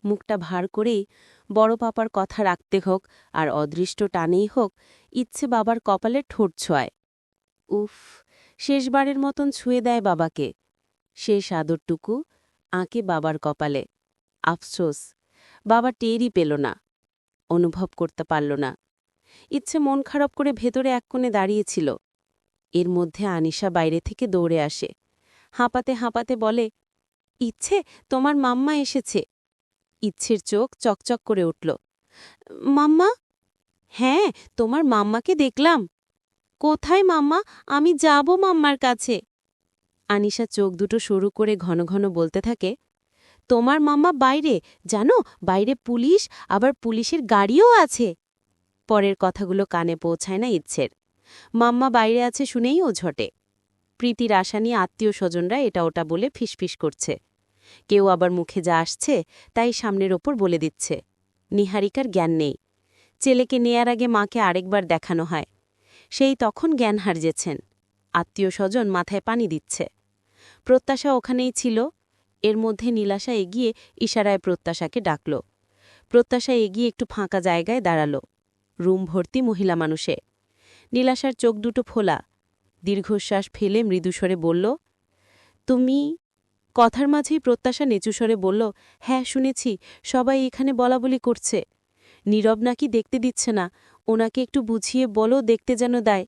মুখটা ভার করেই বড় পাপার কথা রাখতে হোক আর অদৃষ্ট টানেই হোক, ইচ্ছে বাবার কপালে ঠোঁট ছোঁয়ায়। উফ, শেষবারের মতন ছুঁয়ে দেয় বাবাকে। শেষ আদরটুকু আঁকে বাবার কপালে। আফসোস, বাবা টেরই পেল না, অনুভব করতে পারল না। ইচ্ছে মন খারাপ করে ভেতরে এক কোণে দাঁড়িয়েছিল। এর মধ্যে আনিশা বাইরে থেকে দৌড়ে আসে। হাঁপাতে হাঁপাতে বলে, ইচ্ছে, তোমার মাম্মা এসেছে। ইচ্ছের চোখ চকচক করে উঠল। মাম্মা? হ্যাঁ, তোমার মাম্মাকে দেখলাম। কোথায় মাম্মা? আমি যাব মাম্মার কাছে। আনিশা চোখ দুটো সরু করে ঘন ঘন বলতে থাকে, তোমার মাম্মা বাইরে, জানো, বাইরে পুলিশ, আবার পুলিশের গাড়িও আছে। পরের কথাগুলো কানে পৌঁছায় না ইচ্ছের। মাম্মা বাইরে আছে শুনেই ও ঝটে। প্রীতির আশা নিয়ে আত্মীয় স্বজনরা এটা ওটা বলে ফিসফিস করছে। কেউ আবার মুখে যা আসছে তাই সামনের ওপর বলে দিচ্ছে। নিহারিকার জ্ঞান নেই। ছেলেকে নেয়ার আগে মাকে আরেকবার দেখানো হয়। সেই তখন জ্ঞান হারিয়েছেন। আত্মীয়স্বজন মাথায় পানি দিচ্ছে। প্রত্যাশা ওখানেই ছিল। এর মধ্যে নীলাশা এগিয়ে ইশারায় প্রত্যাশাকে ডাকল। প্রত্যাশা এগিয়ে একটু ফাঁকা জায়গায় দাঁড়াল। রুম ভর্তি মহিলা মানুষে। নীলাশার চোখ দুটো ফোলা। দীর্ঘশ্বাস ফেলে মৃদুস্বরে বলল, তুমি? কথার মাঝেই প্রত্যাশা নিচুস্বরে বলল, হ্যাঁ শুনেছি, সবাই এখানে বলাবলি করছে। নীরব নাকি দেখতে দিচ্ছে না, ওনাকে একটু বুঝিয়ে বলো দেখতে যেন দেয়।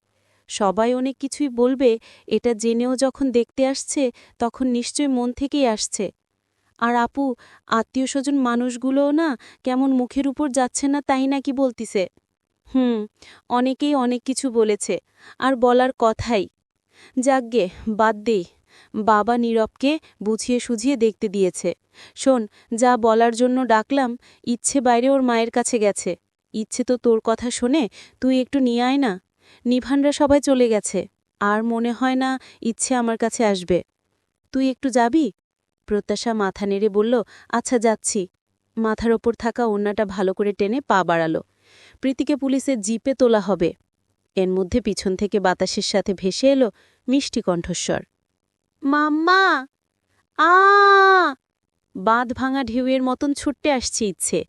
সবাই অনেক কিছুই বলবে, এটা জেনেও যখন দেখতে আসছে তখন নিশ্চয় মন থেকেই আসছে। আর আপু, আত্মীয়স্বজন মানুষগুলোও না কেমন মুখের উপর যাচ্ছে না তাই নাকি বলতিছে। অনেকেই অনেক কিছু বলেছে, আর বলার কথাই। যাকগে, বাদ দেই। বাবা নীরবকে বুঝিয়ে সুঝিয়ে দেখতে দিয়েছে। শোন, যা বলার জন্য ডাকলাম, ইচ্ছে বাইরে ওর মায়ের কাছে গেছে। ইচ্ছে তো তোর কথা শোনে, তুই একটু নিয়ে আয় না। নিভানরা সবাই চলে গেছে, আর মনে হয় না ইচ্ছে আমার কাছে আসবে। তুই একটু যাবি? প্রত্যাশা মাথা নেড়ে বলল, আচ্ছা যাচ্ছি। মাথার ওপর থাকা ওড়নাটা ভালো করে টেনে পা বাড়াল। প্রীতিকে পুলিশের জিপে তোলা হবে। এর মধ্যে পিছন থেকে বাতাসের সাথে ভেসে এলো মিষ্টি কণ্ঠস্বর, মাম্মা! আ! বাঁধ ভাঙা ঢেউয়ের মতন ছুটতে আসছে ইচ্ছে,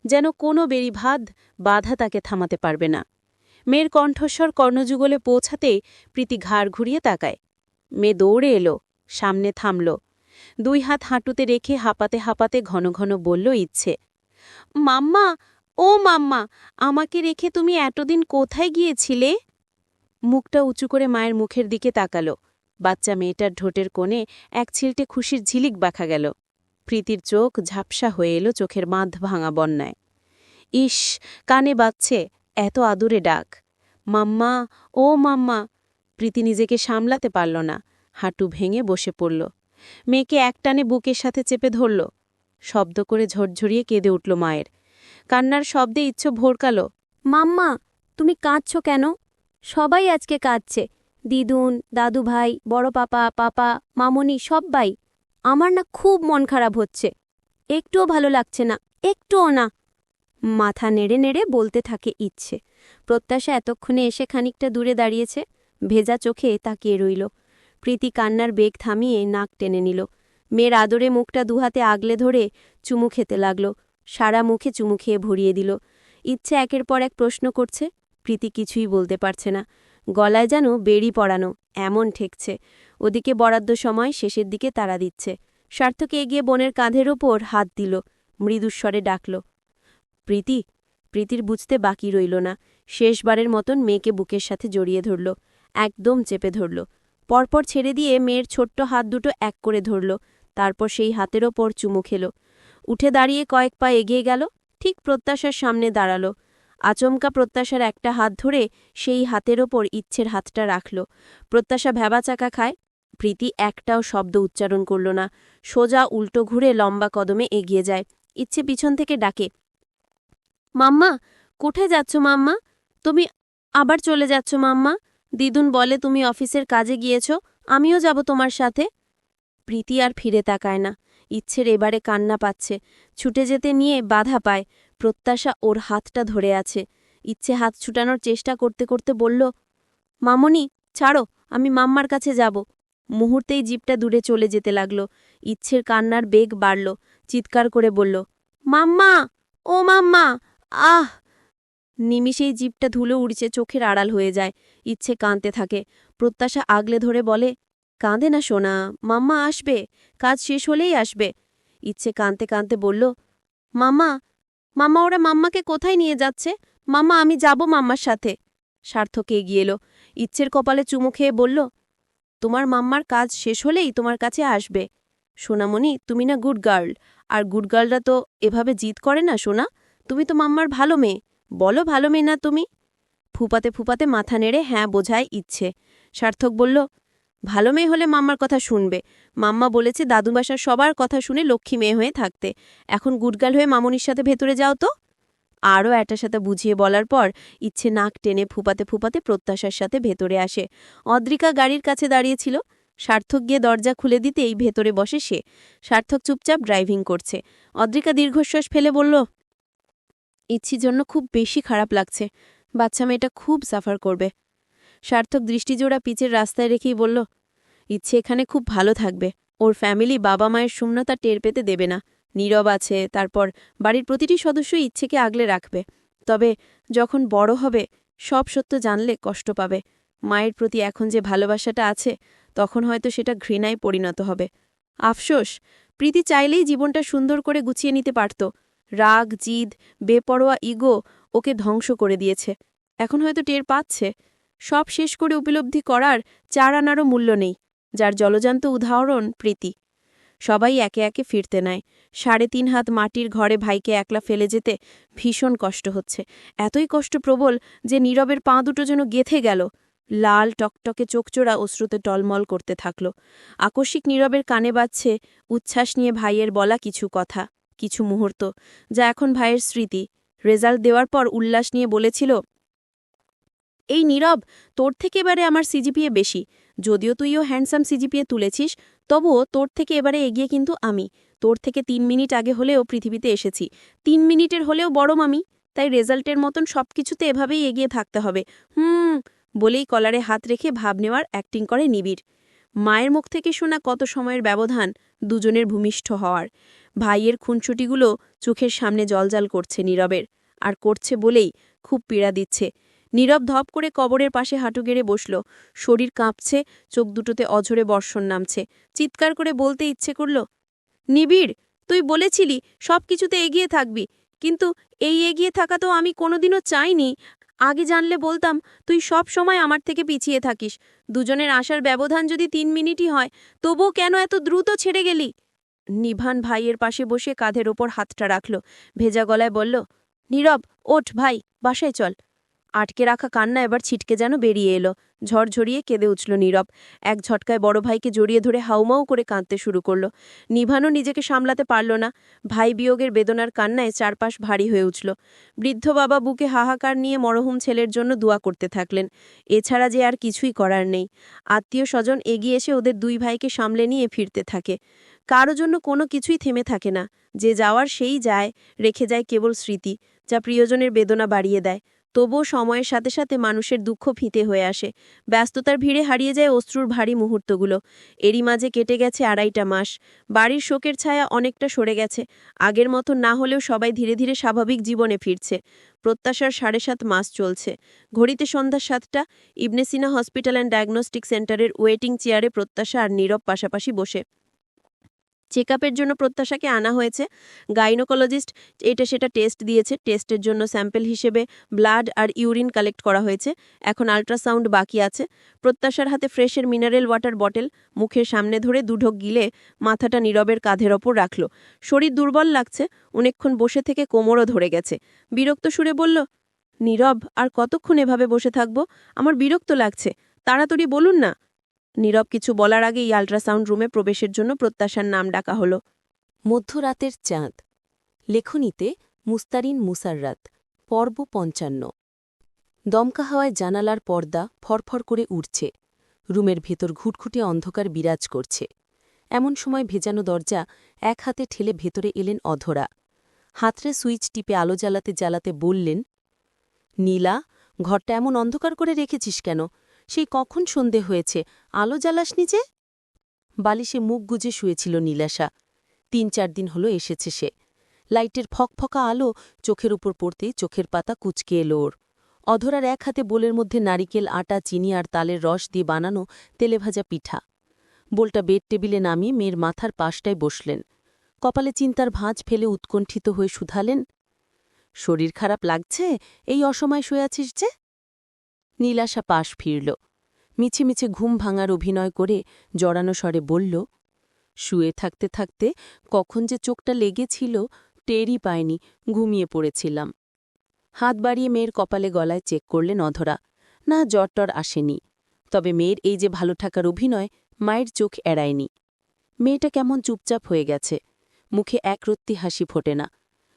যেন কোনো বেড়িভাদ বাধা তাকে থামাতে পারবে না। মেয়ের কণ্ঠস্বর কর্ণযুগলে পৌঁছাতেই প্রীতি ঘাড় ঘুরিয়ে তাকায়। মেয়ে দৌড়ে এলো, সামনে থামল। 2 হাত হাঁটুতে রেখে হাঁপাতে হাঁপাতে ঘন ঘন বলল ইচ্ছে, মাম্মা, ও মাম্মা, আমাকে রেখে তুমি এতদিন কোথায় গিয়েছিলে? মুখটা উঁচু করে মায়ের মুখের দিকে তাকালো। বাচ্চা মেয়েটার ঠোঁটের কোণে এক ছিলটে খুশির ঝিলিক বাঁকা গেল। প্রীতির চোখ ঝাপসা হয়ে এলো চোখের বাঁধ ভাঙা বন্যায়। ইস, কানে বাজছে এত আদুরে ডাক, মাম্মা, ও মাম্মা! প্রীতি নিজেকে সামলাতে পারল না, হাঁটু ভেঙে বসে পড়ল। মেয়েকে একটানে বুকের সাথে চেপে ধরল। শব্দ করে ঝরঝরিয়ে কেঁদে উঠল মায়ের। কান্নার শব্দে ইচ্ছে ভোরকাল, মাম্মা, তুমি কাঁদছ কেন? সবাই আজকে কাঁদছে। দিদুন, দাদু ভাই, বড় পাপা, পাপা, মামনি, সব্বাই। আমার না খুব মন খারাপ হচ্ছে। একটুও ভালো লাগছে না, একটুও না। মাথা নেড়ে নেড়ে বলতে থাকে ইচ্ছে। প্রত্যাশা এতক্ষণে এসে খানিকটা দূরে দাঁড়িয়েছে, ভেজা চোখে তাকিয়ে রইল। প্রীতি কান্নার বেগ থামিয়ে নাক টেনে নিল। মেয়ের আদরে মুখটা দুহাতে আগলে ধরে চুমু খেতে লাগল। সারা মুখে চুমু খেয়ে ভরিয়ে দিল। ইচ্ছে একের পর এক প্রশ্ন করছে, প্রীতি কিছুই বলতে পারছে না। গলায় যেন বেড়ি পড়ানো এমন ঠেকছে। ওদিকে বরাদ্দ সময় শেষের দিকে তাড়া দিচ্ছে। সার্থকে এগিয়ে বোনের কাঁধের ওপর হাত দিল, মৃদুস্বরে ডাকল, প্রীতি। প্রীতির বুঝতে বাকি রইল না। শেষবারের মতন মেয়েকে বুকের সাথে জড়িয়ে ধরল, একদম চেপে ধরল। পরপর ছেড়ে দিয়ে মেয়ের ছোট্ট হাত দুটো এক করে ধরল। তারপর সেই হাতের ওপর চুমু খেল। উঠে দাঁড়িয়ে কয়েক পা এগিয়ে গেল, ঠিক প্রত্যাশার সামনে দাঁড়াল। আচমকা প্রত্যাশার একটা হাত ধরে সেই হাতের ওপর ইচ্ছের হাতটা রাখল। প্রত্যাশা ভ্যাবাচাকা খায়। প্রীতি একটাও শব্দ উচ্চারণ করল না। সোজা উল্টো ঘুরে লম্বা কদমে এগিয়ে যায়। ইচ্ছে পিছন থেকে ডাকে, মাম্মা, কোথায় যাচ্ছ মাম্মা? তুমি আবার চলে যাচ্ছ মাম্মা? দিদুন বলে তুমি অফিসের কাজে গিয়েছ, আমিও যাব তোমার সাথে। প্রীতি আর ফিরে তাকায় না। ইচ্ছের এবারে কান্না পাচ্ছে। ছুটে যেতে নিয়ে বাধা পায়। প্রত্যাশা ওর হাতটা ধরে আছে। ইচ্ছে হাত ছুটানোর চেষ্টা করতে করতে বলল, মামনি, ছাড়ো, আমি মাম্মার কাছে যাব। মুহূর্তেই জিপটা দূরে চলে যেতে লাগল। ইচ্ছের কান্নার বেগ বাড়ল। চিৎকার করে বলল, মাম্মা, ও মাম্মা, আহ! নিমিষেই জিপটা ধুলো উড়ছে, চোখের আড়াল হয়ে যায়। ইচ্ছে কাঁদতে থাকে। প্রত্যাশা আগলে ধরে বলে, কাঁদে না সোনা, মাম্মা আসবে, কাজ শেষ হলেই আসবে। ইচ্ছে কাঁদতে কাঁদতে বলল, মাম্মা, মাম্মা, ওরা মাম্মাকে কোথায় নিয়ে যাচ্ছে? মাম্মা, আমি যাব মাম্মার সাথে। সার্থক এগিয়ে এলো। ইচ্ছের কপালে চুমু খেয়ে বলল, তোমার মাম্মার কাজ শেষ হলেই তোমার কাছে আসবে। সোনামণি, তুমি না গুড গার্ল, আর গুড গার্লরা তো এভাবে জিদ করে না সোনা। তুমি তো মাম্মার ভালো মেয়ে, বলো ভালো মেয়ে না তুমি? ফুপাতে ফুপাতে মাথা নেড়ে হ্যাঁ বোঝায় ইচ্ছে। সার্থক বলল, ভালো মেয়ে হলে মাম্মার কথা শুনবে। মাম্মা বলেছে দাদু বাসার সবার কথা শুনে লক্ষ্মী মেয়ে হয়ে থাকতে। এখন গুডগার্ল হয়ে মামনির সাথে ভেতরে যাও তো। আরও একটা সাথে বুঝিয়ে বলার পর ইচ্ছে নাক টেনে ফুপাতে ফুপাতে প্রত্যাশার সাথে ভেতরে আসে। অদ্রিকা গাড়ির কাছে দাঁড়িয়েছিল। সার্থক গিয়ে দরজা খুলে দিতেই ভেতরে বসে সে। সার্থক চুপচাপ ড্রাইভিং করছে। অদ্রিকা দীর্ঘশ্বাস ফেলে বলল, ইচ্ছির জন্য খুব বেশি খারাপ লাগছে। বাচ্চা মেয়েটা খুব সাফার করবে। সার্থক দৃষ্টিজোড়া পিচের রাস্তায় রেখেই বলল, ইচ্ছে এখানে খুব ভালো থাকবে। ওর ফ্যামিলি বাবা মায়ের শূন্যতা টের পেতে দেবে না। নীরব আছে, তারপর বাড়ির প্রতিটি সদস্যই ইচ্ছেকে আগলে রাখবে। তবে যখন বড় হবে, সব সত্য জানলে কষ্ট পাবে। মায়ের প্রতি এখন যে ভালোবাসাটা আছে, তখন হয়তো সেটা ঘৃণায় পরিণত হবে। আফসোস, প্রীতি চাইলেই জীবনটা সুন্দর করে গুছিয়ে নিতে পারত। রাগ, জিদ, বেপরোয়া ইগো ওকে ধ্বংস করে দিয়েছে। এখন হয়তো টের পাচ্ছে, সব শেষ করে উপলব্ধি করার 4 আনারও মূল্য নেই। যার জলজান্ত উদাহরণ প্রীতি। সবাই একে একে ফিরতে নেয়। 3.5 হাত মাটির ঘরে ভাইকে একলা ফেলে যেতে ভীষণ কষ্ট হচ্ছে। এতই কষ্ট প্রবল যে নীরবের পা দুটো যেন গেথে গেল। লাল টকটকে চোখচোরা অশ্রুতে টলমল করতে থাকল। আকস্মিক নীরবের কানে বাজছে উচ্ছ্বাস নিয়ে ভাইয়ের বলা কিছু কথা, কিছু মুহূর্ত, যা এখন ভাইয়ের স্মৃতি। রেজাল্ট দেওয়ার পর উল্লাস নিয়ে বলেছিল, এই নীরব, তোর থেকে এবারে আমার সিজিপিএ বেশি। যদিও তুইও হ্যান্ডসাম সিজিপিএ তুলেছিস, তবুও তোর থেকে এবারে এগিয়ে কিন্তু আমি। তোর থেকে 3 মিনিট আগে হলেও পৃথিবীতে এসেছি। 3 মিনিটের হলেও বড় আমি। তাই রেজাল্টের মতন সবকিছুতে এভাবেই এগিয়ে থাকতে হবে। বলেই কলারে হাত রেখে ভাব নেওয়ার অ্যাক্টিং করে নিবিড়। মায়ের মুখ থেকে শোনা কত সময়ের ব্যবধান দুজনের ভূমিষ্ঠ হওয়ার। ভাইয়ের খুনসুটিগুলো চোখের সামনে জলজাল করছে নীরবের, আর করছে বলেই খুব পীড়া দিচ্ছে। নীরব ধপ করে কবরের পাশে হাঁটু গেড়ে বসল। শরীর কাঁপছে, চোখ দুটোতে অঝরে বর্ষণ নামছে। চিৎকার করে বলতে ইচ্ছে করল, নিবিড়, তুই বলেছিলি সব কিছুতে এগিয়ে থাকবি, কিন্তু এই এগিয়ে থাকা তো আমি কোনোদিনও চাইনি। আগে জানলে বলতাম, তুই সব সময় আমার থেকে পিছিয়ে থাকিস। দুজনের আসার ব্যবধান যদি 3 মিনিটই হয়, তবুও কেন এত দ্রুত ছেড়ে গেলি? নিভান ভাইয়ের পাশে বসে কাঁধের ওপর হাতটা রাখল। ভেজা গলায় বলল, নীরব, ওঠ ভাই, বাসায় চল। আটকে রাখা কান্না এবার ছিটকে যেন বেরিয়ে এলো। ঝরঝরিয়ে কেঁদে উঠল নীরব। এক ঝটকায় বড় ভাইকে জড়িয়ে ধরে হাউমাউ করে কাঁদতে শুরু করল। নিভানও নিজেকে সামলাতে পারল না। ভাই বিয়োগের বেদনার কান্নায় চারপাশ ভারী হয়ে উঠল। বৃদ্ধ বাবা বুকে হাহাকার নিয়ে মরহুম ছেলের জন্য দোয়া করতে থাকলেন। এছাড়া যে আর কিছুই করার নেই। আত্মীয় স্বজন এগিয়ে এসে ওদের 2 ভাইকে সামলে নিয়ে ফিরতে থাকে। কারো জন্য কোনো কিছুই থেমে থাকে না। যে যাওয়ার সেই যায়, রেখে যায় কেবল স্মৃতি, যা প্রিয়জনের বেদনা বাড়িয়ে দেয়। তবুও সময়ের সাথে সাথে মানুষের দুঃখ ফিতে হয়ে আসে। ব্যস্ততার ভিড়ে হারিয়ে যায় অশ্রুর ভারী মুহূর্তগুলো। এরই মাঝে কেটে গেছে 2.5 মাস। বাড়ির শোকের ছায়া অনেকটা সরে গেছে। আগের মতো না হলেও সবাই ধীরে ধীরে স্বাভাবিক জীবনে ফিরছে। প্রত্যাশার 7.5 মাস চলছে। ঘড়িতে সন্ধ্যা 7টা। ইবনে সিনা হসপিটাল অ্যান্ড ডায়াগনস্টিক সেন্টারের ওয়েটিং চেয়ারে প্রত্যাশা আর নীরব পাশাপাশি বসে। চেকআপের জন্য প্রত্যাশাকে আনা হয়েছে। গাইনোকোলজিস্ট এটা সেটা টেস্ট দিয়েছে। টেস্টের জন্য স্যাম্পল হিসেবে ব্লাড আর ইউরিন কালেক্ট করা হয়েছে। এখন আল্ট্রাসাউন্ড বাকি আছে। প্রত্যাশার হাতে ফ্রেশের মিনারেল ওয়াটার বটল মুখের সামনে ধরে দুঢোক গিলে মাথাটা নীরবের কাঁধের ওপর রাখল। শরীর দুর্বল লাগছে। অনেকক্ষণ বসে থেকে কোমরও ধরে গেছে। বিরক্ত সুরে বলল, নীরব, আর কতক্ষণ এভাবে বসে থাকব? আমার বিরক্ত লাগছে, তাড়াতাড়ি বলুন না। নীরব কিছু বলার আগেই আল্ট্রাসাউন্ড রুমে প্রবেশের জন্য প্রত্যাশার নাম ডাকা হলো। মধ্যরাতের চাঁদ। লেখনীতে মুস্তারিন মুসাররাত। পর্ব 55। দমকা হাওয়ায় জানালার পর্দা ফরফর করে উড়ছে। রুমের ভেতর ঘুটঘুটে অন্ধকার বিরাজ করছে। এমন সময় ভেজানো দরজা এক হাতে ঠেলে ভেতরে এলেন অধরা। হাতরে সুইচ টিপে আলো জ্বালাতে জ্বালাতে বললেন, নীলা, ঘরটা এমন অন্ধকার করে রেখেছিস কেন? সেই কখন সন্ধে হয়েছে, আলো জ্বালাসনি যে? বালিশে মুখ গুজে শুয়েছিল নীলাশা। 3-4 দিন হলো এসেছে সে। লাইটের ফকফকা আলো চোখের উপর পড়তেই চোখের পাতা কুঁচকে এলো ওর। অধরার এক হাতে বোলের মধ্যে নারিকেল, আটা, চিনি আর তালের রস দিয়ে বানানো তেলেভাজা পিঠা। বোলটা বেড টেবিলে নামিয়ে মেয়ের মাথার পাশটায় বসলেন। কপালে চিন্তার ভাঁজ ফেলে উৎকণ্ঠিত হয়ে শুধালেন, শরীর খারাপ লাগছে এই অসময় শুয়ে আছিস যে? নীলাশা পাশ ফিরল। মিছে মিছে ঘুম ভাঙার অভিনয় করে জড়ানো স্বরে বলল, শুয়ে থাকতে থাকতে কখন যে চোখটা লেগেছিল টেরই পায়নি, ঘুমিয়ে পড়েছিলাম। হাত বাড়িয়ে মেয়ের কপালে গলায় চেক করলেন অধরা। না, জ্বরটর আসেনি। তবে মেয়ের এই যে ভালো থাকার অভিনয় মায়ের চোখ এড়ায়নি। মেয়েটা কেমন চুপচাপ হয়ে গেছে। মুখে একরত্তি হাসি ফোটে না।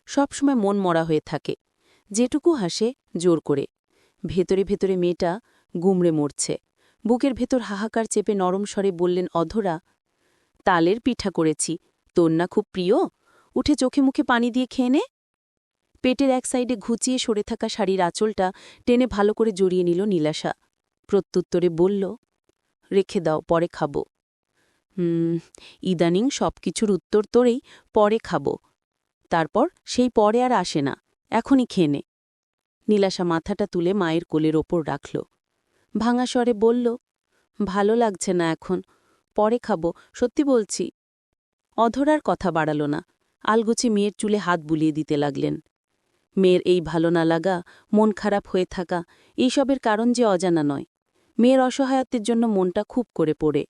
সবসময় মন মরা হয়ে থাকে। যেটুকু হাসে জোর করে। ভেতরে ভেতরে মেয়েটা গুমড়ে মরছে। বুকের ভেতর হাহাকার চেপে নরম স্বরে বললেন অধরা, তালের পিঠা করেছি, তোর না খুব প্রিয়? উঠে চোখে মুখে পানি দিয়ে খেয়ে নে। পেটের এক সাইডে ঘুচিয়ে সরে থাকা শাড়ির আঁচলটা টেনে ভালো করে জড়িয়ে নিল নীলাশা। প্রত্যুত্তরে বলল, রেখে দাও, পরে খাবো। ইদানিং সবকিছুর উত্তর তোরেই পরে খাবো, তারপর সেই পরে আর আসে না, এখনই খেয়ে নে। নীলাশা মাথাটা তুলে মায়ের কোলের ওপর রাখল। ভাঙা স্বরে বলল, ভালো লাগছে না এখন, পরে খাবো, সত্যি বলছি। অধরার কথা বাড়াল না, আলগোছে মেয়ের চুলে হাত বুলিয়ে দিতে লাগলেন। মেয়ের এই ভালো না লাগা, মন খারাপ হয়ে থাকা, এইসবের কারণ যে অজানা নয়। মেয়ের অসহায়ত্বের জন্য মনটা খুব করে পড়ে।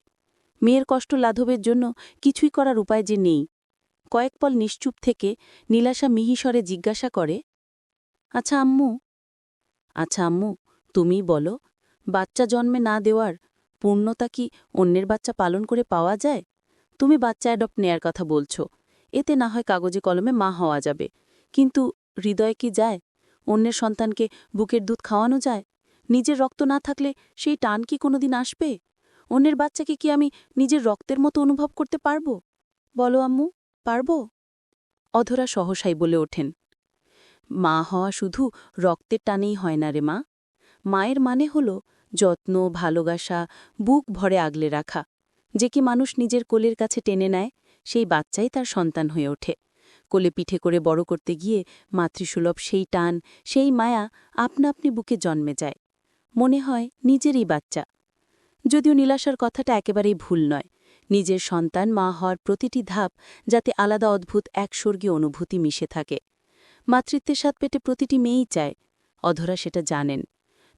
মেয়ের কষ্ট লাঘবের জন্য কিছুই করার উপায় যে নেই। কয়েক পল নিশ্চুপ থেকে নীলাশা মিহিস্বরে জিজ্ঞাসা করে, আচ্ছা আম্মু, তুমিই বলো, বাচ্চা জন্মে না দেওয়ার পূর্ণতা কি অন্যের বাচ্চা পালন করে পাওয়া যায়? তুমি বাচ্চা অ্যাডপ্ট নেয়ার কথা বলছো, এতে না হয় কাগজে কলমে মা হওয়া যাবে, কিন্তু হৃদয়ে কি যায়? অন্যের সন্তানকে বুকের দুধ খাওয়ানো যায়? নিজের রক্ত না থাকলে সেই টান কি কোনোদিন আসবে? অন্যের বাচ্চাকে কি আমি নিজের রক্তের মতো অনুভব করতে পারব? বলো আম্মু, পারব? অধরা সহসাই বলে ওঠেন, মা হওয়া শুধু রক্তের টানেই হয় না রে মা। মায়ের মানে হল যত্ন, ভালোবাসা, বুক ভরে আগলে রাখা। যে কি মানুষ নিজের কোলের কাছে টেনে নেয়, সেই বাচ্চাই তার সন্তান হয়ে ওঠে। কোলে পিঠে করে বড় করতে গিয়ে মাতৃসুলভ সেই টান, সেই মায়া আপনা আপনি বুকে জন্মে যায়। মনে হয় নিজেরই বাচ্চা। যদিও নীলাশার কথাটা একেবারেই ভুল নয়। নিজের সন্তান মা হওয়ার প্রতিটি ধাপ যাতে আলাদা অদ্ভুত একস্বর্গীয় অনুভূতি মিশে থাকে। মাতৃত্বের স্বাদ পেটে প্রতিটি মেয়েই চায়, অধরা সেটা জানেন।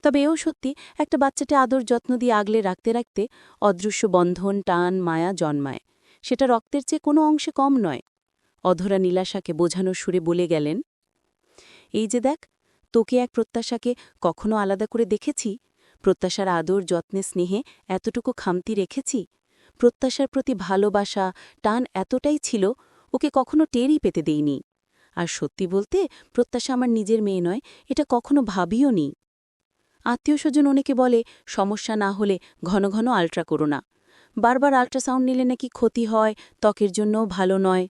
তবে এও সত্যি, একটা বাচ্চাকে আদর যত্ন দিয়ে আগলে রাখতে রাখতে অদৃশ্য বন্ধন, টান, মায়া জন্মায়। সেটা রক্তের চেয়ে কোনো অংশে কম নয়। অধরা নীলাশাকে বোঝানোর সুরে বলে গেলেন, এই যে দেখ, তোকে এক প্রত্যাশাকে কখনো আলাদা করে দেখেছি? প্রত্যাশার আদর, যত্নে, স্নেহে এতটুকু খামতি রেখেছি? প্রত্যাশার প্রতি ভালোবাসা, টান এতটাই ছিল, ওকে কখনো টেরই পেতে দেইনি। আর সত্যি বলতে, প্রত্যাশা আমার নিজের মেয়ে নয়, এটা কখনো ভাবিও নি। আত্মীয়স্বজন অনেকে বলে, সমস্যা না হলে ঘন ঘন আল্ট্রা করো না। বারবার আল্ট্রাসাউন্ড নিলে নাকি ক্ষতি হয়, ত্বকের জন্যও ভালো নয়।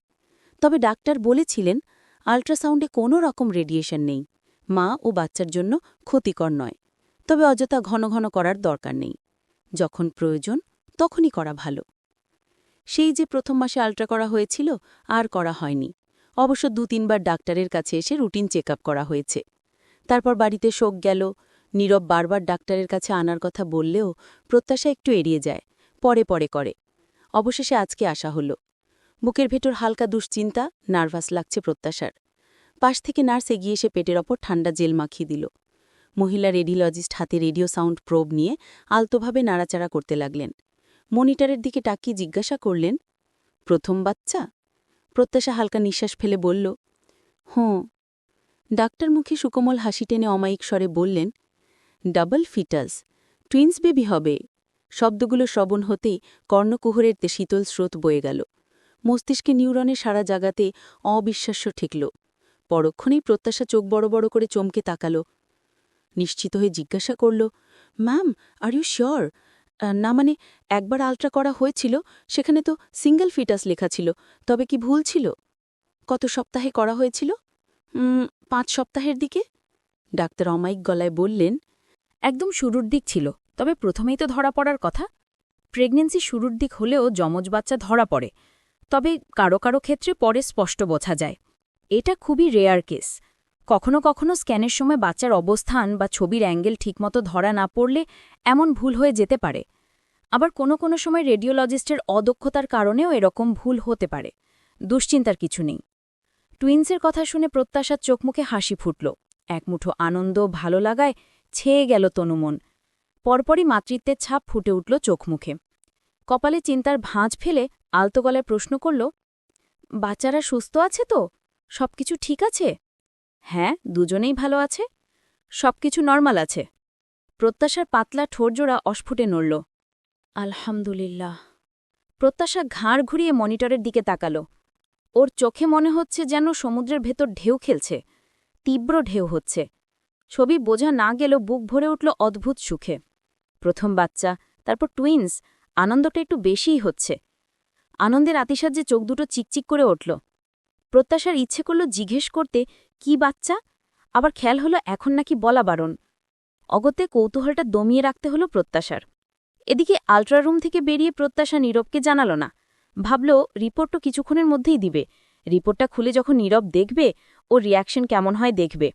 তবে ডাক্তার বলেছিলেন, আল্ট্রাসাউন্ডে কোনো রকম রেডিয়েশন নেই, মা ও বাচ্চার জন্য ক্ষতিকর নয়। তবে অযথা ঘন ঘন করার দরকার নেই। যখন প্রয়োজন তখনই করা ভালো। সেই যে প্রথম মাসে আল্ট্রা করা হয়েছিল, আর করা হয়নি। অবশ্য ২-৩ বার ডাক্তারের কাছে এসে রুটিন চেক করা হয়েছে। তারপর বাড়িতে শোক গেল। নীরব বারবার ডাক্তারের কাছে আনার কথা বললেও প্রত্যাশা একটু এড়িয়ে যায়, পরে পরে করে। অবশেষে আজকে আসা হলো। বুকের ভেতর হালকা দুশ্চিন্তা, নার্ভাস লাগছে প্রত্যাশার। পাশ থেকে নার্স এগিয়ে এসে পেটের ওপর ঠান্ডা জেল মাখিয়ে দিল। মহিলা রেডিওলজিস্ট হাতে রেডিও সাউন্ড প্রোব নিয়ে আলতোভাবে নাড়াচাড়া করতে লাগলেন। মনিটরের দিকে তাকিয়ে জিজ্ঞাসা করলেন, প্রথম বাচ্চা? প্রত্যাশা হালকা নিঃশ্বাস ফেলে বলল, হুঁ। ডাক্তার মুখে সুকোমল হাসি টেনে অমায়িক স্বরে বললেন, ডাবল ফিটাস, টুইন্স বেবি হবে। শব্দগুলো শ্রবণ হতেই কর্ণকুহরের শীতল স্রোত বয়ে গেল। মস্তিষ্কে নিউরনের সারা জাগাতে অবিশ্বাস্য ঠেকল। পরক্ষণেই প্রত্যাশা চোখ বড় বড় করে চমকে তাকাল। নিশ্চিত হয়ে জিজ্ঞাসা করল, ম্যাম, আর ইউ শিওর? না মানে, একবার আল্ট্রা করা হয়েছিল, সেখানে তো সিঙ্গল ফিটাস লেখা ছিল, তবে কি ভুল ছিল? কত সপ্তাহে করা হয়েছিল? 5 সপ্তাহের দিকে। ডাক্তার অমায়িক গলায় বললেন, একদম শুরুর দিক ছিল, তবে প্রথমেই তো ধরা পড়ার কথা। প্রেগন্যান্সি শুরুর দিক হলেও যমজ বাচ্চা ধরা পড়ে, তবে কারো কারো ক্ষেত্রে পরে স্পষ্ট বোঝা যায়। এটা খুবই রেয়ার কেস। কখনো কখনো স্ক্যানের সময় বাচ্চার অবস্থান বা ছবির অ্যাঙ্গেল ঠিকমতো ধরা না পড়লে এমন ভুল হয়ে যেতে পারে। আবার কোনো কোনো সময় রেডিওলজিস্টের অদক্ষতার কারণেও এরকম ভুল হতে পারে। দুশ্চিন্তার কিছু নেই। টুইন্সের কথা শুনে প্রত্যাশার চোখমুখে হাসি ফুটল। এক মুঠো আনন্দ, ভালো লাগায় ছেয়ে গেল তনুমন। পরপরই মাতৃত্বের ছাপ ফুটে উঠল চোখমুখে। কপালে চিন্তার ভাঁজ ফেলে আলতো গলায় প্রশ্ন করল, বাচ্চারা সুস্থ আছে তো? সবকিছু ঠিক আছে? হ্যাঁ, দুজনেই ভালো আছে। সবকিছু নর্মাল আছে। প্রত্যাশার পাতলা ঠোরজোড়া অস্ফুটে নড়ল। আলহামদুলিল্লাহ। প্রত্যাশা ঘাড় ঘুরিয়ে মনিটরের দিকে তাকাল। ওর চোখে মনে হচ্ছে যেন সমুদ্রের ভেতর ঢেউ খেলছে, তীব্র ঢেউ হচ্ছে। ছবি বোঝা না গেলেও বুক ভরে উঠল অদ্ভুত সুখে। প্রথম বাচ্চা, তারপর টুইন্স, আনন্দটা একটু বেশিই হচ্ছে। আনন্দের আতিশায্যে চোখ দুটো চিকচিক করে উঠল। প্রত্যাশার ইচ্ছে করল জিজ্ঞেস করতে, কি বাচ্চা? আবার খেয়াল হলো এখন নাকি বলা বারণ। অগত্যে কৌতূহলটা দমিয়ে রাখতে হলো প্রত্যাশার। এদিকে আল্ট্রারুম থেকে বেরিয়ে প্রত্যাশা নীরবকে জানাল না। ভাবল রিপোর্ট তো কিছুক্ষণের মধ্যেই দিবে। রিপোর্টটা খুলে যখন নীরব দেখবে ওর রিয়াকশন কেমন হয় দেখবে।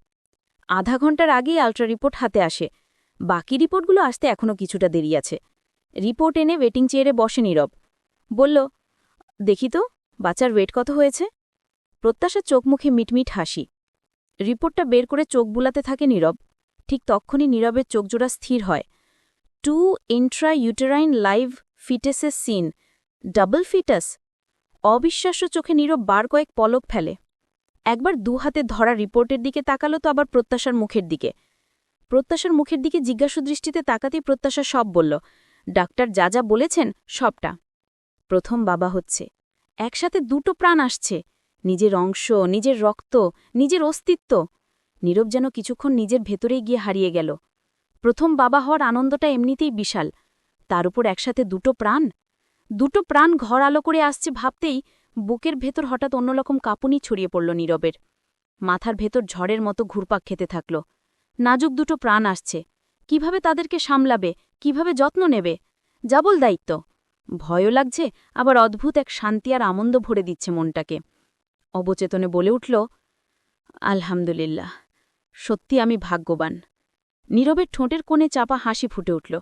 আধা ঘন্টার আগেই আল্ট্রা রিপোর্ট হাতে আসে। বাকি রিপোর্টগুলো আসতে এখনও কিছুটা দেরি আছে। রিপোর্ট এনে ওয়েটিং চেয়ারে বসে নীরব। বলল, দেখি তো বাচ্চার ওয়েট কত হয়েছে। প্রত্যাশা চোখ মুখে মিটমিট হাসি। রিপোর্টটা বের করে চোখ বুলাতে থাকে নীরব। ঠিক তক্ষণই নীরবের চোখজোড়া স্থির হয়। 2 intrauterine live fetuses seen, double fetus. অবিশ্বাস্য চোখে নীরব বার কয়েক পলক ফেলে। একবার 2 হাতে ধরা রিপোর্টের দিকে তাকালো তো আবার প্রত্যাশার মুখের দিকে। প্রত্যাশার মুখের দিকে জিজ্ঞাসু দৃষ্টিতে তাকাতেই প্রত্যাশা সব বলল। ডাক্তার যা যা বলেছেন সবটা। প্রথম বাবা হচ্ছে, একসাথে 2টো প্রাণ আসছে, নিজের অংশ, নিজের রক্ত, নিজের অস্তিত্ব। নীরব যেন কিছুক্ষণ নিজের ভেতরেই গিয়ে হারিয়ে গেল। প্রথম বাবা হওয়ার আনন্দটা এমনিতেই বিশাল, তার উপর একসাথে 2টো প্রাণ। 2টো প্রাণ ঘর আলো করে আসছে ভাবতেই বুকের ভেতর হঠাৎ অন্যরকম কাঁপুনি ছড়িয়ে পড়ল নীরবের। মাথার ভেতর ঝড়ের মতো ঘুরপাক খেতে থাকল। নাজুক 2টো প্রাণ আসছে, কিভাবে তাদেরকে সামলাবে, কিভাবে যত্ন নেবে, যাবল দায়িত্ব। ভয়ও লাগছে, আবার অদ্ভুত এক শান্তি আর আনন্দ ভরে দিচ্ছে মনটাকে। অবচেতনে বলে উঠল, আলহামদুলিল্লাহ, সত্যি আমি ভাগ্যবান। নীরবের ঠোঁটের কোণে চাপা হাসি ফুটে উঠল।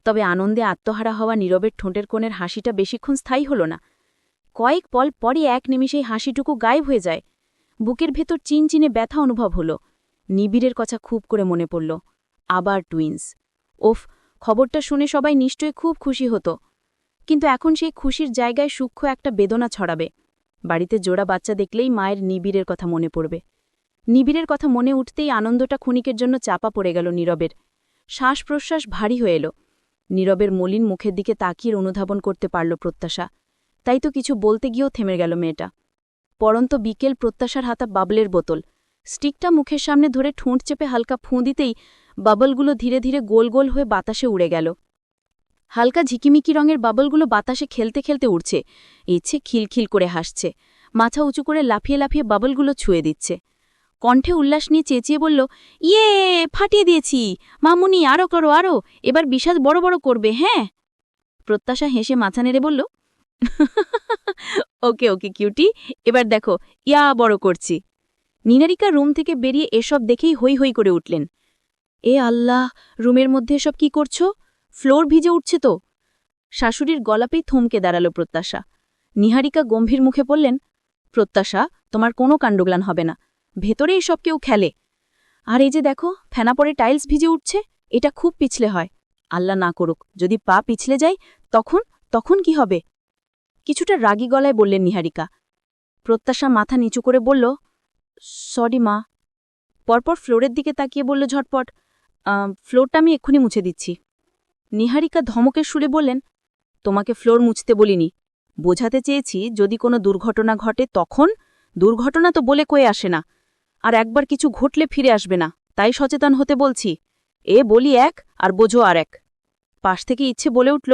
তবে আনন্দে আত্মহারা হওয়া নীরবের ঠোঁটের কোণের হাসিটা বেশিক্ষণ স্থায়ী হল না। কয়েক পল পরই এক নিমিষেই হাসিটুকু গায়েব হয়ে যায়। বুকের ভেতর চিনচিনে ব্যথা অনুভব হল। নিবিড়ের কথা খুব করে মনে পড়ল। আবার টুইন্স। ওফ, খবরটা শুনে সবাই নিশ্চয়ই খুব খুশি হতো। কিন্তু এখন সেই খুশির জায়গায় সূক্ষ্ম একটা বেদনা ছড়াবে। বাড়িতে জোড়া বাচ্চা দেখলেই মায়ের নিবিড়ের কথা মনে পড়বে। নিবিড়ের কথা মনে উঠতেই আনন্দটা ক্ষণিকের জন্য চাপা পড়ে গেল নীরবের। শ্বাস প্রশ্বাস ভারী হয়ে এলো। নীরবের মলিন মুখের দিকে তাকিয়ে অনুধাবন করতে পারল প্রত্যাশা। তাই তো কিছু বলতে গিয়েও থেমে গেল মেয়েটা। পরন্ত বিকেল, প্রত্যাশার হাতা বাবলের বোতল। স্টিকটা মুখের সামনে ধরে ঠোঁট চেপে হালকা ফুঁ দিতেই বাবলগুলো ধীরে ধীরে গোল গোল হয়ে বাতাসে উড়ে গেল। হালকা ঝিকিমিকি রঙের বাবলগুলো বাতাসে খেলতে খেলতে উড়ছে। ইচ্ছে খিলখিল করে হাসছে। মাথা উঁচু করে লাফিয়ে লাফিয়ে বাবলগুলো ছুঁয়ে দিচ্ছে। কণ্ঠে উল্লাস নিয়ে চেঁচিয়ে বলল, ইয়ে, ফাটিয়ে দিয়েছি মামুনি, আরও করো আরও, এবার বিষাদ বড় বড় করবে, হ্যাঁ। প্রত্যাশা হেসে মাথা নেড়ে বলল, ওকে ওকে কিউটি, এবার দেখো ইয়া বড় করছি। নীনারিকা রুম থেকে বেরিয়ে এসব দেখেই হৈ হৈ করে উঠলেন। এ আল্লাহ, রুমের মধ্যে এসব কি করছো? ফ্লোর ভিজে উঠছে তো। শাশুড়ির গলাপেই থমকে দাঁড়াল প্রত্যাশা। নিহারিকা গম্ভীর মুখে বললেন, প্রত্যাশা, তোমার কোনো কাণ্ডজ্ঞান হবে না, ভেতরে এসব কেউ খেলে। আর এই যে দেখো ফেনা পরে টাইলস ভিজে উঠছে, এটা খুব পিছলে হয়। আল্লাহ না করুক, যদি পা পিছলে যায় তখন তখন কি হবে? কিছুটা রাগী গলায় বললেন নিহারিকা। প্রত্যাশা মাথা নিচু করে বলল, সরি মা। পরপর ফ্লোরের দিকে তাকিয়ে বলল ঝটপট, ফ্লোরটা আমি এক্ষুনি মুছে দিচ্ছি। নিহারিকা ধমকের সুরে বললেন, তোমাকে ফ্লোর মুছতে বলিনি, বোঝাতে চেয়েছি যদি কোনো দুর্ঘটনা ঘটে তখন। দুর্ঘটনা তো বলে কয়ে আসে না, আর একবার কিছু ঘটলে ফিরে আসবে না, তাই সচেতন হতে বলছি। এ বলি এক আর বোঝো আর এক। পাশ থেকে ইচ্ছে বলে উঠল,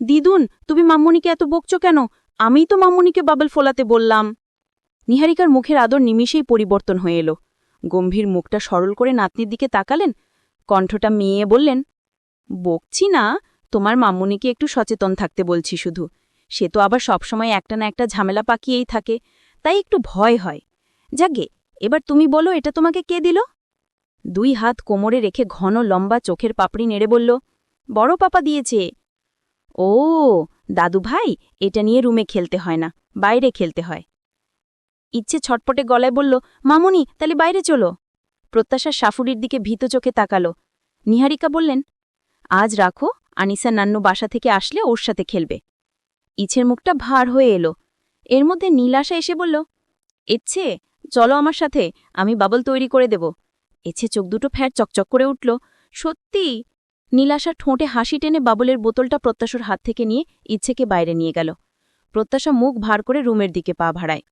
দিদুন, তুমি মাম্মুনিকে এত বকছ কেন? আমিই তো মাম্মুনিকে বাবল ফোলাতে বললাম। নিহারিকার মুখের আদর নিমিষেই পরিবর্তন হয়ে এলো। গম্ভীর মুখটা সরল করে নাতনির দিকে তাকালেন, কণ্ঠটা মেয়ে বললেন, বকছি না, তোমার মাম্মুনিকে একটু সচেতন থাকতে বলছি শুধু। সে তো আবার সবসময় একটা না একটা ঝামেলা পাকিয়েই থাকে, তাই একটু ভয় হয়। যাগে, এবার তুমি বলো এটা তোমাকে কে দিল? 2 হাত কোমরে রেখে ঘন লম্বা চোখের পাপড়ি নেড়ে বলল, বড় পাপা দিয়েছে। ও দাদু ভাই, এটা নিয়ে রুমে খেলতে হয় না, বাইরে খেলতে হয়। ইচ্ছে ছটপটে গলায় বলল, মামুনি তাহলে বাইরে চলো। প্রত্যাশার শাশুড়ির দিকে ভীত চোখে তাকালো। নিহারিকা বললেন, আজ রাখো, আনিসা নান্নু বাসা থেকে আসলে ওর সাথে খেলবে। ইছের মুখটা ভার হয়ে এলো। এর মধ্যে নীলাশা এসে বলল, ইচ্ছে চলো আমার সাথে, আমি বাবল তৈরি করে দেব। ইচ্ছে চোখ দুটো ফ্যাট চকচক করে উঠল। সত্যি? নীলাশার ঠোঁটে হাসি টেনে বাবলের বোতলটা প্রত্যাশার হাত থেকে নিয়ে ইচ্ছেকে বাইরে নিয়ে গেল। প্রত্যাশা মুখ ভার করে রুমের দিকে পা ভাড়ায়।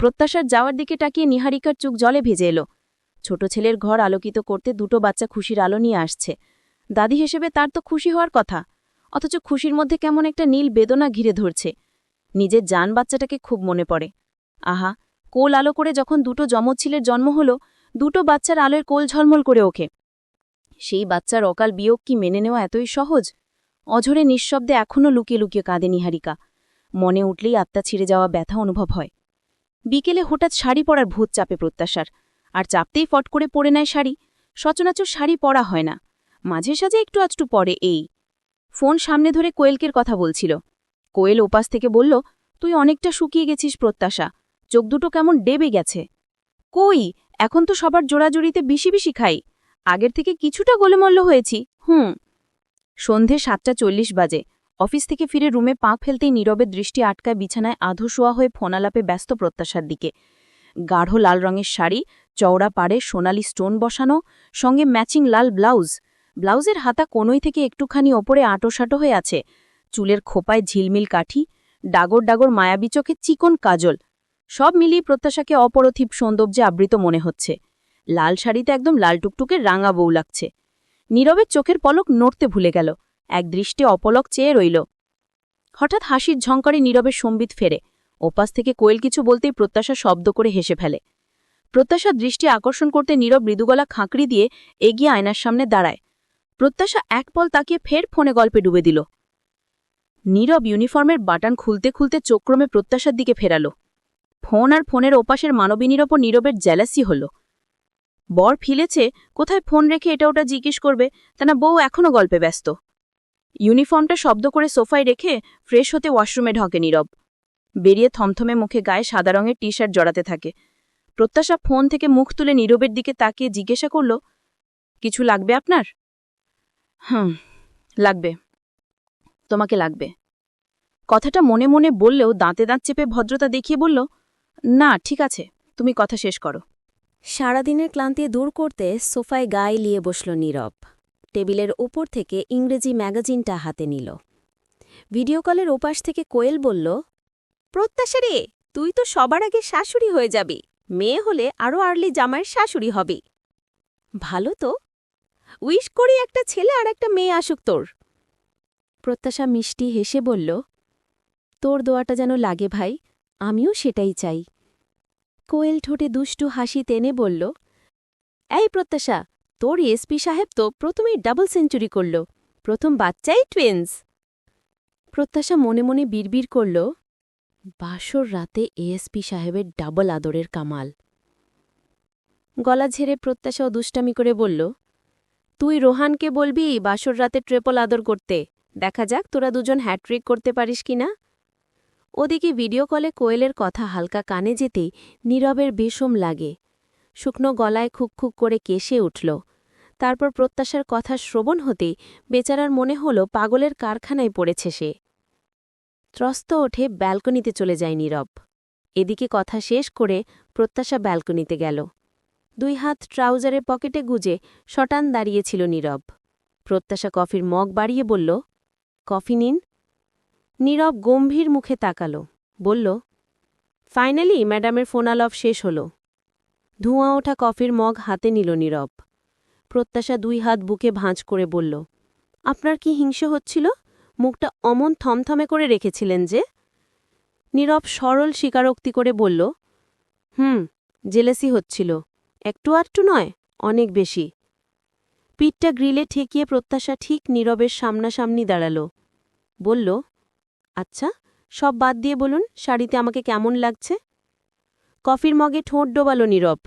প্রত্যাশার যাওয়ার দিকে তাকিয়ে নিহারিকার চোখ জলে ভেজে এলো। ছোট ছেলের ঘর আলোকিত করতে 2টো বাচ্চা খুশির আলো নিয়ে আসছে। দাদি হিসেবে তার তো খুশি হওয়ার কথা, অথচ খুশির মধ্যে কেমন একটা নীল বেদনা ঘিরে ধরছে। নিজের জান বাচ্চাটাকে খুব মনে পড়ে। আহা, কোল আলো করে যখন 2টো যমজ ছেলের জন্ম হল, 2টো বাচ্চার আলোয় কোল ঝলমল করে ওঠে। সেই বাচ্চার অকাল বিয়োগ কি মেনে নেওয়া এতই সহজ? অঝরে নিঃশব্দে এখনও লুকিয়ে লুকিয়ে কাঁদে নিহারিকা। মনে উঠলেই আত্মা ছিঁড়ে যাওয়া ব্যথা অনুভব হয়। বিকেলে হঠাৎ শাড়ি পরার ভূত চাপে প্রত্যাশার, আর চাপতেই ফট করে পরে নেয় শাড়ি। সচরাচর শাড়ি পরা হয় না, মাঝে সাঝে একটু আধটু পরে এই। ফোন সামনে ধরে কোয়েলকের কথা বলছিল। কোয়েল ওপাশ থেকে বলল, তুই অনেকটা শুকিয়ে গেছিস প্রত্যাশা, চোখ দুটো কেমন ডেবে গেছে। কই, এখন তো সবার জোড়াজুড়িতে বেশি বেশি খাই, আগের থেকে কিছুটা গোলমল্ল হয়েছি। সন্ধে 7:40 বাজে। অফিস থেকে ফিরে রুমে পা ফেলতেই নীরবের দৃষ্টি আটকায় বিছানায় আধো শোয়া হয়ে ফোনালাপে ব্যস্ত প্রত্যাশার দিকে। গাঢ় লাল রঙের শাড়ি, চওড়া পাড়ে সোনালি স্টোন বসানো, সঙ্গে ম্যাচিং লাল ব্লাউজ। ব্লাউজের হাতা কোনোই থেকে একটুখানি ওপরে আঁটোসাঁটো হয়ে আছে। চুলের খোপায় ঝিলমিল কাঠি, ডাগর ডাগর মায়াবী চোখে চিকন কাজল। সব মিলিয়ে প্রত্যাশাকে অপরথিপ সৌন্দর্যে আবৃত মনে হচ্ছে। লাল শাড়িতে একদম লাল টুকটুকে রাঙা বউ লাগছে। নীরবের চোখের পলক নড়তে ভুলে গেল, এক দৃষ্টে অপলক চেয়ে রইল। হঠাৎ হাসির ঝঙ্কারে নীরবের সম্বিত ফেরে। ওপাশ থেকে কোয়েল কিছু বলতেই প্রত্যাশা শব্দ করে হেসে ফেলে। প্রত্যাশার দৃষ্টি আকর্ষণ করতে নীরব মৃদুগলা খাঁকড়ি দিয়ে এগিয়ে আয়নার সামনে দাঁড়ায়। প্রত্যাশা এক পল তাকিয়ে ফের ফোনে গল্পে ডুবে দিল। নীরব ইউনিফর্মের বাটন খুলতে খুলতে চক্রমে প্রত্যাশার দিকে ফেরাল। ফোন আর ফোনের ওপাশের মানবিনীর ওপর নীরবের জ্যালাসি হল। বর ফিলেছে, কোথায় ফোন রেখে এটা ওটা জিজ্ঞেস করবে, তা না বউ এখনও গল্পে ব্যস্ত। ইউনিফর্মটা শব্দ করে সোফায় রেখে ফ্রেশ হতে ওয়াশরুমে ঢকে নীরব। বেরিয়ে থমথমে মুখে গায়ে সাদা রঙের টি শার্ট জড়াতে থাকে। প্রত্যাশা ফোন থেকে মুখ তুলে নীরবের দিকে তাকিয়ে জিজ্ঞাসা করল, কিছু লাগবে আপনার? লাগবে। তোমাকে লাগবে। কথাটা মনে মনে বললেও দাঁতে দাঁত চেপে ভদ্রতা দেখিয়ে বলল, না ঠিক আছে, তুমি কথা শেষ করো। সারাদিনের ক্লান্তি দূর করতে সোফায় গায়ে লিয়ে বসল নীরব। টেবিলের ওপর থেকে ইংরেজি ম্যাগাজিনটা হাতে নিল। ভিডিও কলের ওপাশ থেকে কোয়েল বলল, প্রত্যাশা রে, তুই তো সবার আগে শাশুড়ি হয়ে যাবি, মেয়ে হলে আরও আর্লি জামাইয়ের শাশুড়ি হবি। ভালো তো, উইশ করি একটা ছেলে আর একটা মেয়ে আসুক তোর। প্রত্যাশা মিষ্টি হেসে বলল, তোর দোয়াটা যেন লাগে ভাই, আমিও সেটাই চাই। কোয়েল ঠোঁটে দুষ্টু হাসি টেনে বলল, এই প্রত্যাশা, তোর এসপি সাহেব তো প্রথমেই ডাবল সেঞ্চুরি করল, প্রথম বাচ্চাই টুইন্স। প্রত্যাশা মনে মনে বিড়বিড় করল, বাসর রাতে এএসপি সাহেবের ডাবল আদরের কামাল। গলা ঝেড়ে প্রত্যাশা ও দুষ্টামি করে বলল, তুই রোহানকে বলবি বাসর রাতে ট্রিপল আদর করতে, দেখা যাক তোরা দুজন হ্যাট্রিক করতে পারিস কিনা। ওদিকে ভিডিও কলে কোয়েলের কথা হালকা কানে যেতেই নীরবের বিষম লাগে। শুকনো গলায় খুকখুক করে কেশে উঠল। তারপর প্রত্যাশার কথা শ্রবণ হতেই বেচারার মনে হল পাগলের কারখানায় পড়েছে সে। ত্রস্ত ওঠে ব্যালকনিতে চলে যায় নীরব। এদিকে কথা শেষ করে প্রত্যাশা ব্যালকনিতে গেল। 2 হাত ট্রাউজারের পকেটে গুজে শটান দাঁড়িয়েছিল নীরব। প্রত্যাশা কফির মগ বাড়িয়ে বলল, কফি নিন। নীরব গম্ভীর মুখে তাকাল, বলল, ফাইনালি ম্যাডামের ফোনাল অফ শেষ হল। ধোঁয়া ওঠা কফির মগ হাতে নিল নীরব। প্রত্যাশা 2 হাত বুকে ভাঁজ করে বলল, আপনার কি হিংসে হচ্ছিল? মুখটা অমন থমথমে করে রেখেছিলেন যে। নীরব সরল স্বীকারোক্তি করে বলল, জেলেসি হচ্ছিল, একটু আধটু নয়, অনেক বেশি। পিঠটা গ্রিলে ঠেকিয়ে প্রত্যাশা ঠিক নীরবের সামনাসামনি দাঁড়াল। বলল, আচ্ছা, সব বাদ দিয়ে বলুন শাড়িতে আমাকে কেমন লাগছে। কফির মগে ঠোঁট ডোবাল নীরব।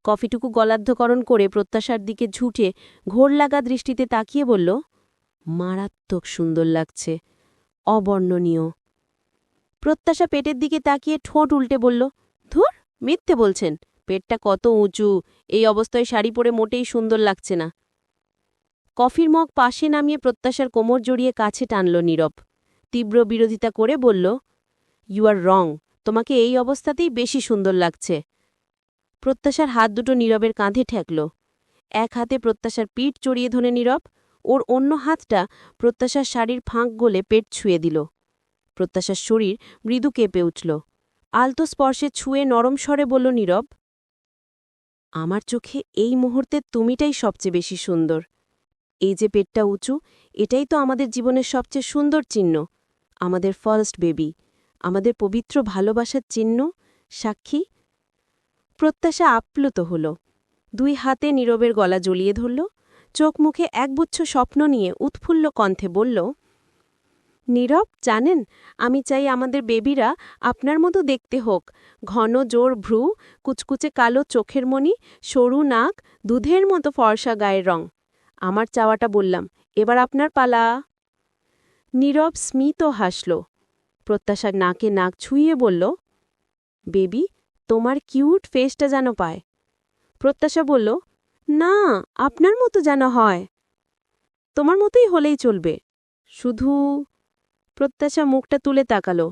কফিটুকু গলাধ্যকরণ করে প্রত্যাশার দিকে ঝুঁটে ঘোর লাগা দৃষ্টিতে তাকিয়ে বলল, মারাত্মক সুন্দর লাগছে, অবর্ণনীয়। প্রত্যাশা পেটের দিকে তাকিয়ে ঠোঁট উল্টে বলল, ধুর, মিথ্যে বলছেন, পেটটা কত উঁচু, এই অবস্থায় শাড়ি পরে মোটেই সুন্দর লাগছে না। কফির মগ পাশে নামিয়ে প্রত্যাশার কোমর জড়িয়ে কাছে টানল নীরব। তীব্র বিরোধিতা করে বলল, ইউ আর রং, তোমাকে এই অবস্থাতেই বেশি সুন্দর লাগছে। প্রত্যাশার হাত দুটো নীরবের কাঁধে ঠেকল। এক হাতে প্রত্যাশার পিঠ চড়িয়ে ধরে নীরব, ওর অন্য হাতটা প্রত্যাশার শাড়ির ফাঁক গলে পেট ছুঁয়ে দিল। প্রত্যাশার শরীর মৃদু কেঁপে উঠল। আলতো স্পর্শে ছুঁয়ে নরম স্বরে বলল নীরব, আমার চোখে এই মুহূর্তে তুমিটাই সবচেয়ে বেশি সুন্দর। এই যে পেটটা উঁচু, এটাই তো আমাদের জীবনের সবচেয়ে সুন্দর চিহ্ন, আমাদের ফার্স্ট বেবি, আমাদের পবিত্র ভালোবাসার চিহ্ন, সাক্ষী। প্রত্যাশা আপ্লুত হল। 2 হাতে নীরবের গলা জড়িয়ে ধরল, চোখ মুখে একগুচ্ছ স্বপ্ন নিয়ে উৎফুল্ল কণ্ঠে বলল, নীরব, জানেন, আমি চাই আমাদের বেবিরা আপনার মতো দেখতে হোক। ঘন জোর ভ্রু, কুচকুচে কালো চোখের মণি, সরু নাক, দুধের মতো ফর্সা গায়ের রং। আমার চাওয়াটা বললাম, এবার আপনার পালা। নীরব স্মিত হাসল। প্রত্যাশার নাকে নাক ছুঁয়ে বলল, বেবি, তোমার কিউট ফেসটা যেন পায়। প্রত্যাশা বলল, না, আপনার মতো যেন হয়। তোমার মতোই হলেই চলবে, শুধু। প্রত্যাশা মুখটা তুলে তাকালো,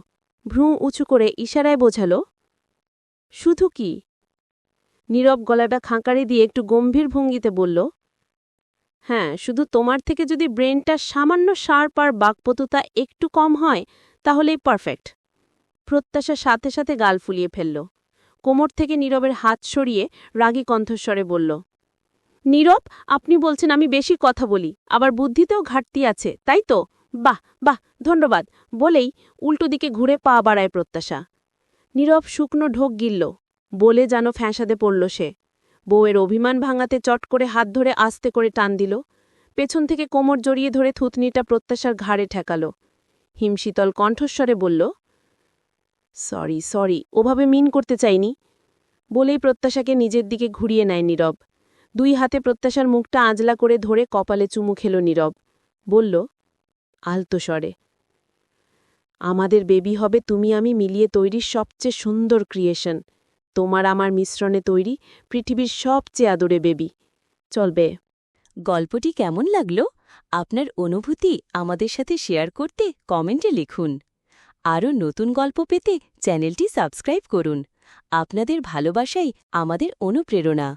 ভ্রু উঁচু করে ইশারায় বোঝালো, শুধু কি? নীরব গলাটা খাঁকারে দিয়ে একটু গম্ভীর ভঙ্গিতে বলল, হ্যাঁ, শুধু তোমার থেকে যদি ব্রেনটা সামান্য শার্প আর বাকপটুতা একটু কম হয় তাহলেই পারফেক্ট। প্রত্যাশা সাথে সাথে গাল ফুলিয়ে ফেলল। কোমর থেকে নীরবের হাত সরিয়ে রাগী কণ্ঠস্বরে বলল, নীরব, আপনি বলছেন আমি বেশি কথা বলি, আবার বুদ্ধিতেও ঘাটতি আছে, তাই তো? বাহ বাহ, ধন্যবাদ বলেই উল্টো দিকে ঘুরে পা বাড়ায় প্রত্যাশা। নীরব শুকনো ঢোক গিলল, বলে যেন ফ্যাঁসাদে পড়ল সে। বউয়ের অভিমান ভাঙাতে চট করে হাত ধরে আস্তে করে টান দিল। পেছন থেকে কোমর জড়িয়ে ধরে থুতনিটা প্রত্যাশার ঘাড়ে ঠেকাল। হিমশীতল কণ্ঠস্বরে বলল, সরি সরি, ওভাবে মিন করতে চাইনি। বলেই প্রত্যাশাকে নিজের দিকে ঘুরিয়ে নেয় নীরব। দুই হাতে প্রত্যাশার মুখটা আঁজলা করে ধরে কপালে চুমু খেল নীরব। বলল আলতো স্বরে, আমাদের বেবি হবে তুমি আমি মিলিয়ে তৈরি সবচেয়ে সুন্দর ক্রিয়েশন। তোমার আমার মিশ্রণে তৈরি পৃথিবীর সবচেয়ে আদরে বেবি। চলবে। গল্পটি কেমন লাগলো? আপনার অনুভূতি আমাদের সাথে শেয়ার করতে কমেন্টে লিখুন। আরও নতুন গল্প পেতে চ্যানেলটি সাবস্ক্রাইব করুন। আপনাদের ভালোবাসাই আমাদের অনুপ্রেরণা।